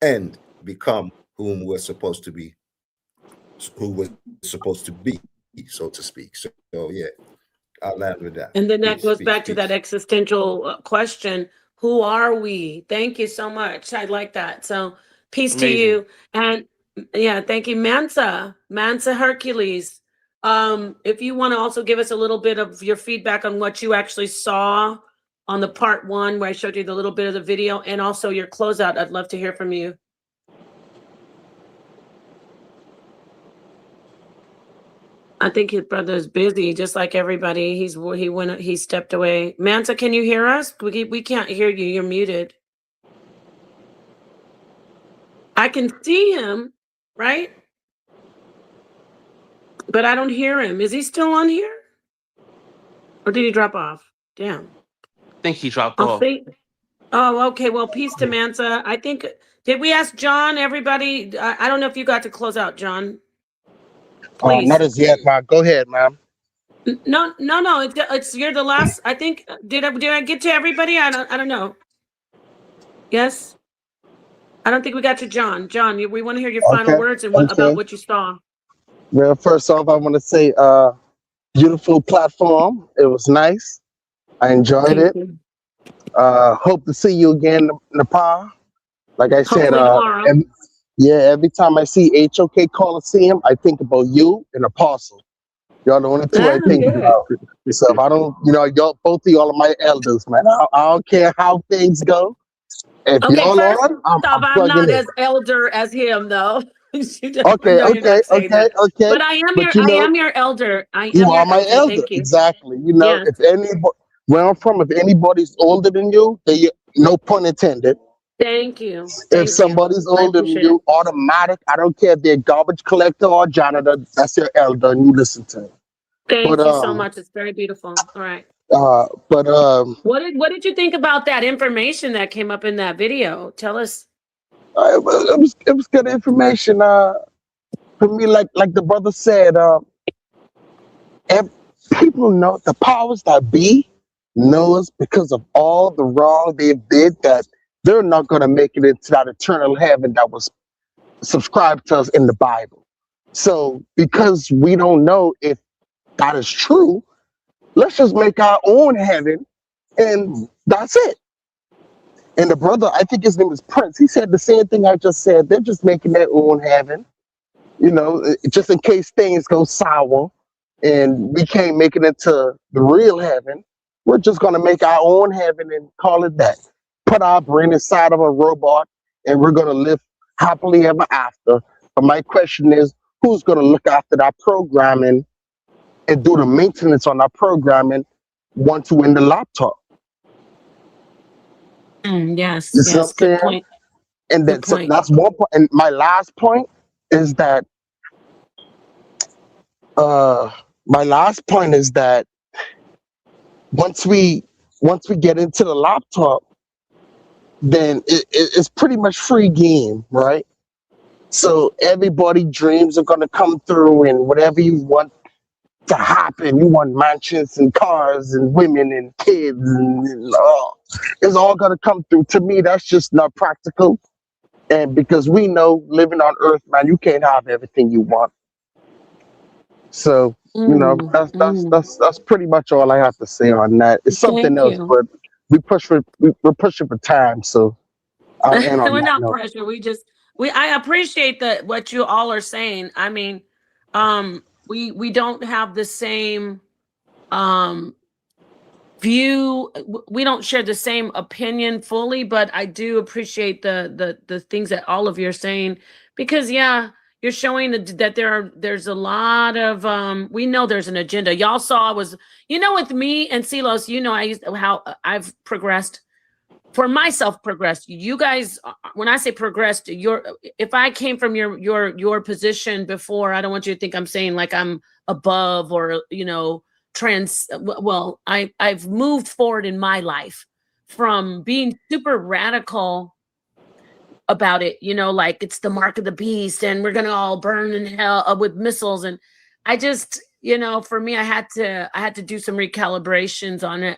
and become whom we're supposed to be, so to speak. So yeah, I'll land with that. And then that Peace, goes peace, back to that peace. existential question. Who are we? Thank you so much. I like that. So peace to Amazing. you. And yeah, thank you. Mansa Hercules. If you want to also give us a little bit of your feedback on what you actually saw on the part 1, where I showed you the little bit of the video, and also your closeout, I'd love to hear from you. I think his brother's busy, just like everybody. He stepped away. Mansa, can you hear us? We can't hear you. You're muted. I can see him, right? But I don't hear him. Is he still on here? Or did he drop off? Damn. I think he dropped off. Oh, okay. Well, peace to Mansa. I think, did we ask John, everybody? I don't know if you got to close out, John. Please. Not as yet, man. Go ahead, man. No. It's you're the last. I think did I get to everybody? I don't know. Yes. I don't think we got to John. John, we want to hear your final words and about what you saw. Well, first off, I want to say, beautiful platform. It was nice. I enjoyed it. Hope to see you again in Nepal. Like I said, every time I see HOK Coliseum, I think about you and Apostle. Y'all the only two I think about. So if I don't, y'all, both of y'all are my elders, man. I don't care how things go. If y'all on, I'm not as elder as him, though. Okay. But I am your elder. You are my elder. Exactly. If anybody, where I'm from, if anybody's older than you, no pun intended. Thank you. If somebody's older than you, automatic. I don't care if they're garbage collector or janitor. That's your elder, and you listen to it. Thank you so much. It's very beautiful. All right. What did you think about that information that came up in that video? Tell us. It was good information. For me, like the brother said, people know the powers that be knows because of all the wrong they did that they're not going to make it into that eternal heaven that was subscribed to us in the Bible. So because we don't know if that is true, let's just make our own heaven, and that's it. And the brother, I think his name is Prince, he said the same thing I just said. They're just making their own heaven, just in case things go sour and we can't make it into the real heaven. We're just going to make our own heaven and call it that. Put our brain inside of a robot and we're going to live happily ever after. But my question is, who's going to look after that programming and do the maintenance on that programming once we're in the laptop? Yes, you see what I'm good saying? point. And then, so that's one point. And my last point is that once we get into the laptop, then it's pretty much free game, right? So everybody dreams are gonna come through, and whatever you want to happen, you want mansions and cars and women and kids, and it's all gonna come through. To me, that's just not practical. And because we know living on Earth, man, you can't have everything you want. So that's pretty much all I have to say on that. It's something else, but we're pushing for time. So I'll end on We're that not note. pressure. I appreciate what you all are saying. I mean, we don't have the same view. We don't share the same opinion fully, but I do appreciate the things that all of you are saying, because you're showing that there's a lot of we know there's an agenda. Y'all saw with me and Silos, how I've progressed. for myself progressed. You guys, when I say progressed, if I came from your position before, I don't want you to think I'm saying like I'm above or, you know, well, I've moved forward in my life from being super radical about it, you know, like it's the mark of the beast and we're gonna all burn in hell with missiles. And I just, you know, for me, I had to do some recalibrations on it.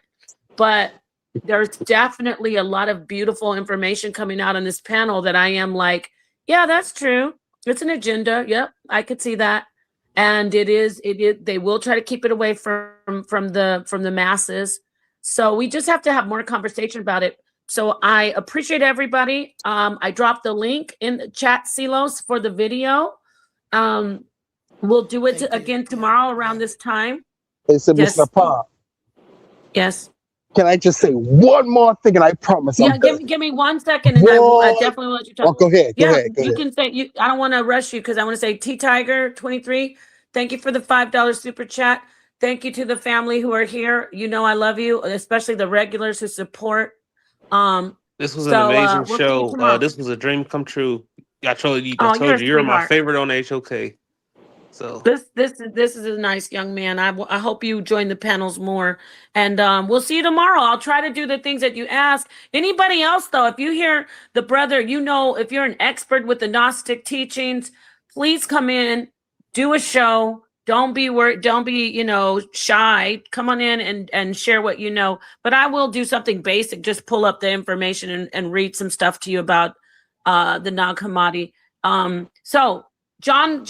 But there's definitely a lot of beautiful information coming out on this panel that I am like, yeah, that's true. It's an agenda. Yep, I could see that. And it is, they will try to keep it away from the masses. So we just have to have more conversation about it. So I appreciate everybody. I dropped the link in the chat, Silos, for the video. We'll do it again tomorrow around this time. Hey, so Yes. Mr. Pa, Yes. can I just say one more thing and I promise Yeah, I'm done. give me 1 second and I definitely will let you talk. Oh, go ahead. Go Yeah, ahead. Go you ahead. can say, I don't want to rush you because I want to say T-Tiger23, thank you for the $5 super chat. Thank you to the family who are here. You know I love you, especially the regulars who support. This was an amazing we'll see you show. tomorrow. This was a dream come true. I told you, Oh, you're a you're my sweetheart. favorite on HOK. So This is a nice young man. I hope you join the panels more, and we'll see you tomorrow. I'll try to do the things that you ask. Anybody else though, if you hear the brother, you know, if you're an expert with the Gnostic teachings, please come in, do a show. Don't be worried. Don't be, you know, shy. Come on in and share what you know. But I will do something basic. Just pull up the information and read some stuff to you about the Nag Hammadi. So John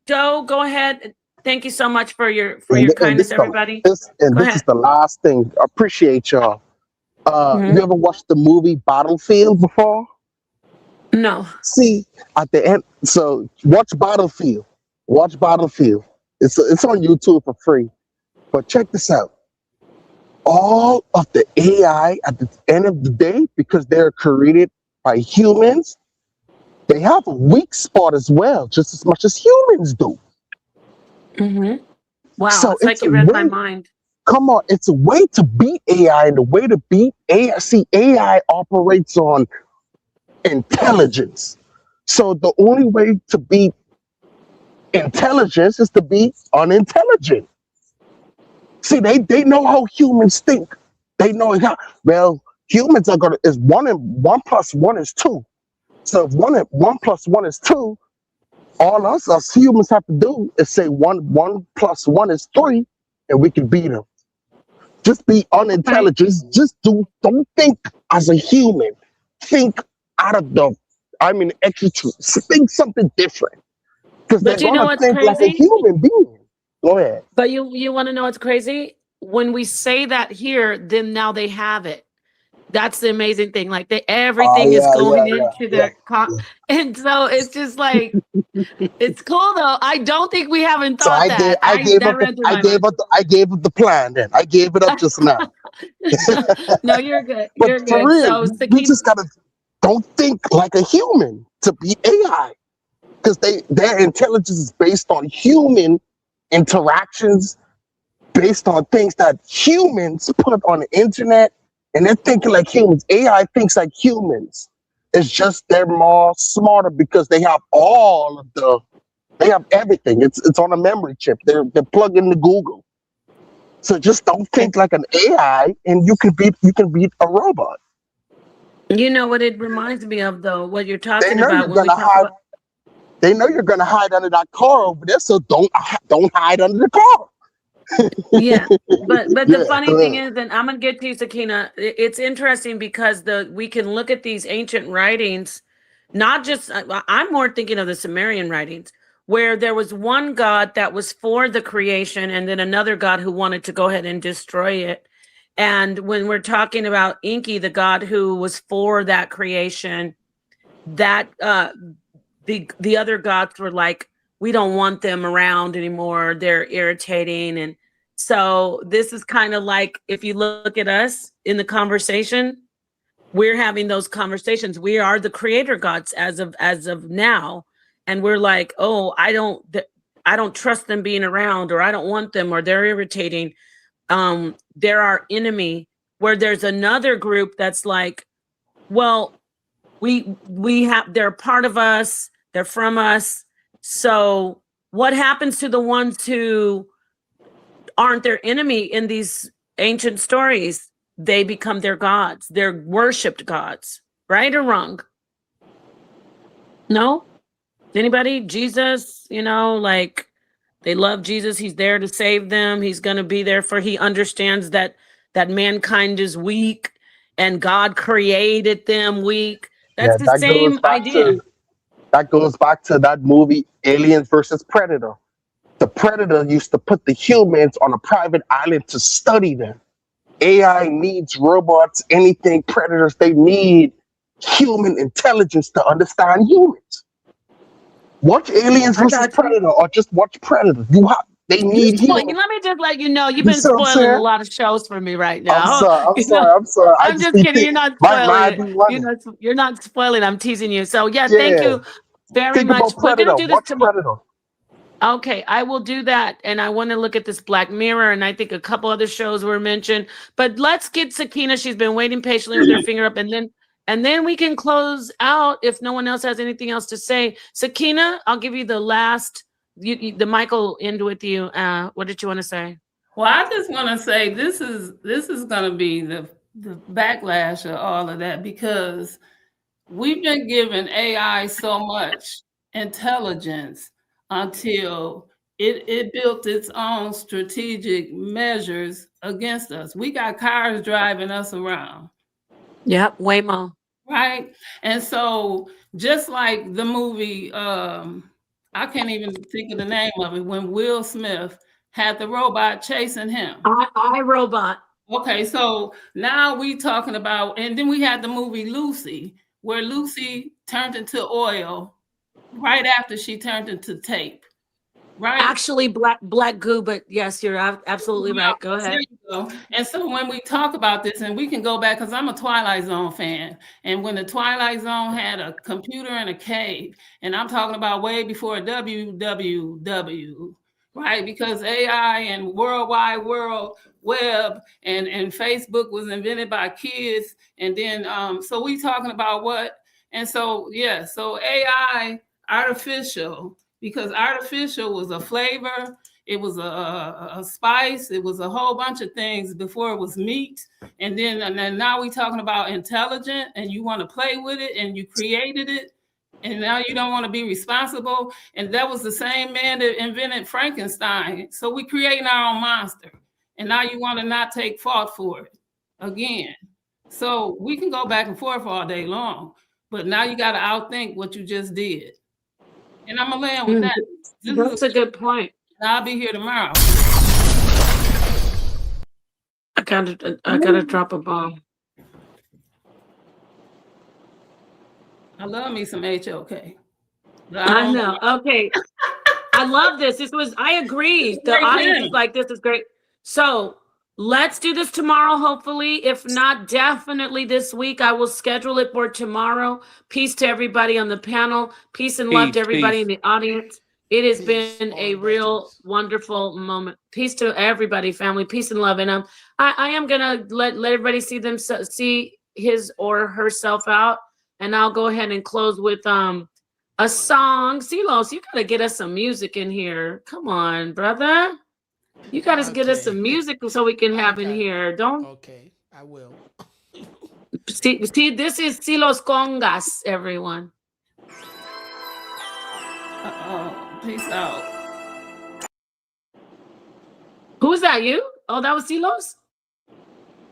Joe, go ahead. Thank you so much for your kindness, everybody. This Go is ahead. the last thing. I appreciate y'all. You ever watched the movie Battlefield before? No. See, at the end, so watch Battlefield. Watch Battlefield. It's on YouTube for free. But check this out. All of the AI at the end of the day, because they're created by humans, they have a weak spot as well, just as much as humans do. Mm-hmm. Wow, So it's like you read my mind. Come on, it's a way to beat AI, and the way to beat AI. See, AI operates on intelligence. So the only way to beat intelligence is to be unintelligent. See, they know how humans think. They know how well humans are gonna is 1 plus 1 is 2. So if 1 plus 1 is 2, all us humans have to do is say 1 plus 1 is 3, and we can beat them. Just be unintelligent. Just don't think as a human. Think out of the extra. Think something different. Because they're But you know gonna what's think like a crazy? human being. Go ahead. But you want to know what's crazy? When we say that here, then now they have it. That's the amazing thing. Like everything is going into their and so it's just like it's cool though. I don't think we haven't So thought that. I gave up the plan. Then I gave it up just now. No, you're good. But You're for good. real, So we just gotta don't think like a human to be AI, because their intelligence is based on human interactions, based on things that humans put on the internet, and they're thinking like humans. AI thinks like humans. It's just they're more smarter because they have they have everything. It's on a memory chip. They're plugged into Google. So just don't think like an AI, and you can beat a robot. you know what it reminds me of though, what you're They talking know about you're when we gonna talk hide. about They know you're gonna hide under that car over there, so don't hide under the car. Yeah, but the Yeah, funny go thing ahead. is, and I'm gonna get to you, Sakina. It's interesting because we can look at these ancient writings, not just. I'm more thinking of the Sumerian writings, where there was one god that was for the creation, and then another god who wanted to go ahead and destroy it. And when we're talking about Enki, the god who was for that creation, that the other gods were like, we don't want them around anymore. They're irritating. And so this is kind of like, if you look at us in the conversation, we're having those conversations. We are the creator gods as of now. And we're like, oh, I don't trust them being around, or I don't want them, or they're irritating. They're our enemy. Where there's another group that's like, well, we have, they're part of us, they're from us. So what happens to the ones who aren't their enemy in these ancient stories? They become their gods. They're worshipped gods, right or wrong? No? Anybody? Jesus, you know, like they love Jesus. He's there to save them. He's going to be there for, he understands that mankind is weak and God created them weak. That's the same idea. That goes back to that movie Aliens versus Predator. The Predator used to put the humans on a private island to study them. AI needs robots, anything, predators, they need human intelligence to understand humans. Watch Aliens versus Predator or just watch Predator. They need humans. Let me just let you know, you've been spoiling a lot of shows for me right now. I'm sorry. I'm just kidding. You're not spoiling it. You're not spoiling. I'm teasing you. So yeah, thank you very much. We're going to do this tomorrow. Okay, I will do that. And I want to look at this Black Mirror, and I think a couple other shows were mentioned. But let's get Sakina. She's been waiting patiently with her finger up, and then we can close out if no one else has anything else to say. Sakina, I'll give you the last. The mic will end with you. What did you want to say? Well, I just want to say this is going to be the backlash of all of that, because we've been giving AI so much intelligence until it built its own strategic measures against us. We got cars driving us around. Yep, Waymo. Right? And so just like the movie, I can't even think of the name of it, when Will Smith had the robot chasing him. I, Robot. Okay, so now we talking about, and then we had the movie Lucy, where Lucy turned into oil right after she turned into tape. Right? Actually, black goo, but yes, you're absolutely right. Go ahead. There you go. And so when we talk about this, and we can go back, because I'm a Twilight Zone fan, and when the Twilight Zone had a computer in a cave, and I'm talking about way before WWW, right? Because AI and World Wide Web and Facebook was invented by kids, and then so we talking about what? And so yeah, so AI, artificial. Because artificial was a flavor, it was a spice, it was a whole bunch of things before it was meat. And then now we're talking about intelligent, and you want to play with it, and you created it, and now you don't want to be responsible. And that was the same man that invented Frankenstein. So we creating our own monster. And now you want to not take fault for it again. So we can go back and forth all day long, but now you got to outthink what you just did. And I'm gonna land with that. That's a good point. I'll be here tomorrow. I gotta drop a bomb. I love me some HOK. I know. Okay. I love this. I agree. The audience is like, this is great. So let's do this tomorrow, hopefully. If not, definitely this week. I will schedule it for tomorrow. Peace to everybody on the panel. Peace and love to everybody in the audience. It has been a real wonderful moment. Peace to everybody, family. Peace and love. And I am gonna let everybody see his or herself out. And I'll go ahead and close with a song. Silos, you gotta get us some music in here. Come on, brother. You gotta get us some music so we can have in here. Don't. Okay, I will. See, this is Silos Congas, everyone. Peace out. Who was that? You? Oh, that was Silos?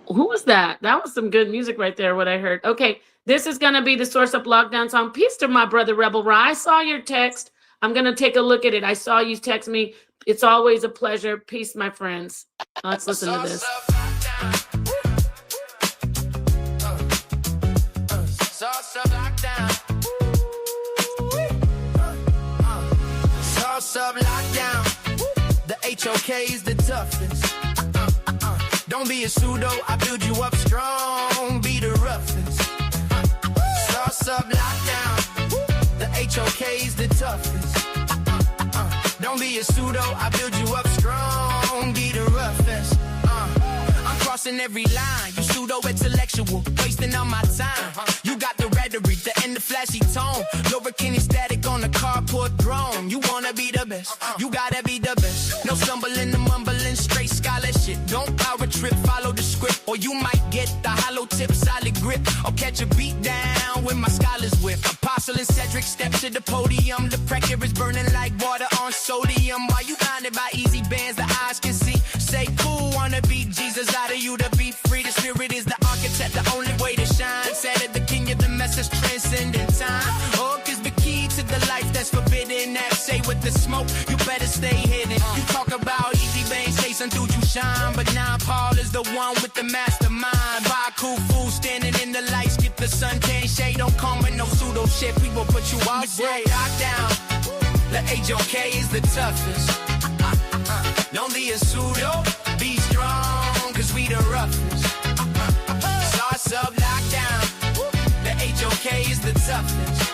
Who was that? That was some good music right there, what I heard. Okay, this is gonna be the Source Up Lockdown song. Peace to my brother Rebel Ra. I saw your text. I'm gonna take a look at it. I saw you text me. It's always a pleasure. Peace, my friends. Let's listen to this. Sauce up lockdown. Sauce up lockdown. The HOK is the toughest. Don't be a pseudo, I build you up strong. Be the roughest. Sauce up lockdown. The HOK is the toughest. Don't be a pseudo, I build you up strong. Be the roughest. I'm crossing every line. You pseudo intellectual, wasting all my time. You kinesthetic on the carport throne. You wanna be the best, you gotta be the best. No stumbling, the mumbling, straight scholarship. Don't power trip, follow the script, or you might get the hollow tip, solid grip, or catch a beat down with my scholars whip. Apostle and Cedric step to the podium. The pressure is burning like water on sodium. While you blinded by easy bands, the eyes can see. Say cool, wanna be Jesus out of you to be free. The spirit is the architect, the only way to shine. Said the king of the message transcending time. Hook is the key to the life that's forbidden. That say with the smoke, you better stay hidden. You talk about easy bands, chasing through you shine. But now Paul is the one with the mastermind. Buy cool food, standing in the light, skip the suntan shade. Don't come with no pseudo shit, we will put you out there. Lock down, the HOK is the toughest. Don't be a pseudo, be strong, cause we the roughest. Sauce up, lockdown, the HOK is the toughest.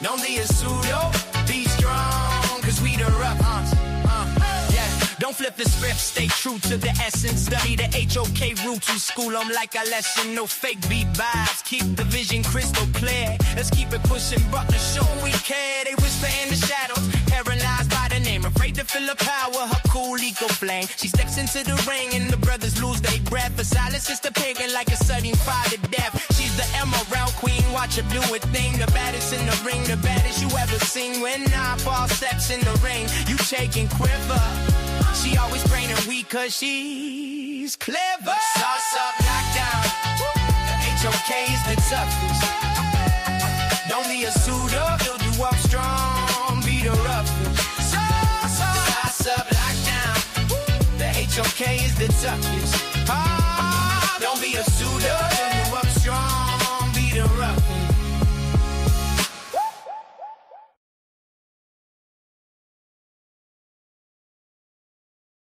Don't be a pseudo, be strong, cause we the roughest. Don't flip the script, stay true to the essence. Study the HOK roots, you school them like a lesson. No fake beat vibes, keep the vision crystal clear. Let's keep it pushing, but the show we care. They whisper in the shadows, paralyzed by the name. Afraid to feel the power, her cool eco flame. She steps into the ring and the brothers lose their breath. For silence is the pagan like a sudden fire to death. She's the emerald queen, watch her do a thing. The baddest in the ring, the baddest you ever seen. When I fall steps in the ring, you shake and quiver. She always praying weak cause she's clever. Sauce up, lockdown, the HOK is the toughest. Don't be a pseudo, build you up strong, be the roughest. Sauce up, lockdown, the HOK is the toughest.